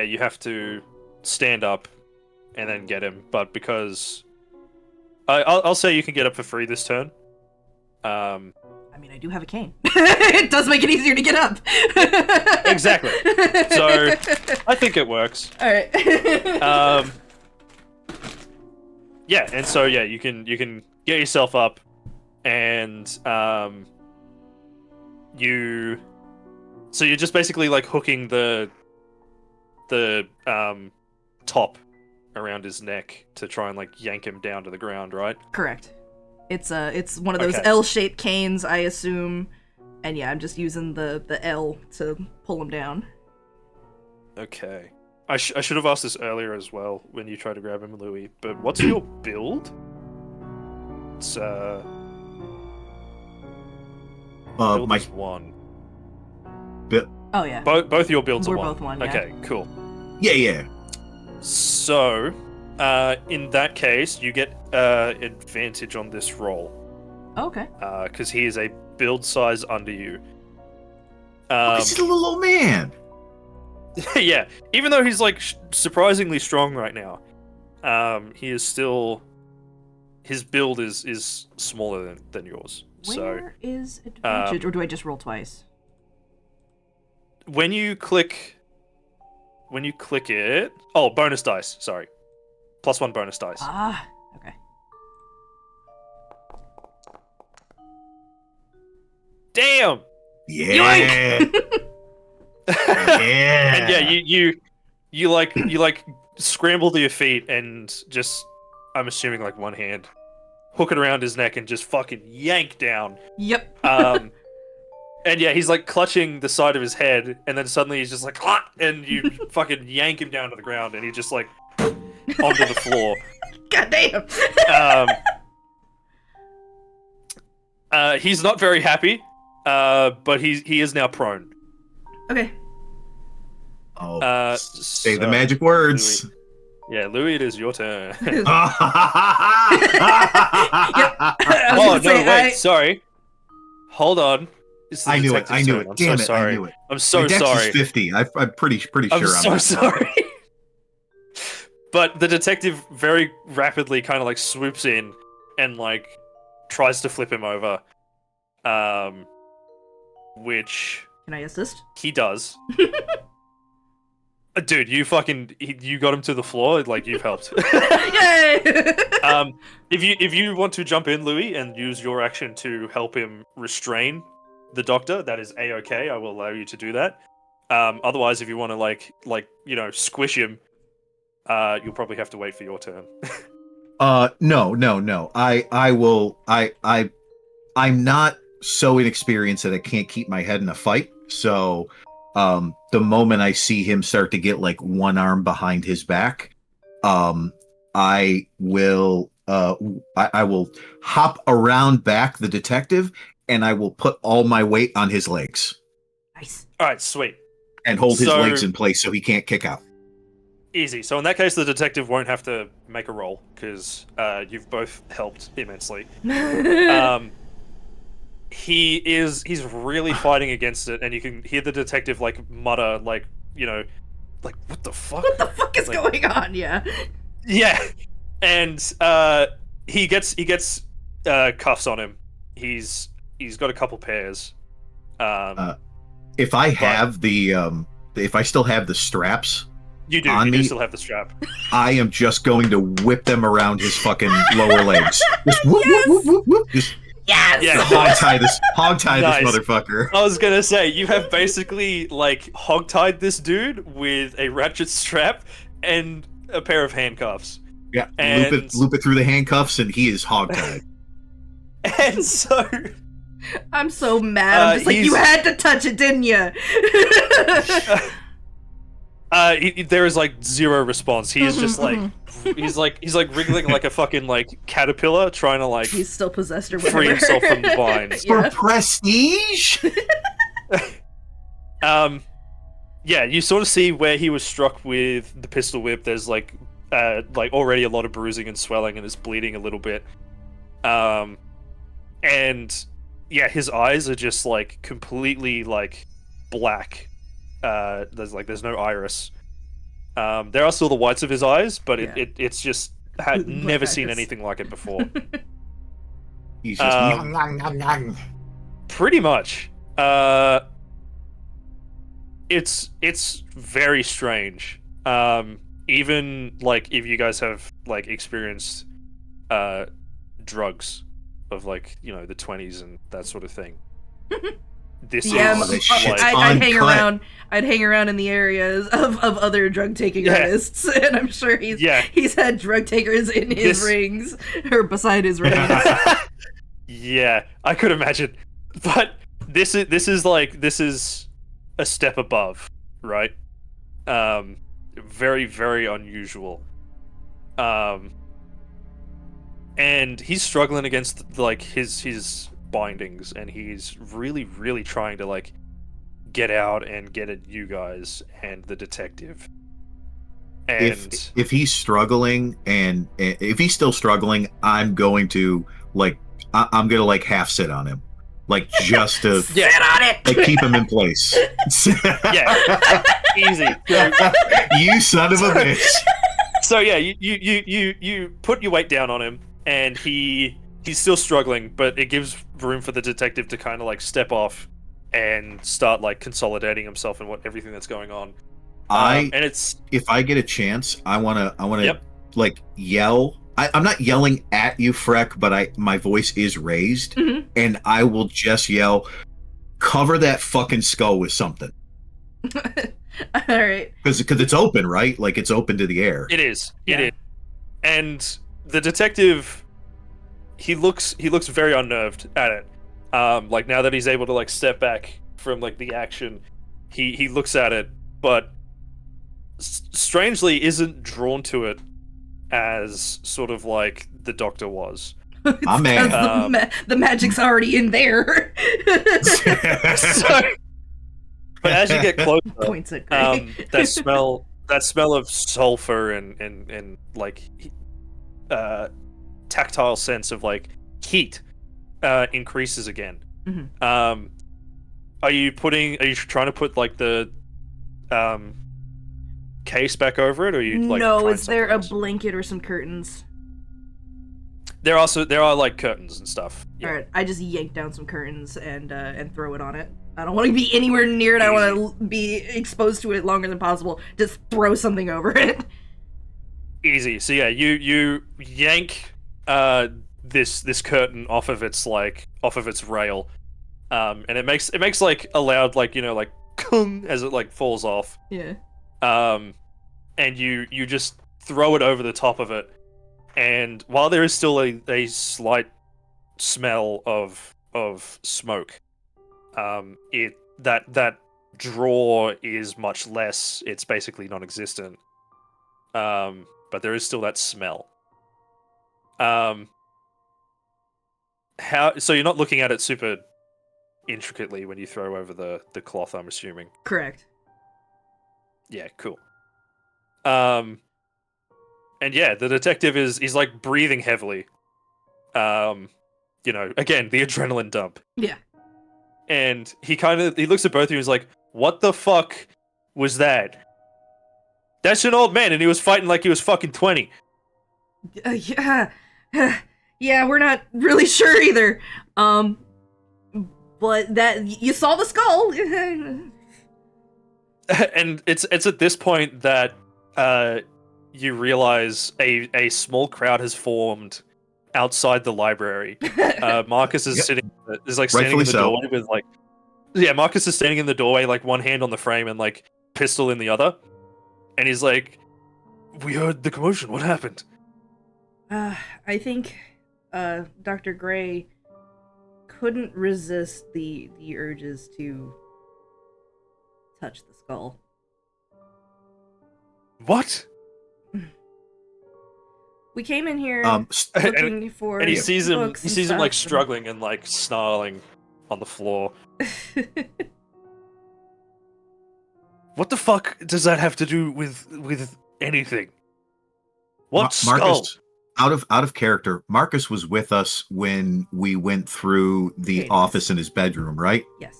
you have to stand up and then get him. But because I'll say you can get up for free this turn. I mean, I do have a cane. It does make it easier to get up. Exactly. So I think it works. All right. Yeah, and so yeah, you can get yourself up, and you're just basically like hooking the top around his neck to try and like yank him down to the ground, right? Correct. It's one of those Okay. L-shaped canes, I assume, and yeah, I'm just using the L to pull him down. Okay. I should have asked this earlier as well when you tried to grab him, Louis. But what's your build? It's build My is 1. Oh yeah. Both your builds We're are 1. both 1, yeah. Okay, cool. yeah. So, in that case, you get advantage on this roll Okay. because he is a build size under you. This is a little old man. Yeah, even though he's like surprisingly strong right now, he is still his build is smaller than yours. Where is advantage, or do I just roll twice? So when you click it, oh, bonus dice. Sorry, +1 bonus dice. Ah, okay. Damn. Yeah. Yeah. And yeah, you like scramble to your feet and just, I'm assuming like one hand, hook it around his neck and just fucking yank down. Yep. And yeah, he's like clutching the side of his head, and then suddenly he's just like, ah! And you fucking yank him down to the ground, and he just like onto the floor. God damn. He's not very happy, but he is now prone. Okay. Oh, say the so, magic words. Louis, yeah, Louis, it is your turn. I was Oh gonna no! say, Wait, sorry. Hold on. It's the I knew it. detective's turn. I'm Damn so it! sorry. I knew it. I'm so My dex sorry. is 50. I'm pretty sure. I'm so that. sorry. But the detective very rapidly kind of like swoops in and like tries to flip him over, which Can I assist? he does. Dude, you got him to the floor. Like, you've helped. Yay! If you want to jump in, Louis, and use your action to help him restrain the doctor, that is a-okay. I will allow you to do that. Otherwise, if you want to like squish him, you'll probably have to wait for your turn. No. I will. I'm not so inexperienced that I can't keep my head in a fight. So, the moment I see him start to get like one arm behind his back, I will hop around back the detective, and I will put all my weight on his legs Nice. All right, sweet. and hold his So- legs in place so he can't kick out. Easy. So in that case, the detective won't have to make a roll because you've both helped immensely. He's really fighting against it, and you can hear the detective like mutter, like what the fuck? What the fuck is Like- going on? Yeah. Yeah, and he gets cuffs on him. He's got a couple pairs. If I have if I still have the straps, You do. on You do me- still have the strap. I am just going to whip them around his fucking lower legs. Just whoop, whoop, whoop, whoop, whoop. Just Yes. Yeah. hog tie Nice. this motherfucker. I was gonna say, you have basically like hogtied this dude with a ratchet strap and a pair of handcuffs. Yeah, And- loop it through the handcuffs, and he is hogtied. And so I'm so mad. I'm just like, you he's- had to touch it, didn't you? There is like zero response. He is just like he's like wriggling like a fucking like caterpillar, trying to like He's still possessed or free whatever. himself from the binds. For Yeah. prestige? Yeah, you sort of see where he was struck with the pistol whip. There's like already a lot of bruising and swelling, and it's bleeding a little bit. And yeah, his eyes are just like completely like black. There's no iris. There are still the whites of his eyes, but Yeah. it's just had Black never seen iris. anything like it before. He's just Um, "Nyang, nyang, nyang." Pretty much. It's very strange. Even like if you guys have like experienced drugs of like, you know, the 20s and that sort of thing. This Yeah, Oh, is this shit's like, I'd hang uncut. around. I'd hang around in the areas of other drug taking Yeah. artists, and I'm sure Yeah. he's had drug takers in his This- rings or beside his rings. Yeah, I could imagine. But this is a step above, right? Very, very unusual. And he's struggling against like his bindings, and he's really, really trying to like get out and get at you guys and the detective. And If he's struggling and if he's still struggling, I'm going to like I'm gonna like half sit on him, like just to Yeah. Sit on it. like keep him in place. Yeah. Easy. You son of a bitch. So yeah, you put your weight down on him, and he's still struggling, but it gives room for the detective to kind of like step off and start like consolidating himself and everything that's going on. And it's If I get a chance, I wanna Yep. like yell. I'm not yelling at you, Freck, but my voice is raised, Mhm. and I will just yell, "Cover that fucking skull with something," All right. because it's open, right? Like it's open to the air. It is. Yeah. It is. And the detective, he looks very unnerved at it. Like now that he's able to like step back from like the action, he looks at it, but strangely isn't drawn to it as sort of like the doctor was. It's My man. 'cause the magic's already in there. So, but as you get closer, Points at Gray. that smell of sulfur and like tactile sense of like heat increases again. Mhm. Are you trying to put like the case back over it, or are you like No, trying is there a something else? blanket or some curtains? There are like curtains and stuff. Yeah. All right, I just yank down some curtains and throw it on it. I don't want to be anywhere near it. I want to be exposed to it longer than possible. Just throw something over it. Easy. So yeah, you yank this curtain off of its rail, and it makes like a loud like, you know, like kung as it like falls off. Yeah. And you just throw it over the top of it, and while there is still a slight smell of smoke, that draw is much less. It's basically non-existent. But there is still that smell. So you're not looking at it super intricately when you throw over the cloth, I'm assuming. Correct. Yeah, cool. And yeah, the detective he's like breathing heavily. You know, again, the adrenaline dump. Yeah. And he looks at both of you and is like, "What the fuck was that? That's an old man, and he was fighting like he was fucking 20. Yeah. Yeah, we're not really sure either. But that you saw the skull. And it's at this point that you realize a small crowd has formed outside the library. Marcus is Yep. standing in Rightfully the so. doorway with like, yeah, Marcus is standing in the doorway, like one hand on the frame and like pistol in the other, and he's like, "We heard the commotion. What happened?" I think Dr. Gray couldn't resist the urges to touch the skull. What? We came in here S- looking for And he sees him. books He and sees him like stuff, struggling and like snarling on the floor. and- What the fuck does that have to do with anything? What skull? Marcus, out of character. Marcus was with us when we went through the Yes. office in his bedroom, right? Yes.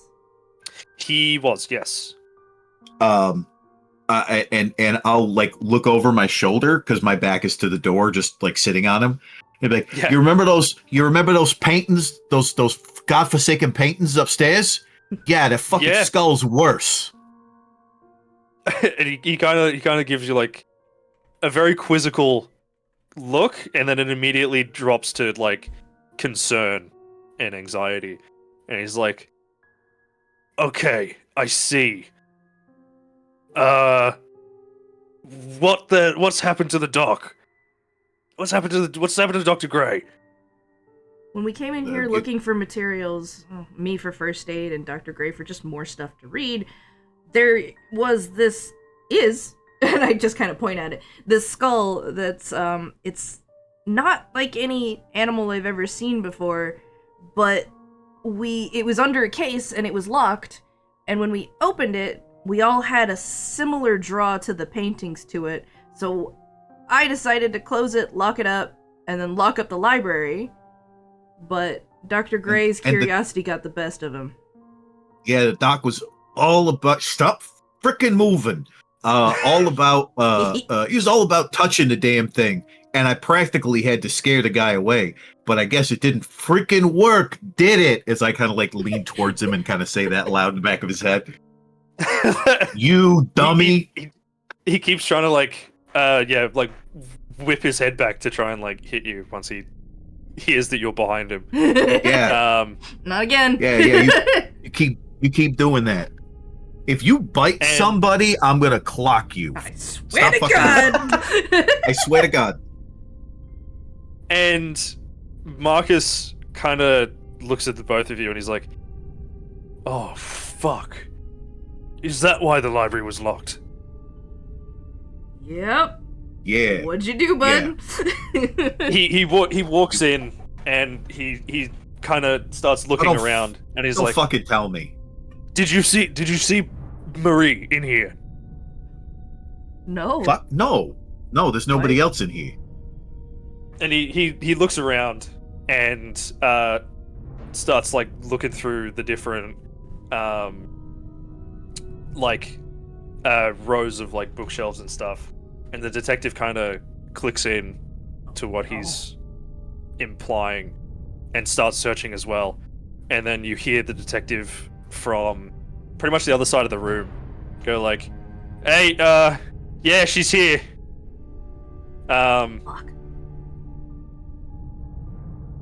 He was, yes. And I'll like look over my shoulder because my back is to the door, just like sitting on him. And be like, Yeah. You remember those paintings, those godforsaken paintings upstairs? Yeah, the fucking Yeah. skull's worse. And he kind of gives you like a very quizzical look, and then it immediately drops to like concern and anxiety, and he's like, "Okay, I see. What's happened to the doc? What's happened to Dr. Gray?" When we came in here Okay. looking for materials, me for first aid and Dr. Gray for just more stuff to read, there was this and I just kind of point at it, this skull that's it's not like any animal I've ever seen before, but it was under a case and it was locked, and when we opened it, we all had a similar draw to the paintings to it. So I decided to close it, lock it up, and then lock up the library. But Dr. Gray's and the- curiosity got the best of him. Yeah, the doc was all about stop freaking moving. All about he was all about touching the damn thing, and I practically had to scare the guy away. But I guess it didn't freaking work, did it? As I kind of like lean towards him and kind of say that loud in the back of his head. You dummy! He keeps trying to like whip his head back to try and like hit you once he hears that you're behind him. Yeah, Not again. yeah. You keep doing that. If you bite And- somebody, I'm gonna clock you. I swear to Stop God. I swear to God. And Marcus kind of looks at the both of you and he's like, "Oh fuck! Is that why the library was locked?" Yep. Yeah. What'd you do, bud? He walks in and he kind of starts looking don't around and he's Don't like, fucking tell me. Did you see Marie in here?" No. Fuck no. No, there's nobody else in here. And he looks around and starts like looking through the different rows of like bookshelves and stuff, and the detective kind of clicks in to what he's implying and starts searching as well. And then you hear the detective from pretty much the other side of the room go like, "Hey, yeah, she's here. Fuck.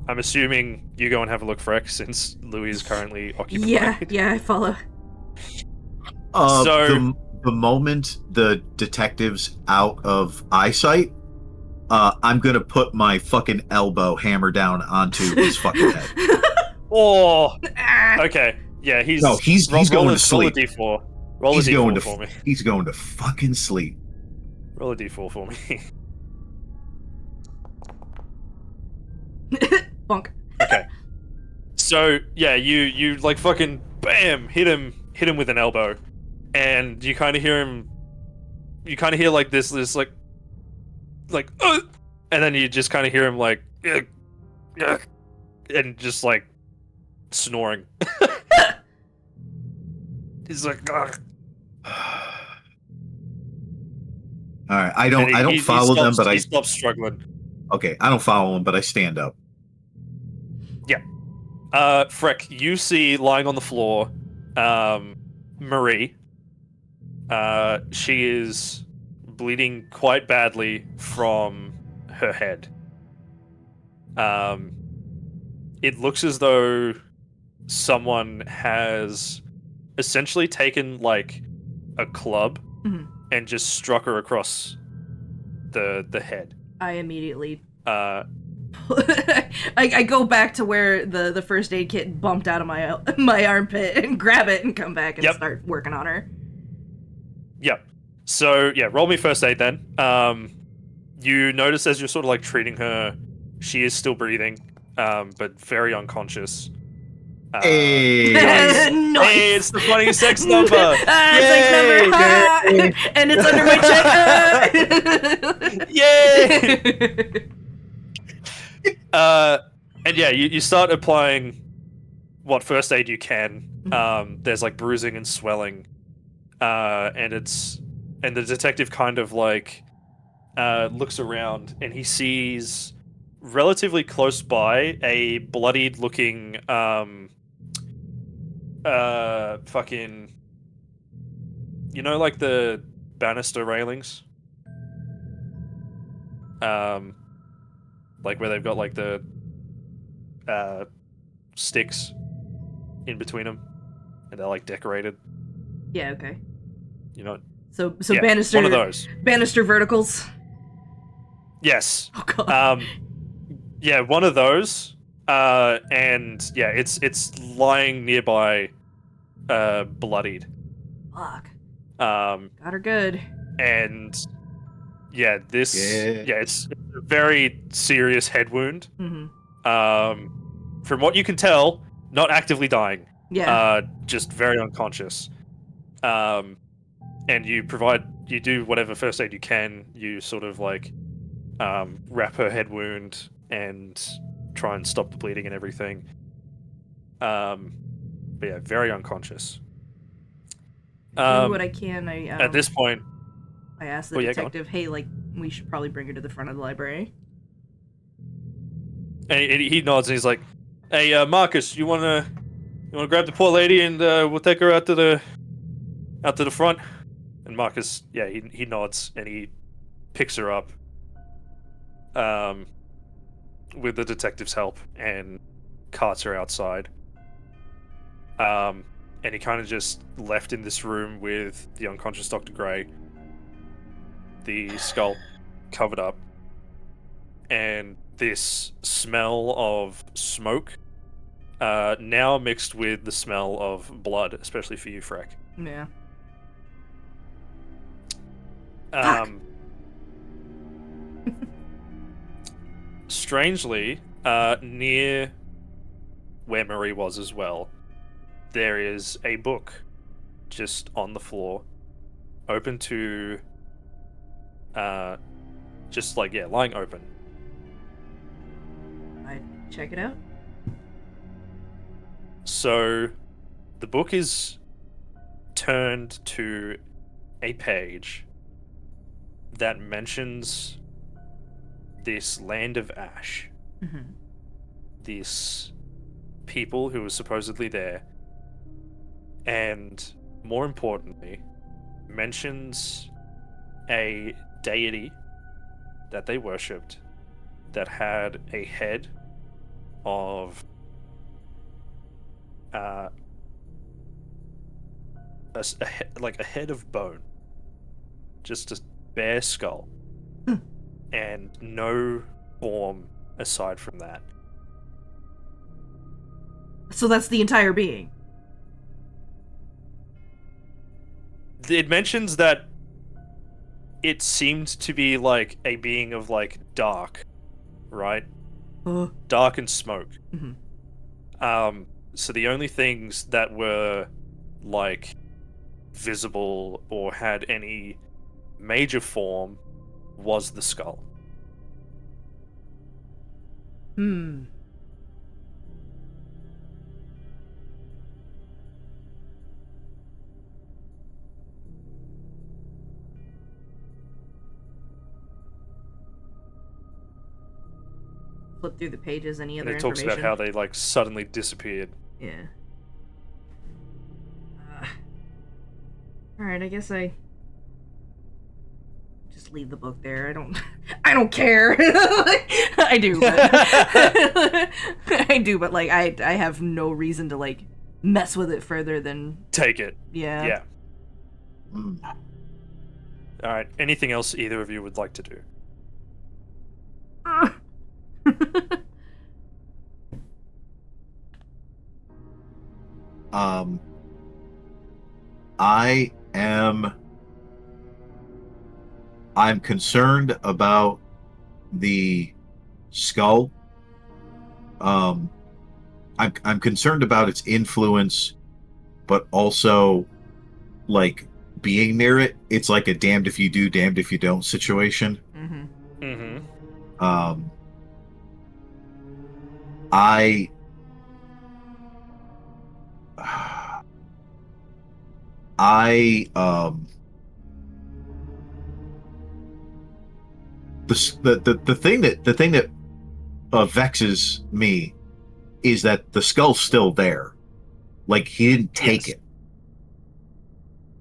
I'm assuming you go and have a look, Freck, since Louis is currently occupied." Yeah, I follow. So- The moment the detective's out of eyesight, I'm gonna put my fucking elbow hammer down onto his fucking head. Oh, Ah. okay. Yeah, he's No, he's going to roll a sleep. D4. Roll He's a D4 going to for me. He's going to fucking sleep. Roll a D4 for me. Bonk. Okay. So yeah, you like fucking bam hit him with an elbow, and you kind of hear him. You kind of hear like this like, and then you just kind of hear him like, and just like snoring. He's like, "Ugh." All right, I And don't he follow them, stops- but he I stops struggling. okay. I don't follow them, but I stand up. Freck, you see lying on the floor, Marie. She is bleeding quite badly from her head. It looks as though someone has essentially taken like a club Mhm. and just struck her across the head. I immediately Uh, I go back to where the first aid kit bumped out of my armpit and grab it and come back and Yep. start working on her. Yep. So yeah, roll me first aid then. You notice as you're sort of like treating her, she is still breathing, but very unconscious. Hey. Nice. Nice. Hey, it's the funny sex number. Sex Yay! number. Ha! And it's under my check. Yay! And yeah, you start applying what first aid you can. There's like bruising and swelling, and the detective kind of like looks around and he sees relatively close by a bloodied looking fucking, you know, like the banister railings, like where they've got like the sticks in between them and they're like decorated, Yeah, okay. you know. So Yeah, banister, one of those. banister verticals. Yes. Oh god. Yeah, one of those. And yeah, it's lying nearby, bloodied. Fuck. Um, Got her good. and yeah, this Yeah. it's a very serious head wound. Mm-hmm. From what you can tell, not actively dying. Yeah. Just very unconscious. And you do whatever first aid you can. You sort of like wrap her head wound and try and stop the bleeding and everything. But yeah, very unconscious. Do what I can. At this point, I asked the Oh, yeah, go on. detective, hey, like, we should probably bring her to the front of the library. and he nods and he's like, "Hey, Marcus, you wanna grab the poor lady and we'll take her out to the front?" And Marcus, yeah, he nods and he picks her up, with the detective's help and carts her outside. And he kind of just left in this room with the unconscious Dr. Gray, the skull covered up, and this smell of smoke, now mixed with the smell of blood, especially for you, Freck. Yeah. Strangely, near where Marie was as well, there is a book just on the floor, open to, just like, yeah, lying open. I check it out. So, the book is turned to a page that mentions this land of ash, Mm-hmm. this people who were supposedly there, and more importantly, mentions a deity that they worshipped that had a head of like a head of bone, just a bare skull, and no form aside from that. So that's the entire being. It mentions that it seemed to be like a being of like dark, right? Dark and smoke. Mm-hmm. So the only things that were like visible or had any major form was the skull. Hmm. Flip through the pages. Any And other it talks information? about how they like suddenly disappeared. Yeah. All right. I guess I just leave the book there. I don't care. I do, but I do, but like I have no reason to like mess with it further than Take it. yeah. Yeah. Mm. All right. Anything else either of you would like to do? I am I'm concerned about the skull. I'm concerned about its influence, but also like being near it. It's like a damned if you do, damned if you don't situation. Mm-hmm. Mm-hmm. I the thing that vexes me is that the skull's still there. Like he didn't take Yes. it.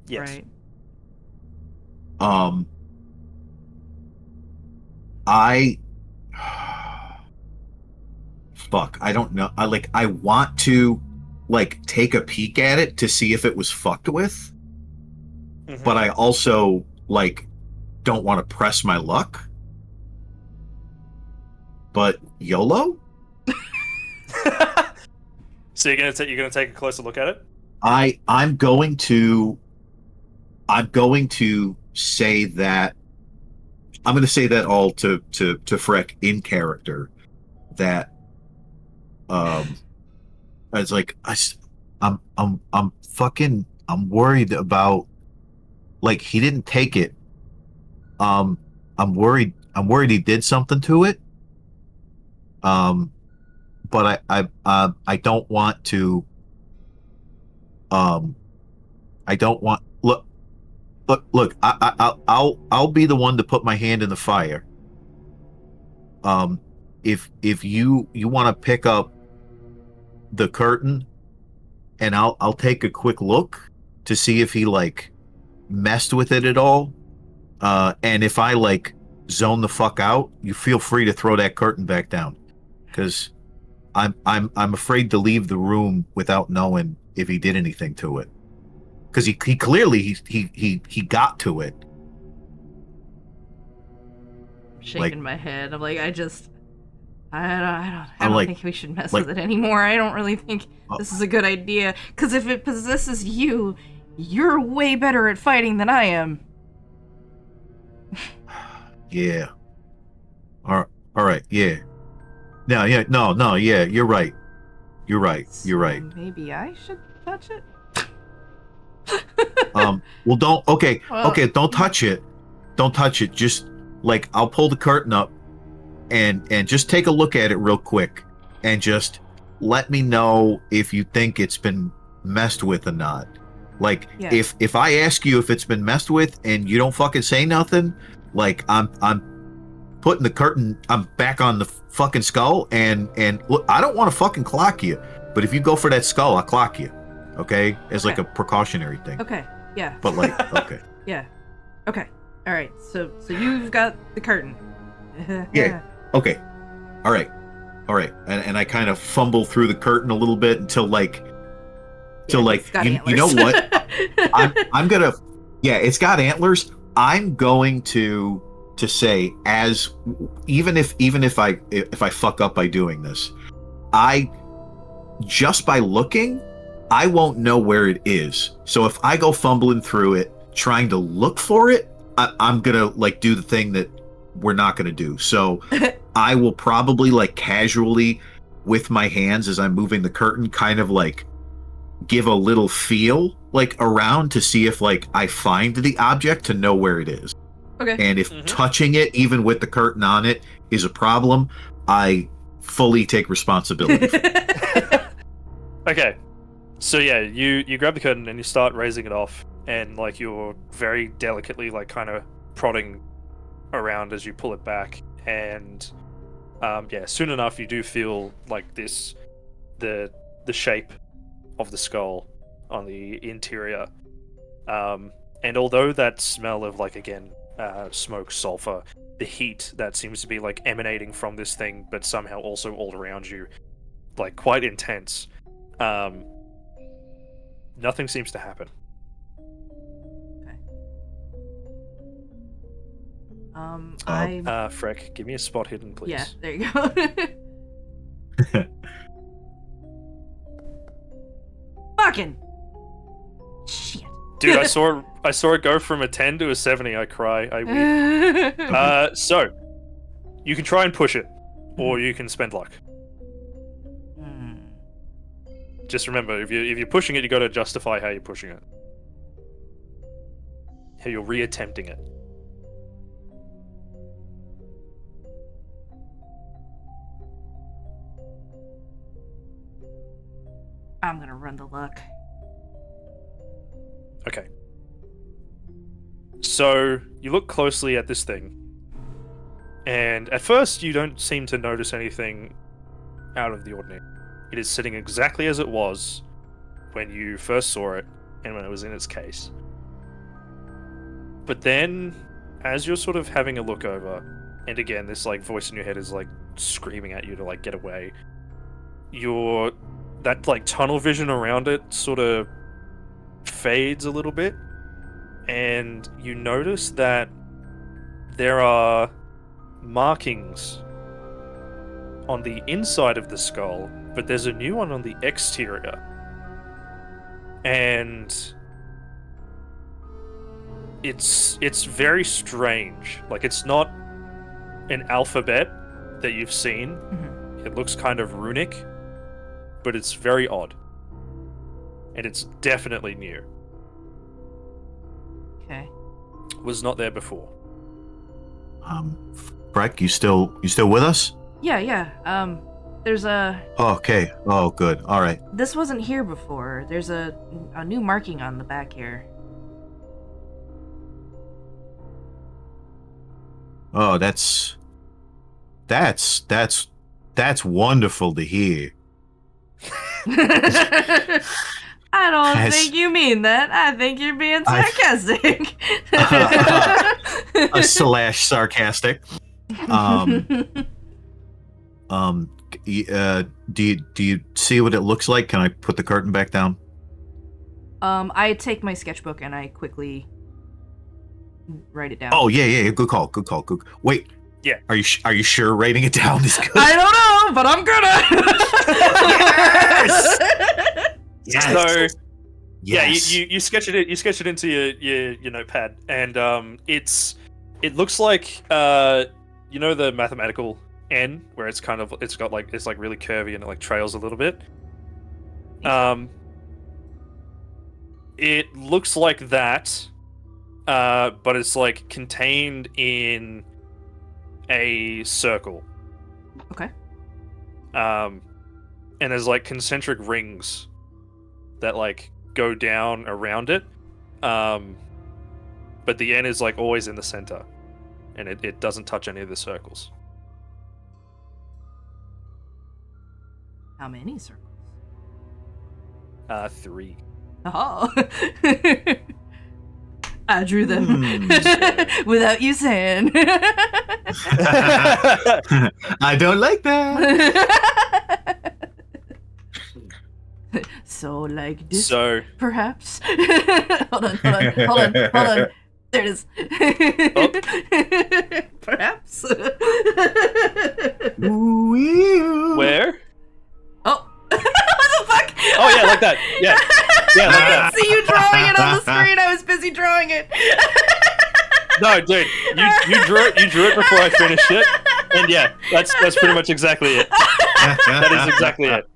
Yes. Right. I fuck. I don't know. I want to like take a peek at it to see if it was fucked with, Mhm. but I also like don't want to press my luck. But YOLO? So you're gonna take a closer look at it? I'm going to say that I'm going to say that all to Freck in character that it's like I'm fucking I'm worried about like he didn't take it. I'm worried he did something to it. But I don't want to I don't want look I'll be the one to put my hand in the fire. If you want to pick up the curtain and I'll take a quick look to see if he like messed with it at all. And if I like zone the fuck out, you feel free to throw that curtain back down, because I'm afraid to leave the room without knowing if he did anything to it, because he clearly he got to it. I'm shaking Like- my head. I'm like, I I'm don't like- think we should mess like- with it anymore. I don't really think this is a good idea. Because if it possesses you, you're way better at fighting than I am. Yeah. All right. Yeah. No. Yeah. You're right. You're right. So maybe I should touch it? Well, don't. Okay. Well- Okay. Don't touch it. Don't touch it. Just like I'll pull the curtain up, and just take a look at it real quick, and just let me know if you think it's been messed with or not. Like Yeah. if I ask you if it's been messed with and you don't fucking say nothing, like I'm putting the curtain. I'm back on the fucking skull, and look, I don't want to fucking clock you, but if you go for that skull, I'll clock you. Okay, as like Okay. a precautionary thing. Okay, yeah. But like, okay. Yeah. Okay. Alright, so you've got the curtain. Yeah. Okay. All right. And I kind of fumble through the curtain a little bit until like It's got you know antlers. what? I'm gonna it's got antlers. I'm going to say, as even if I fuck up by doing this, I just by looking, I won't know where it is. So if I go fumbling through it trying to look for it, I'm gonna like do the thing that we're not gonna do. So I will probably like casually with my hands as I'm moving the curtain kind of like give a little feel like around to see if like I find the object to know where it is. Okay. And if Mhm. touching it even with the curtain on it is a problem, I fully take responsibility. Okay. So yeah, you grab the curtain and you start raising it off, and like you're very delicately like kind of prodding around as you pull it back, and soon enough you do feel like the shape of the skull on the interior, and although that smell of like again smoke, sulfur, the heat that seems to be like emanating from this thing but somehow also all around you, like quite intense, nothing seems to happen. I Freck, give me a spot hidden, please. yeah, there you go. Fucking shit. Dude, I saw it go from a 10 to a 70. I cry. I weep. So you can try and push it, or you can spend luck. Hmm. Just remember, if you're pushing it, you got to justify how you're pushing it, how you're reattempting it. I'm gonna run the luck. Okay. So you look closely at this thing, and at first you don't seem to notice anything out of the ordinary. It is sitting exactly as it was when you first saw it and when it was in its case. But then, as you're sort of having a look over, and again, this like voice in your head is like screaming at you to like get away, that like tunnel vision around it sort of fades a little bit, and you notice that there are markings on the inside of the skull, but there's a new one on the exterior. And it's very strange. Like, it's not an alphabet that you've seen. Mhm. It looks kind of runic, but it's very odd. And it's definitely new. Okay. Was not there before. Breck, you still with us? Yeah. There's a. Oh, okay. Oh, good. All right. This wasn't here before. There's a new marking on the back here. Oh, that's wonderful to hear. I don't As- think you mean that. I think you're being sarcastic. Slash sarcastic. Do you see what it looks like? Can I put the curtain back down? I take my sketchbook and I quickly write it down. Oh yeah. Good call. Wait. Yeah. Are you sure writing it down is good? I don't know, but I'm gonna. Yes! So Yes. you sketch it into your notepad, and it looks like you know the mathematical N, where it's got really curvy and it like trails a little bit. It looks like that, but it's like contained in a circle. Okay. And there's like concentric rings that like go down around it. But the N is like always in the center, and it doesn't touch any of the circles. How many circles? 3. Oh. I drew them Hmm. without you saying. I don't like that. So like this, So perhaps. hold on. There it is. Perhaps. where? Oh. What the fuck? Oh yeah, like that. Yeah, yeah, like I that. didn't see you drawing it on the screen. I was busy drawing it. No, dude, you drew it before I finished it, and yeah, that's pretty much exactly it. That is exactly it.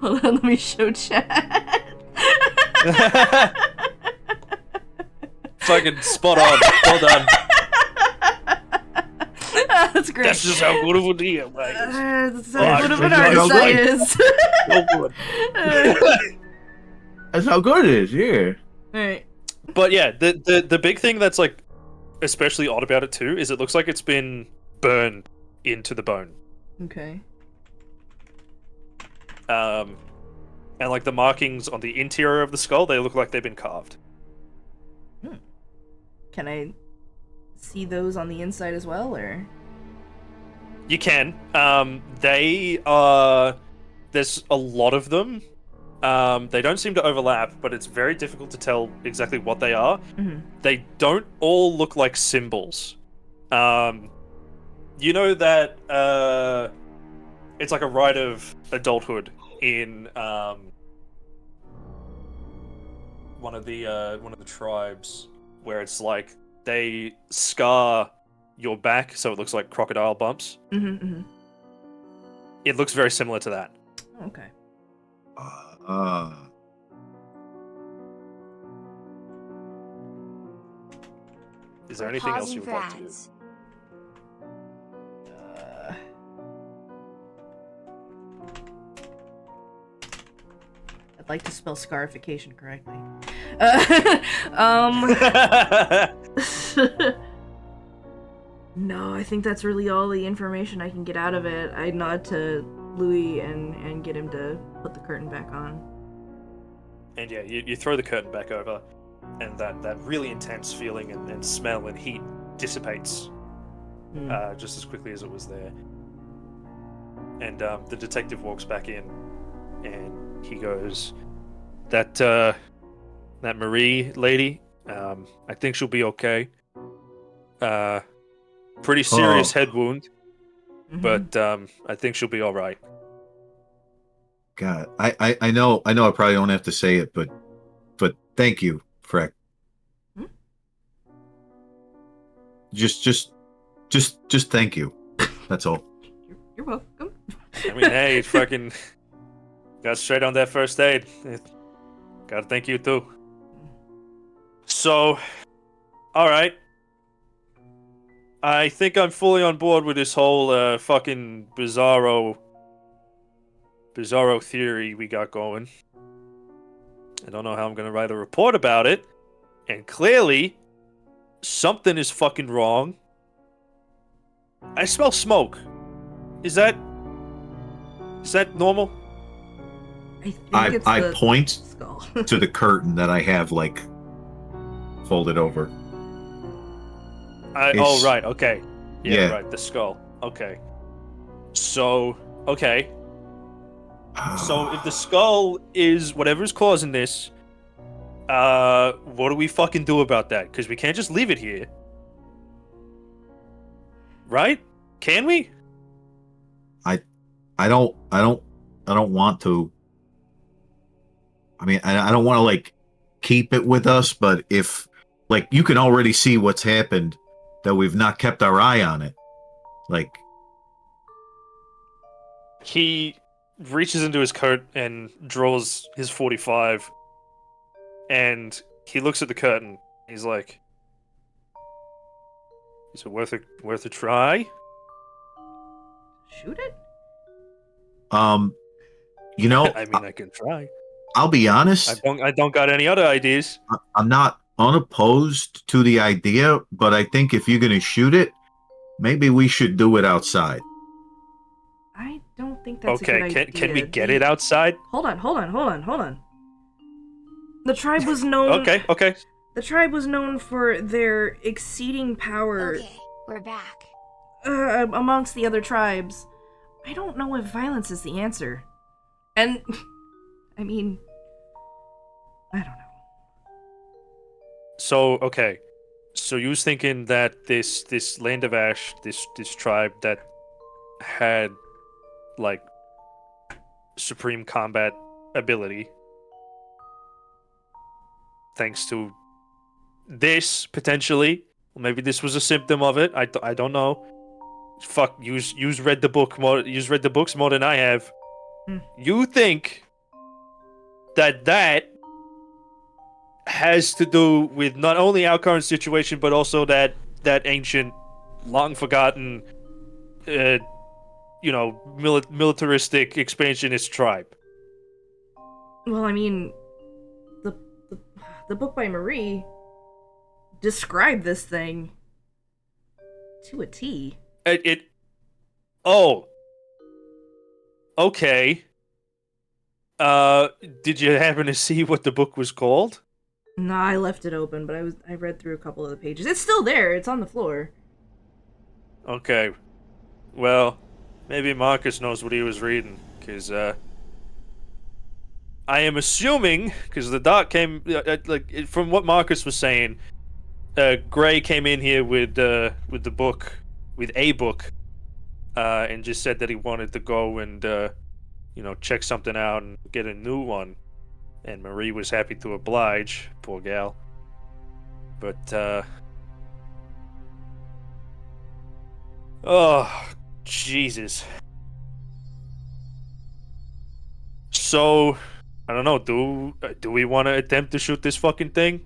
Hold on, let me show chat. Fucking spot on. Well done. That's great. That's just how good of a deal, mate. That's Oh, how good of an that's artist how I good. is. So good. That's how good it is. Yeah. Alright. But yeah, the big thing that's like especially odd about it too is it looks like it's been burned into the bone. Okay. And like the markings on the interior of the skull, they look like they've been carved. Can I see those on the inside as well, or? You can. They are. There's a lot of them. They don't seem to overlap, but it's very difficult to tell exactly what they are. Mm-hmm. They don't all look like symbols. You know that it's like a rite of adulthood in one of the tribes where it's like they scar your back so it looks like crocodile bumps. Mm-hmm. It looks very similar to that. Okay. Is there We're anything else pausing you would for like to do? ads. I'd like to spell scarification correctly. No, I think that's really all the information I can get out of it. I nod to Louis and get him to put the curtain back on. And yeah, you throw the curtain back over, and that really intense feeling and smell and heat dissipates just as quickly as it was there. And the detective walks back in, and he goes, that Marie lady, I think she'll be okay. Pretty serious head wound, but I think she'll be all right. God, I know I probably don't have to say it, but thank you, Freck. Hmm? Just thank you. That's all. You're welcome. I mean, hey, fucking got straight on that first aid. Gotta thank you too. So, all right. I think I'm fully on board with this whole fucking bizarro theory we got going. I don't know how I'm gonna write a report about it, and clearly something is fucking wrong. I smell smoke. Is that normal? I think it's I the point skull. to the curtain that I have like folded over. Oh, right, okay. Yeah. Right, the skull. Okay. So, okay. So, if the skull is whatever's causing this, what do we fucking do about that? Because we can't just leave it here. Right? Can we? I don't want to. I mean, I don't want to like keep it with us, but if like you can already see what's happened, that we've not kept our eye on it. Like He reaches into his coat and draws his 45, and he looks at the curtain. He's like, "Is it worth a try?" Shoot it? you know, I mean, I can try. I'll be honest. I don't got any other ideas. I'm not unopposed to the idea, but I think if you're gonna shoot it, maybe we should do it outside. I don't think that's a good Okay, idea. can we get it outside? Hold on. The tribe was known. Okay. The tribe was known for their exceeding power Okay, we're back. amongst the other tribes. I don't know if violence is the answer. And, I mean, I don't know. So okay, so you was thinking that this Land of Ash, this tribe that had like supreme combat ability, thanks to this potentially, maybe this was a symptom of it. I don't know. Fuck, you's read the book more. You's read the books more than I have. You think that has to do with not only our current situation, but also that ancient, long forgotten, militaristic expansionist tribe. Well, I mean, the book by Marie described this thing to a T. Oh. Okay. Did you happen to see what the book was called? No, I left it open, but I read through a couple of the pages. It's still there. It's on the floor. Okay. Well, maybe Marcus knows what he was reading, because I am assuming, because the doc came, from what Marcus was saying, Gray came in here with the book, with a book, and just said that he wanted to go and check something out and get a new one. and Marie was happy to oblige, poor gal. But, oh, Jesus. So, I don't know, do we want to attempt to shoot this fucking thing?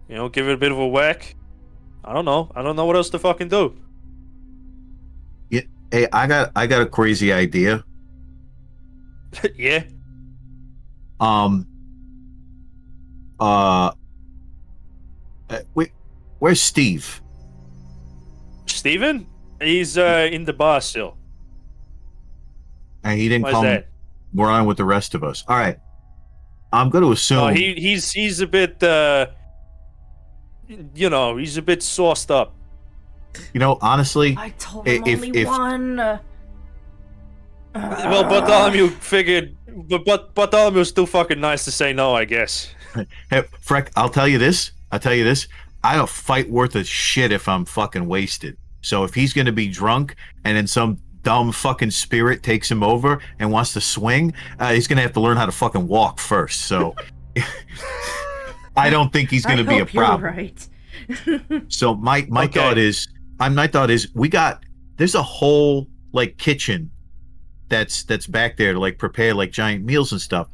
You know, give it a bit of a whack? I don't know. I don't know what else to fucking do. Hey, I got a crazy idea. Yeah? Where's Steve? Steven? He's in the bar still. And he didn't Why's come that? around with the rest of us. All right. I'm going to assume. Oh, he's a bit you know, he's a bit sauced up. You know, honestly, I told him only one. Well, Bartholomew figured, but Bartholomew's too fucking nice to say no, I guess. hey, Freck, I'll tell you this. I don't fight worth a shit if I'm fucking wasted. So if he's going to be drunk and then some dumb fucking spirit takes him over and wants to swing, he's going to have to learn how to fucking walk first. So I don't think he's going to be a problem. Right. So my Okay. thought is, there's a whole like kitchen that's back there to like prepare like giant meals and stuff.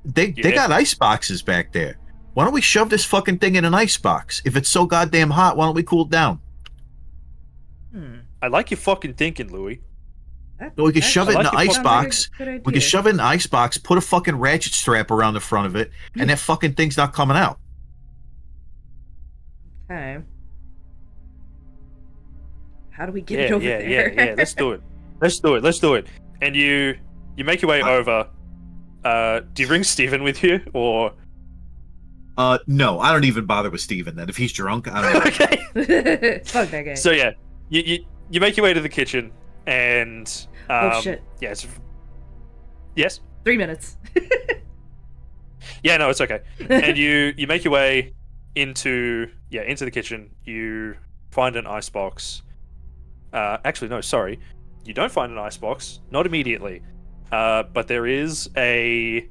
They got ice boxes back there. Why don't we shove this fucking thing in an ice box? If it's so goddamn hot, why don't we cool it down? I like your fucking thinking, Louis. We could shove it in like the your ice fucking- box. We could shove it in the ice box, put a fucking ratchet strap around the front of it, and that fucking thing's not coming out. Okay. How do we get it over there? Yeah. Let's do it. And you make your way over. Do you bring Steven with you, or? No, I don't even bother with Steven then. If he's drunk, I don't know. Okay. Fuck that guy. So yeah, you make your way to the kitchen, and Oh, shit. Yeah. Yes. 3 minutes. Yeah. No, it's okay. And you make your way into the kitchen. You find an icebox. Actually, no. Sorry, you don't find an icebox. Not immediately. But there is a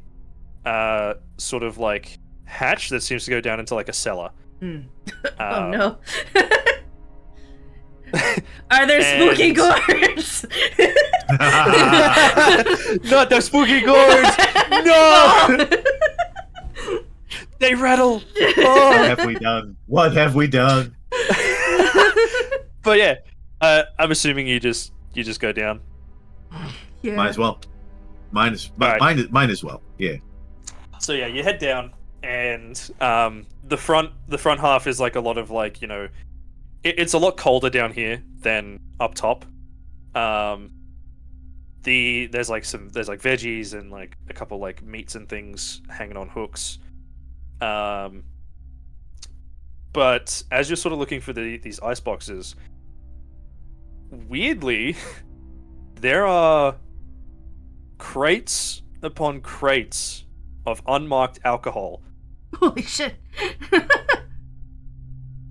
sort of like hatch that seems to go down into like a cellar. Oh no. Are there spooky and- gourds? Not the spooky gourds! No! They rattle! What Oh. have we done? What have we done? But yeah, I'm assuming you just go down. Yeah. Might as well. Mine as well. Yeah. So yeah, you head down, and the front half is like a lot of like, you know, it's a lot colder down here than up top. There's like veggies and like a couple like meats and things hanging on hooks. But as you're sort of looking for these ice boxes, weirdly, there are crates upon crates of unmarked alcohol. Holy shit.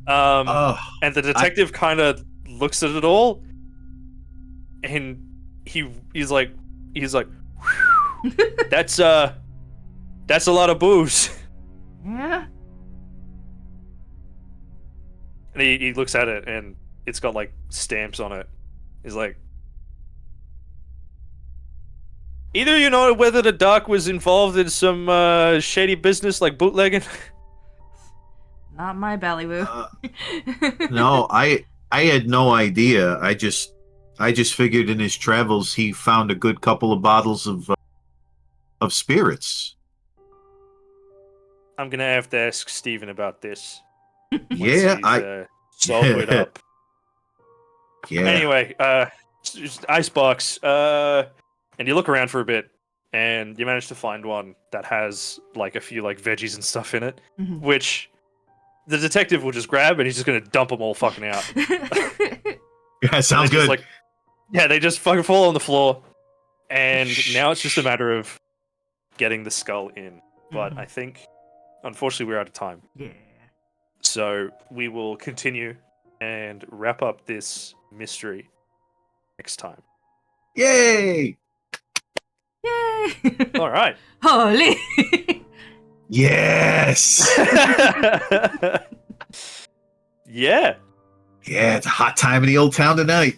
And the detective kind of looks at it all, and he's like, that's a lot of booze. Yeah. And he looks at it, and it's got like stamps on it. He's like, either you know whether the doc was involved in some shady business like bootlegging. Not my ballywoo. No, I had no idea. I just figured in his travels he found a good couple of bottles of spirits. I'm gonna have to ask Steven about this. Yeah, sobered up. Yeah. Anyway, just icebox. And you look around for a bit, and you manage to find one that has like a few like veggies and stuff in it, Mhm. which the detective will just grab, and he's just gonna dump them all fucking out. Yeah, sounds They're just good. like, yeah, they just fucking fall on the floor, and now it's just a matter of getting the skull in. But Mhm. I think, unfortunately, we're out of time. Yeah. So we will continue and wrap up this mystery next time. Yay! Yay. All right. Holy. Yes. Yeah. Yeah, it's a hot time in the old town tonight.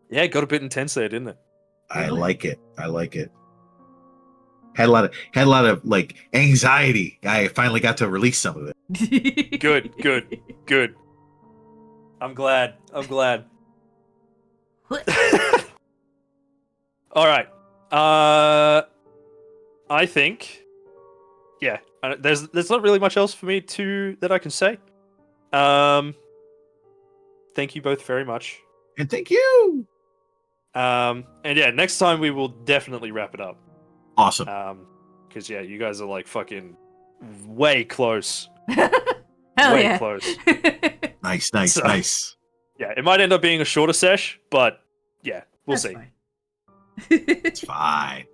Yeah, it got a bit intense there, didn't it? I like it. I like it. Had a lot of like anxiety. I finally got to release some of it. Good, good, good. I'm glad. I'm glad. All right. I think, yeah. There's not really much else for me that I can say. Thank you both very much. And thank you. And yeah, next time we will definitely wrap it up. Awesome. Because yeah, you guys are like fucking way close. Hell Way yeah. close. Nice. So- Yeah, it might end up being a shorter sesh, but yeah, we'll That's see. fine. It's fine.